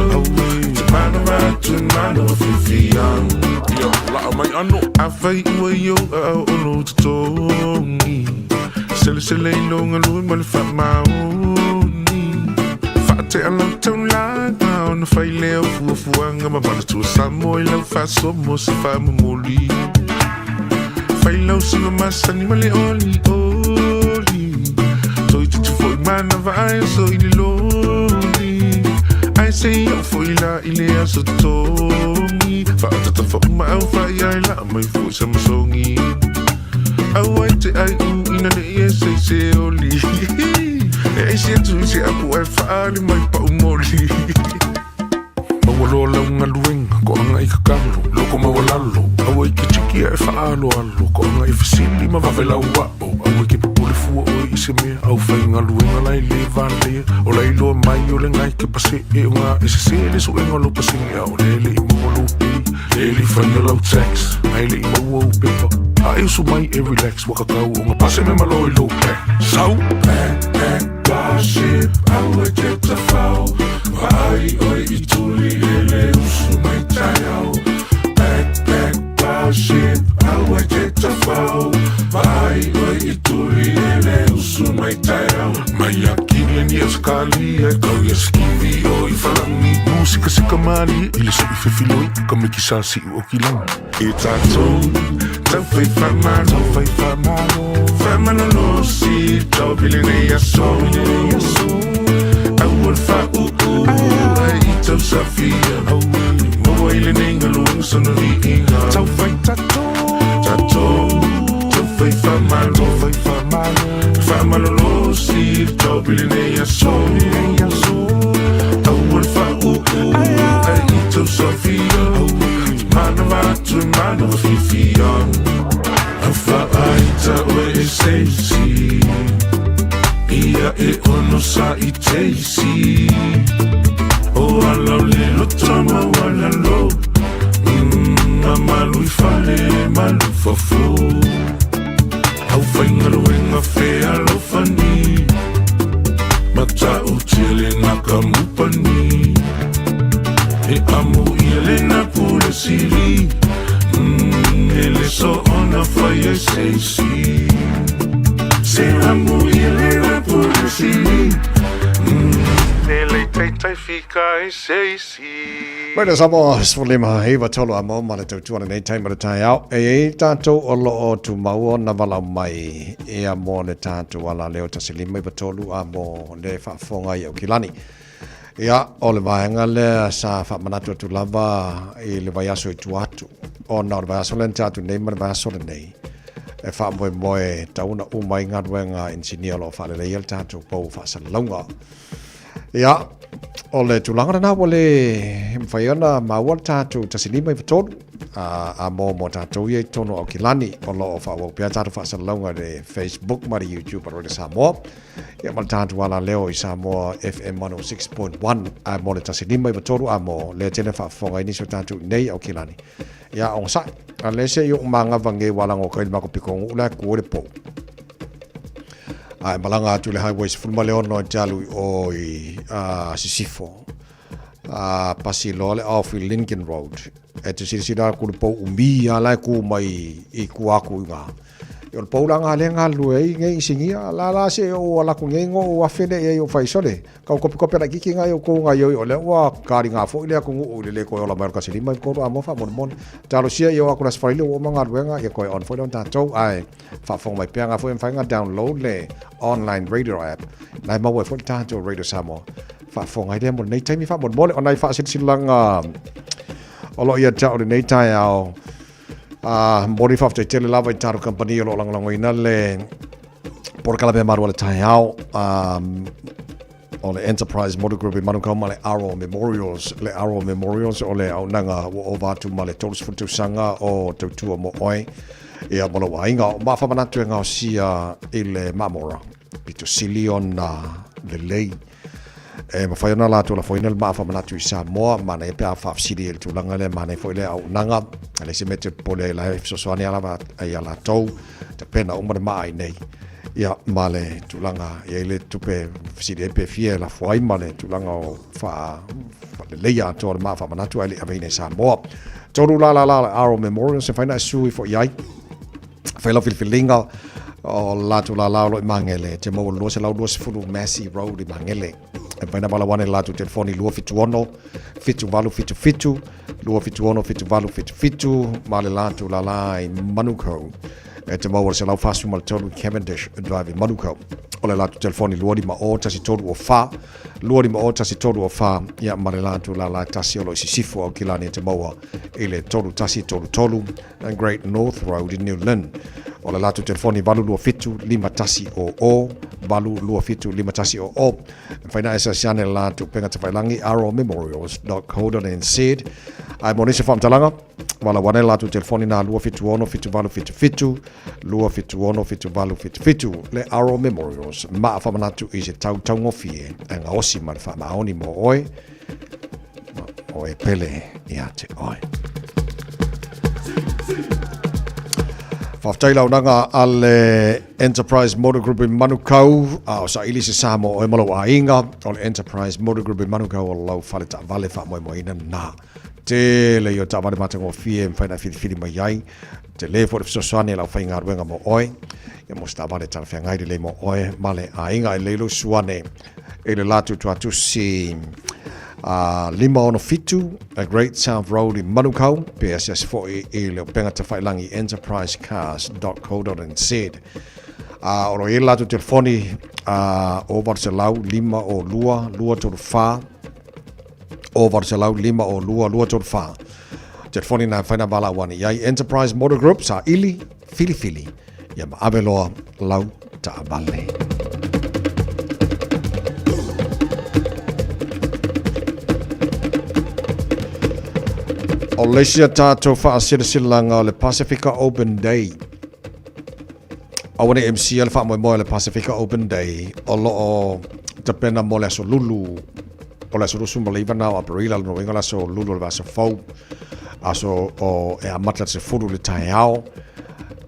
Mano va fifia. La mai ano afai ua yo a ono tutongi. Sele ilonga lui ma le fa maoni. Fa te alau tau langa ona fai leo fuafuanga ma mana tua Samoa I lau fa somo se fa mamoli. Fai lau singa masani ma le oli. Toi tutu foi mana vai so I le loli. Ai se yo foi la I le aso tongi. Fa'atata fa'uma au fa'ai la mai fu'i sa masongi. Au ai te ai ina ne ia se oli. E se atu se apu ai fa'ali mai pa'umoli. Mawalo launga luenga ko anga I kakalo. Loko mawalalo. Au ai ke chiki ai fa'alo alo. Ko anga I fasili ma wawelau wa'o. Au ai ke pupule fua o I se mea. Au whainga luenga lai le vale. O lai loa mai o le ngai ke pase e o ngā. E se le so enga lo pasingi au le I molo pi. Daily from your low text. Maili I mo paper. I so mai relax. Waka kau o nga pase me maloi low pack. So pack, wash it. I would get the foul. Vai oi I tuli ele usu mai tayau. Pack, wash it. I would get the foul. Vai oi I tuli ele usu mai tayau. Mai akile ni askali e kau i skivi oi falangi. Musika se kamali, ile so I fefiloi, kame ki sasi o kilang. I tatou, tau fai whamano, whamano si, tau pili nei aso, au al wha ai I tau safia, mo ile nei ngaluang sono riinga. Tau fai tatou, tau fai whamano si, tau pili nei aso, ai I tau safia, mana watu mana fifia. Awha aita oe e seisi, ia e ono sa I teisi. O alau lelo tama wala lo, a malu I fale malu fafo. Au whaingaro e ngā whea lo fani, mata utile ngā kamupani. E amu ile na pule siri, ele so ona fire seisi. Se amu ile na pule siri, ele teitai fika e seisi. Bueno, somos problema hewa tolo amo mana tau tuana nei tai mara tai au. E tātou o loo tu mau na wala mai e amo ne tātou ala leo tasilima iwa tolu amo le whaafonga I au kilani. Ia, o le vaenga le sa whamanatu atu lava I le vaiaso I tuatu. O na o le vaiaso le tātou nei ma le vaiaso le nei. E whaamoe moe tauna umai ngaruenga insinia lo whaale le tātou pou whaasalaunga. Ia, o le tūlanga na wale whaiona maua tātou tasilima I whatonu. A mo tātou I tono au kilani o lo o whaawau pia tātou whaasalaunga le Facebook ma le YouTube a rode Samoa. Ia ma tātou ala leo I Samoa FM 106.1 a mo le tasilima I whatonu a mo le tene whaafonga inisio tātou nei au kilani. Ia on sa, a le se yung mga vange walang o kail mako pikongu ula kuore po. Ai malanga atu le highways fulma leo no jalu o I Sisifo. Pasi lo le off Lincoln Road. E te sirisira ku le po umi ala ku mai I ku aku nga. Yo le po langa le nga luei ngai singia la se o ala ku ngai ngo o afele e o faisole. Ka ko la kiki nga yo ko nga yo le wa kari nga fo ile ku ngu le ko la marka sili mai ko amo fa mon talo sia yo aku las faile o manga ruenga e ko on fo don tatou ai fa fo mai pe nga fo fa nga download le online radio app. Lai mo fo tatou radio Samoa. Fa fo ngai de mo nei taimi fa mon mole onai fa silanga Olo ia tau le nei tai au mori fa te tele lava I taru company lo lang ina le por kala be maru le tai au o le Enterprise Motor Group I manu kama le Aro Memorials o le au nanga o vatu ma le tolos futu sanga o tautua mo oi ia mola wainga o ma fa manatu nga o sia I le mamora pito silion le lei e ma fai na la to la foi nel ma fa manatu I Samoa ma ne pe fa sili el tu langa le ma ne foi le au nanga le se mete pole la so so ani ala ai ala to te pena o ma ai nei ia male tu langa ia le tu pe sili pe fie la foi ma le tu langa o fa le leia to ma fa manatu ai ave nei Samoa to la Aro Memorial se fai na sui fo iai fai la filfilinga o la tu la lo mangele te mo lo se fulu Massey Road I mangele e vai na bala wane la tu telefoni lua fitu ono fitu valu fitu lua fitu ono fitu valu fitu male la tu la I Manuko e te mo se lau fasu mal tolu Cavendish drive I Manuko o le la tu telefoni lua di ma o tasi tolu o fa ia male la tu la tasi o lo Sisifo o kilani te mo ile tolu tasi tolu and Great North Road in New Lynn o le la tu telefoni valu lua fitu lima tasi o valu lua fitu lima tasi o faina esa siane la tu penga te failangi arrowmemorials.co.nz ai monise fam talanga wala wane la tu telefoni na lua fitu ono fitu valu fitu lua fitu ono fitu valu fitu le Arrow Memorials ma fa manatu I se tau ngofie nga osi ma fa maoni mo oi pele ia te oi Whaftaila unanga ale Enterprise Motor Group in Manukau, o sa ili se Samo o emalo a inga, o le Enterprise Motor Group in Manukau o lau whale ta vale wha mo ina na. Te le o ta vale matang o fie mwhaina whiri mai ai, te le fo so soane lau whainga ruenga mo oi, e mo sta vale ta whainga i le mo oi, male a inga e leilo suane, e le latu tuatu si lima ono fitu, a Great South Road in Manukau, PSS 40 e leo penga te whailangi enterprisecars.co.nz. Oro e latu telefoni o Varselau lima o lua tolu wha, o Varselau lima o lua tolu wha. Telefoni na whaina wala wani iai Enterprise Motor Group sa ili fili, ia ma abeloa lau ta abale. O lesia tātou whaasirasilanga o le Pacifica Open Day. Awane MC al wha le Pacifica Open Day. O loo te pena mo le aso lulu. O le aso rusu mo le iwana o Aparila no inga le aso lulu le aso fau. Aso o e amata se furu le tae ao.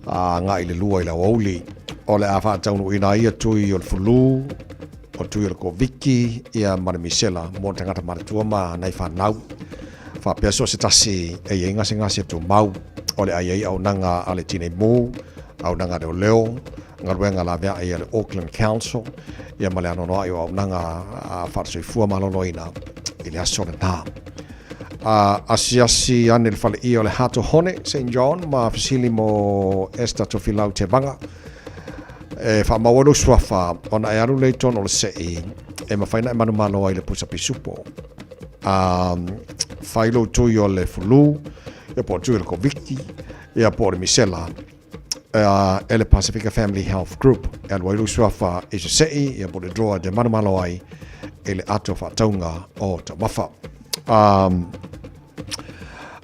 Nga i le lua i la wauli. O le a wha taunu ina ia tui o le fulu. O tui o le koviki. Ia Maremisela. Mo tangata Maratua ma nei whanau. Fa peso se tasi e inga se tu mau o le ai au nanga ale tine mu au nanga de leo ngaruenga la vea e le Auckland Council ia male ano no au nanga fa se fu malolo ina ile aso na asiasi ane le fale i o le Hato Hone St John ma fasili mo esta to filau te banga e fa mawolo swafa ona e aru le tono le sei e ma faina e manu malo ai le pusa pisupo failo tui o le fulu, e po tui o le koviki, e po le misela, e le Pacifica Family Health Group, e al wailu suafa e se sei, e po le droa de manumalo ai, e le ato fa taunga o ta wafa.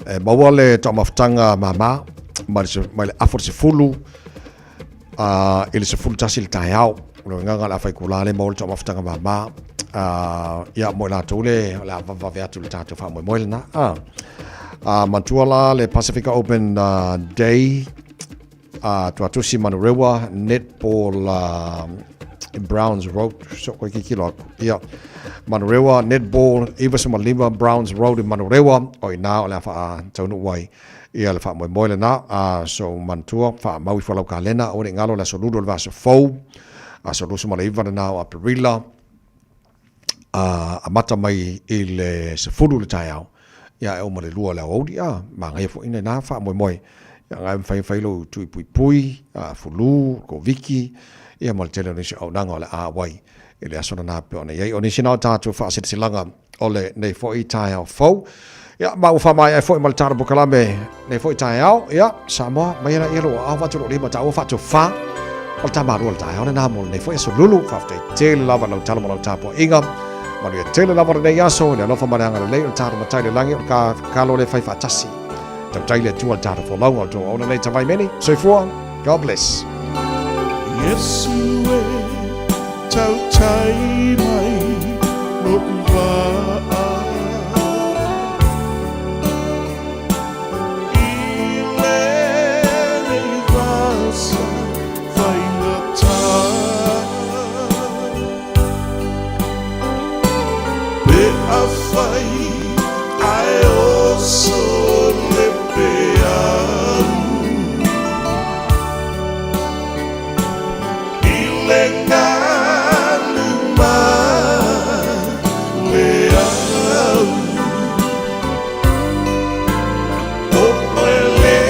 E maua le ta maftanga mama, ma le afor se fulu, e le se fulu tasi le tae au, le nganga la fai kulale mo le ta maftanga mama, ia mo la tole la va vea tu tato fa mo na mantuala le Pacifica Open Day tu si Manurewa netball in Browns Road so ko kilo ia Manurewa netball iwa so malima Browns Road in Manurewa o ina la fa tonu wai ia le fa mo na so mantua fa mau fa la kalena o ngalo la soludo le va so fo so lo so malaiva na o Aparila a mata mai i le se furu le tae au. Ia e o ma le lua le audi ma ngai fo ina na wha moi. Ia ngai whai lo tui pui, fulu, ko viki, ia ma le tele nisi au nanga o le a wai. I le asona na pe ona iei. O nisi nao tātua wha asiti silanga o le nei fo i tae au fau. Ia ma uwha mai e fo i ma le tāra bukalame nei fo i tae au. Ia Samoa mai era ia lo au watu lo lima ta ua whatu wha. O le tamarua le tae au le nā mo nei fo i so lulu. Whaftai tele lava lau tala mo lau tāpua inga. Manu tele la vore nei aso le lofa maranga le o tara matai le langi o ka lo le fai fatasi. Tau tai le tua tara fo lau o to ona nei tawai meni. So for God bless. Yesu e tau tai mai no uwa I le nei vasa fai ngata a fai ai oso le peanu I le nganu ma le au o le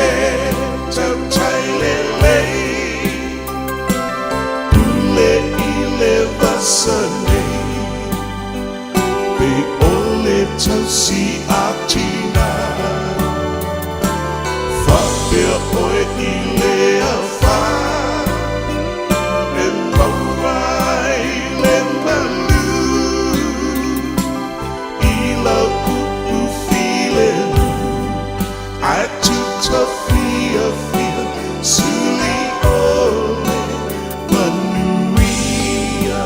tau tai le ule I le vasane Be ole tau si atina Fa pia oe I lea fa Le mauai le malu I la upu file Ai tuta fia Suli ole manuia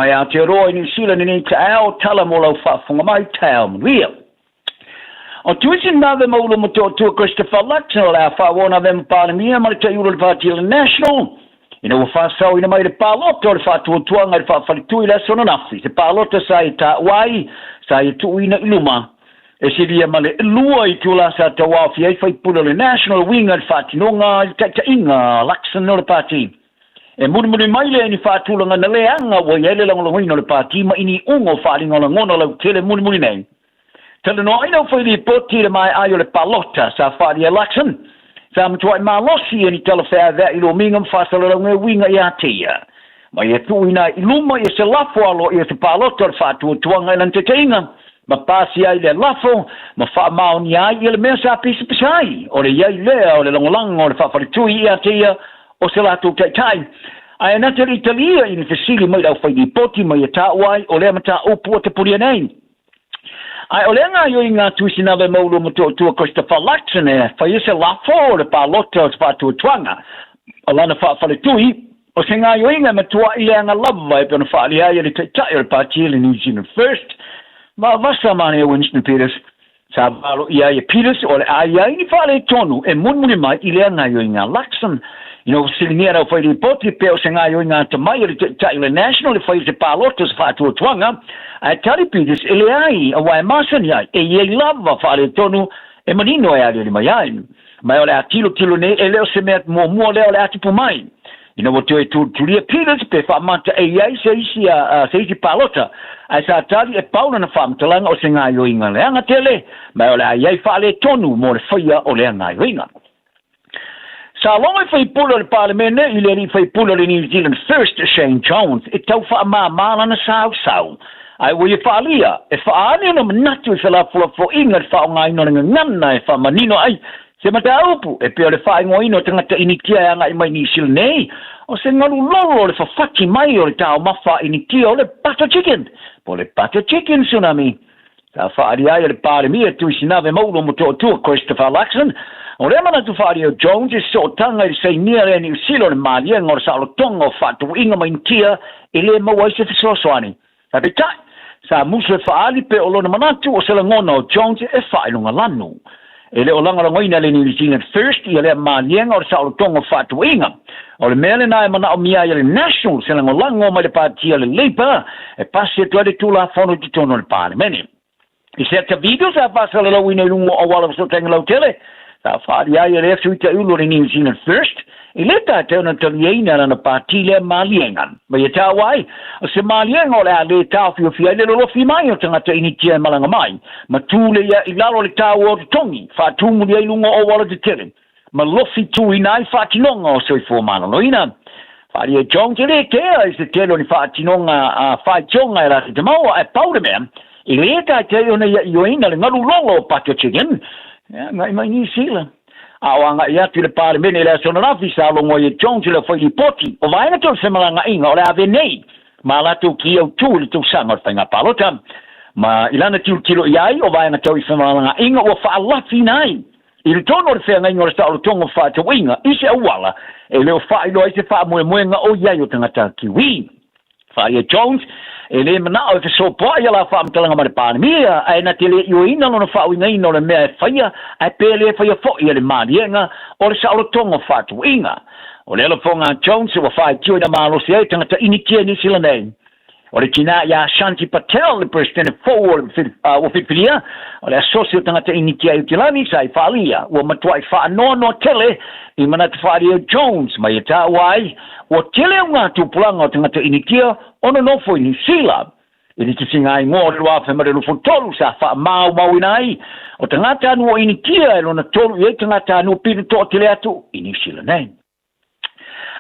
mai Aotearoa i New Zealand ni te ao tala mo lau whaafunga mai tau manuia. O tuisi nawe maulu mo tua Christopher Luxon o la whaawona vema pālemia ma le te Euro le Party National. Ina ua whaasau ina mai le pālota o le whaatuatuanga le whaafalitui le sona nafi. Se pālota sa i ta wai, sa i tu ina iluma. E se via ma le lua i tula sa ta wafi ai whaipuna le National Winga le whaatinonga i ta inga Luxon o le Party. E muri mai le ni whaatulanga na leanga wa i ele langolongoina le Party ma ini ungo whaalinga la ngona lau tele muri nei. Tele no aina whai li poti le mai ai o le palota sa whaari Luxon. Sa mtua i malosi e ni tala whea vea i lo mingam whaasala nge winga i atia. Ma i tu ina i luma i se lafo alo i se palota le whaatua tuanga i lante te inga. Ma pasi ai le lafo, ma wha maoni ai i le mea sa pisi pisai. O le iai lea o le longolang o le whaafaritui i atia o se lato tai. Ai anata le Italia i ni fesili mai lau whai li poti mai e tāuai o lea mata upu o te puria nei. Ai o lenga yo inga tuisi nawe maulu mo tua Christopher Luxon e whai ese lafo o le palota o te whaatua tuanga. O lana whaafalitui, o se ngā yo inga matua i leanga lava e pēna whaali ai le teitai o le Party le New Zealand First. Ma vasa mane e Winston Peters. Sa valo i ai e Peters o le ai ai ni whaale tonu e munmuni mai i leanga yo inga Luxon. Silingira o whai li poti pe o se ngā yo inga te mai o le teitai le National e whai se palota se whaatua tuanga. Ai tari Peters e le ai a wai masani ai e iei lava whaale tonu e manino e ali mai ai. Mai o le atilo nei e leo se mea mua leo le atipu mai. Ina o te tulia Peters pe whaamata e iei se isi palota. Ai sa tari e pauna na whaamtalanga o se ngā yo inga leanga tele. Mai o le ai iei whaale tonu mo le whaia o le ngā yo inga. Sa longa i whaipula le Parliamene i le ri whaipula le New Zealand First Shane Jones e tau whaamamala na sau. Ai wai e whaalia, e whaane na manatu i whalafua fo inga e whaonga ino nga ngana e whamanino ai. Se mata upu e peo le whaingo ino tangata initia e anga i mai New Zealand nei. O se ngalu lolo le whawhaki mai o le tau mawha initia o le butter chicken. Po le butter chicken tsunami. Sa whaari ai le Parliamene tu i sinawe maulo mo tua Christopher Luxon. O le mana tu whaari o Jones e so tanga i sei nia le New Zealand le malia ngor sa alo tonga o whatu inga mai initia e le maua i se fisosoani. Tabe tai. Sa musu e whaali pe o lona manatu o se langona o Jones e whailunga lanu. E le o langa rangoina le New Zealand First i le malienga o le sao tonga whatu inga. O le mele na e mana o mia i le National se langolango mai le Party le Labour e pasi e tuade tula fono di tono le Parliamene. I se te video sa pasala lau ina lungo o wala so tenga lau tele. Sa whaari ai e le suita ulo le New Zealand First. I le ta te ona talieina na Party le malienga. Ma ia tā wai, o se malienga o le a le tāwhi o fia le lofi mai o tangata initia malanga mai. Ma tūle ia i lalo le tāu o te tongi, whātumu le lungo o wala te tere. Ma lofi tū i nai whātinonga o soi fō manaloina. Faria Jones le ke is the telo ni fa tinonga fa jonga la te mau e paude me I le ka te ona yo ina le ngalu lolo pato chicken mai ni sila awanga ia tu le pare mene le sona na visa lo mo ye Jones le foi poti o vai na to semalanga inga o le ave nei ma la tu ki o tu le tu sanga fanga palota ma ilana tu kilo iai o vai na to semalanga inga o fa la finai Il tono le fenga ingo le tau tongo fa te winga ise awala e leo fa ilo ise fa moe moenga o iai o tangata kiwi. Fa ia Jones e le mana o te sopa ia la fa amtalanga ma le panemia e na te le io ina lona fa winga ino le mea e faya e pele e faya fo ia le marienga o le sao tongo fa te winga. O le fonga Jones o fa tio ina malo se e tangata inikia ni sila nei. O le kina ia Shanti Patel le presidente forward o fipilia o le asocio tangata inikia utilani sai falia o matuai fa no tele I mana te Faria Jones mai ta wai o tele nga tu planga tangata inikia ono no foi ni sila Ini te singa I ngō rua whamare rufo tolu sa wha mau inai o tangata anu o inikia e lona tolu I tangata anu pinu to tele atu ini sila nei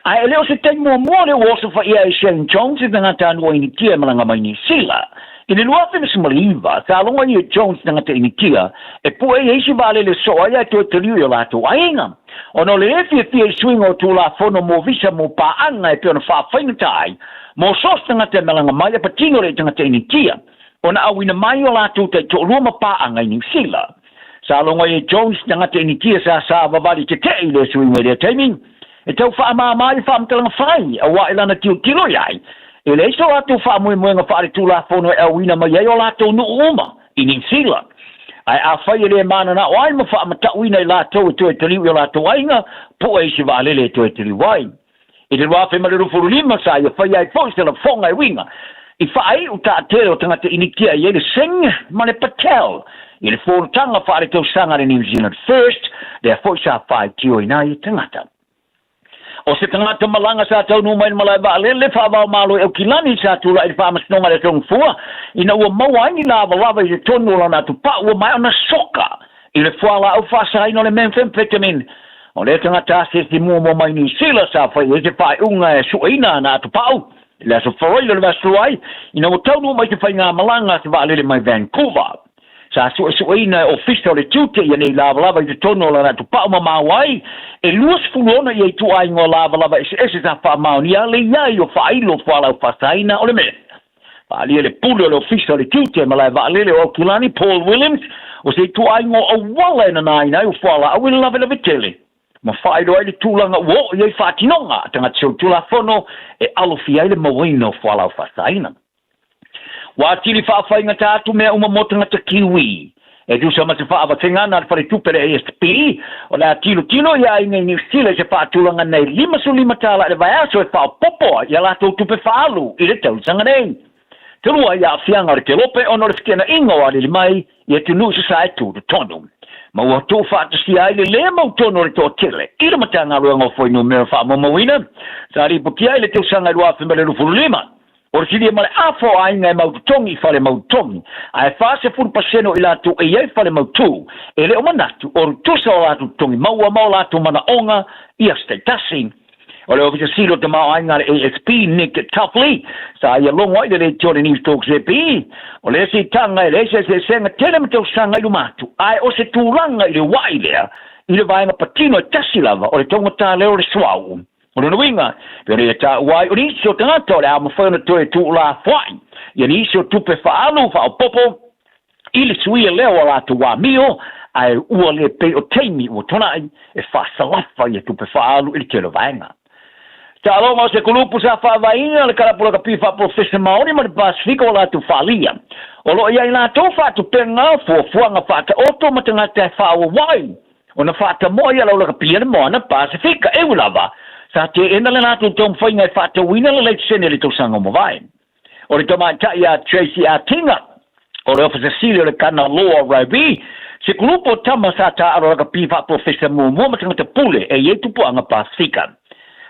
Ai leo se tei mua le woso fa ia Shane Jones I tangata anu o inikia malanga mai ni sila Ini lua whina simaliva sa longa ia Jones tangata inikia e pue e isi vale le soa ia to teliu ia lato ainga Ono le efi e swing o tu la fono mo visa mo paanga e peona wha whainatai mo sos tangata malanga mai e patino le tangata inikia ona awina mai o lato te to luma paanga I New Zealand sa longa ia Jones tangata inikia sa vavali te tei le swing e le timing E tau wha mai wha mtalanga whai, a wa ilana tio kilo iai. E le iso lato wha moenga wha tu la fono e awina ma iai o lato nu uma, I New Zealand. Ai a whai le mana na oai ma wha matauina I lato e to e taliu I lato ainga, po e si waalele e to e taliu wai. E le wafe ma le rufuru lima sa ia whai ai fo se la fonga e winga. I whai u ta te o tangata inikia I le Singh ma le Patel. I le fono tanga wha le tau sanga le New Zealand First, le fo sa whai tio inai tangata. O se tangata malanga sa tau numai malai le whaavao malo e kilani sa tula I whaamasnonga le tong fua. Ina ua maua ni lava I le tonu la natu pa ua mai ona soka. I le whaala au whasa ino le methamphetamine. O le tangata se ti mua mai ni sila sa whai e te whae unga e suaina natu pau. Le aso wharoi le wasuai. Ina ua tau numai te whai ngā malanga se waalele mai Vancouver. Sa suaina official le tute ia nei lava I te tono la natu pau mamawai e luas fulona ia I tuai ngō lava ese sa wha maonia le iai o whailo whala o whasaina o le me. Whaalia le pule le official le tute ma lai waalele o kilani Paul Williams o se tuai ngō awala ina naina o whala a wina lava tele. Ma whairo ai le tūlanga uo iai whaatinonga tanga tau tula fono e alofi ai le mawina o whala o whasaina. Wa tili whaawhainga tātu mea umamotanga ta kiwi. E du sama te whaawatenga nā whare tupere ASP, o la tilo ia I New Zealand se whaatulanga nei 5 tāla e vai aso e whaapopo ia lato tupe whaalu I le tausanga nei. Te rua ia whianga re te lope ono le whikena ingo a le mai ia te nusa sa e tūru tonu. Ma ua tō whaatasi ai le mau tono re tō tele. Ira matanga rua ngofoi no mea whaamamawina. Sa ripuki ai le tausanga i rua whimbele rufuru lima. Ora sili male afo ai ngai mautongi fale mautongi. Ai fase fur paseno ila tu e ai fale mautu. Ele o manatu or tu so la tu tongi maua la tu mana onga ia stetasi. Ole ofisa silo te mau ai ngare ASP Nick Tuffley. Sa ia longo ai le tore ni talks EP. Ole si tanga ele se senga tele mto sanga I matu. Ai o se turanga I le wai lea. I le vai na patino tasilava ole tonga ta le ore swau. Ono no winga, pero ia ta wai o niso tangata le ama whaina toe tu la whai. Ia niso tupe whaalu wha o popo, ili suia leo la tu wā mio, ai ua le pe o teimi ua tonai, e whasalafa ia tupe whaalu ili kero vaenga. Ta aloma o se kulupu sa whaavaina le karapura ka piwha professor Maori ma le Pasifika o la tu whalia. O lo ia ina tō whatu penga fuanga whata oto ma tangata e whaawa wai. O na whata moia lau la ka pia na moa na Pasifika e ulava. Sa te ena le nātu tōm whaingai whātawina le leit sene le tōsanga mo vai. O re tōmai tai a Tracy Atinga, o re officer Celia le kana Law Rabi, se kulupo tama sa ta aro ka piwha professor Mumu matangata pule e ye tupuanga Pasifika.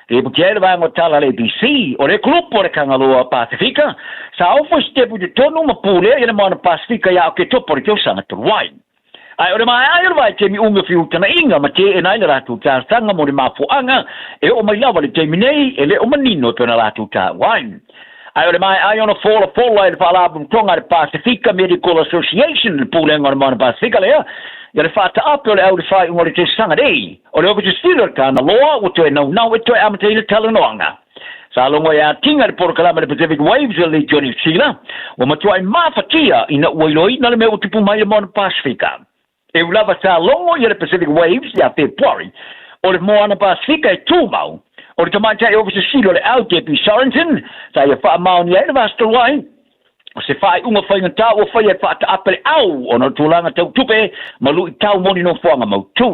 Re putia le vanga tala le ABC, o re kulupo re kanga Law Pasifika, sa ofo stepu de tonu ma pule e na mana Pasifika ya o ke topo re tōsanga turuai. Ai ora mai ai vai te mi unga fiu tana inga ma te enai la tu ta sanga mo ma fu anga e o mai lava le te minei e le o manino tona la tu ta wine. Ai ora mai ai ona fall line fa la bum tonga de Pacifica Medical Association le pulenga ona mana Pacifica le ya le fata up le au de fai ngore te sanga dei o le o te stilo kana loa o te no e to amate le talanoanga. Sa longo ya tinga de porkala de Pacific Waves le Johnny Sila o matuai mafatia ina wailoi na le me o tipu mai mo Pacifica. E ulava sa longo ia le Pacific Waves ia February o le moana Pacifica e tūmau o le tamata e ofisa silo le au JP Sorensen sa ia wha maoni e le vasta wai o se whai unga whainga tau o whai e wha ta apere au o no tūlanga tau tupe ma lui tau moni no whanga mau tū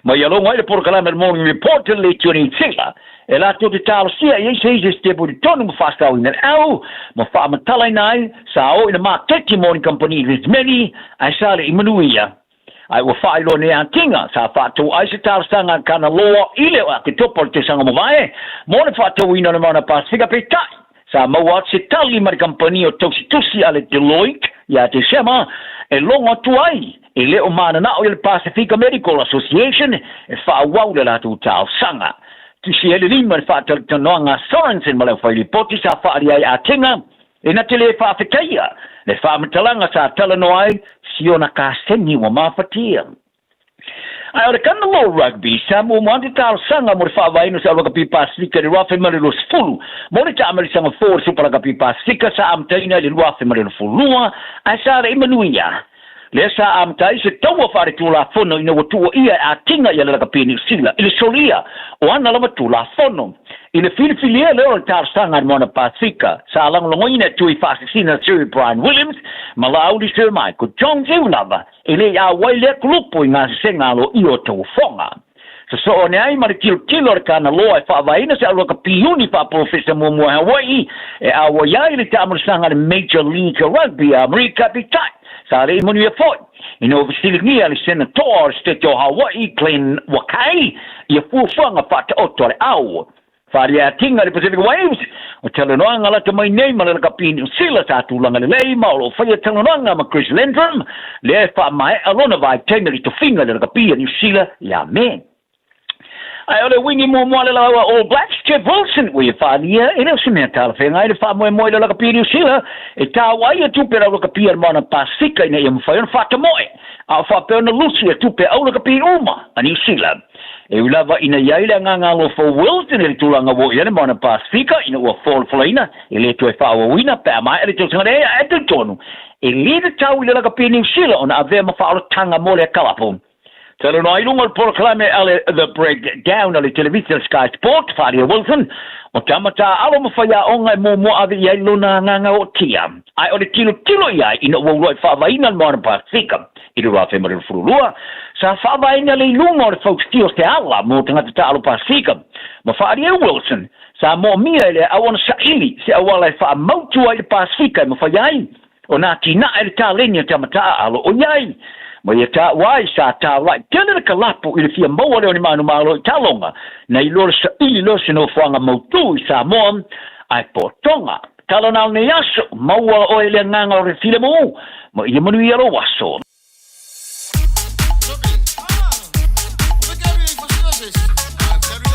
ma ia longo e le Porokalame Morning Report le tioni tila e la tō te tālo sia e se stepo di tonu ma whastau ina au ma wha matalai nai sa o ina mā teki morning company Rismeni ai sa le imanuia ai wa fai lo ne antinga sa fa tu ai se tar sanga kana loa ile wa ke topo te sanga mo vai mo le fa tu ina na Pacifica peta sa mo wa se tali mar company o tusi ale Deloitte ya te sema e longa tu ai e le o mana na o le Pacifica Medical Association e fa wa la tu tal sanga tu si ele lima fa tu tonga Sorensen ma le fa li poti sa fa ai atinga e na tele fa fitaia le fa matalanga sa talanoai siona ka seni wa mafatia. Ai ora kana lo rugby sa mo monte tal sanga mo fa vai no sa lo kapi Pacifica de Rafa Marilo Fulu. Mo le ta ameri sanga for super kapi Pacifica sa amtaina le Rafa Marilo Fulu. Ai sa re manuia. Le sa amtai se taua fare tu la fono ina watua ia a tinga ia le kapi ni sila. Ile solia o ana lama tu la fono. Ile filifilia le o tar sanga mo Pacifica sa lang longoina tu I fascina Sir Brian Williams malaudi Sir Michael Jones e lava ile ya waile grupo ina sengalo io to fonga so ne ai mar kilo kana loa fa vaina sa lo kapiuni fa professor mo Hawaii e a waya ile tamur sanga Major League Rugby America bitai sa re mo ni fo ino vestigia ali senator state of Hawaii Glenn Wakai ia fu fonga fa to otore au Faria tinga le Pacific Waves o talanoanga la tamai nei ma le kapini sila sa tulanga le lei ma o faia talanoanga ma Chris Lindrum le fa mai alona vai tenga li to finga le kapini sila ya men ai ole wingi mo le la All Blacks Jeff Wilson we faria e le sementa le fenga le fa mo le kapini sila e ta wai tu per le kapini ma Pacifica nei mo fa un fatta moi a fa per na Lucia tu per le kapini uma ani sila e ulava ina yaile nganga lo fo Wilson le tulanga wo ia mo Pacifica ina o fall flaina e le to fa wo wina pa mai le to ngare e te tonu e le de tau le ka pini sila ona ave ma fa tanga mo le kalapo telo no ilunga Porokalame ale the breakdown ale television Sky Sport Faria Wilson o tamata alo mo fa ya onga mo ave ia luna nganga o tia ai o le kilo ia ina wo lo fa vaina mo Pacifica Iru Rafa Marilo Furulua sa fa vaina le lunga o folks tios te ala mo tanga te alo Pacifica ma Faria Wilson sa mo mia le awon sa ili se awala fa mautu ai Pacifica ma fa yai o na tina ele ta lenia tamata alo o yai ma ia ta wai sa ta right tena ka lapo ile fia mo le ni manu malo talonga na ilo sa ili lo se no fanga mautu sa mo ai potonga talonal ne yaso maua o ele nganga o refile mo ma ia manu ia lo waso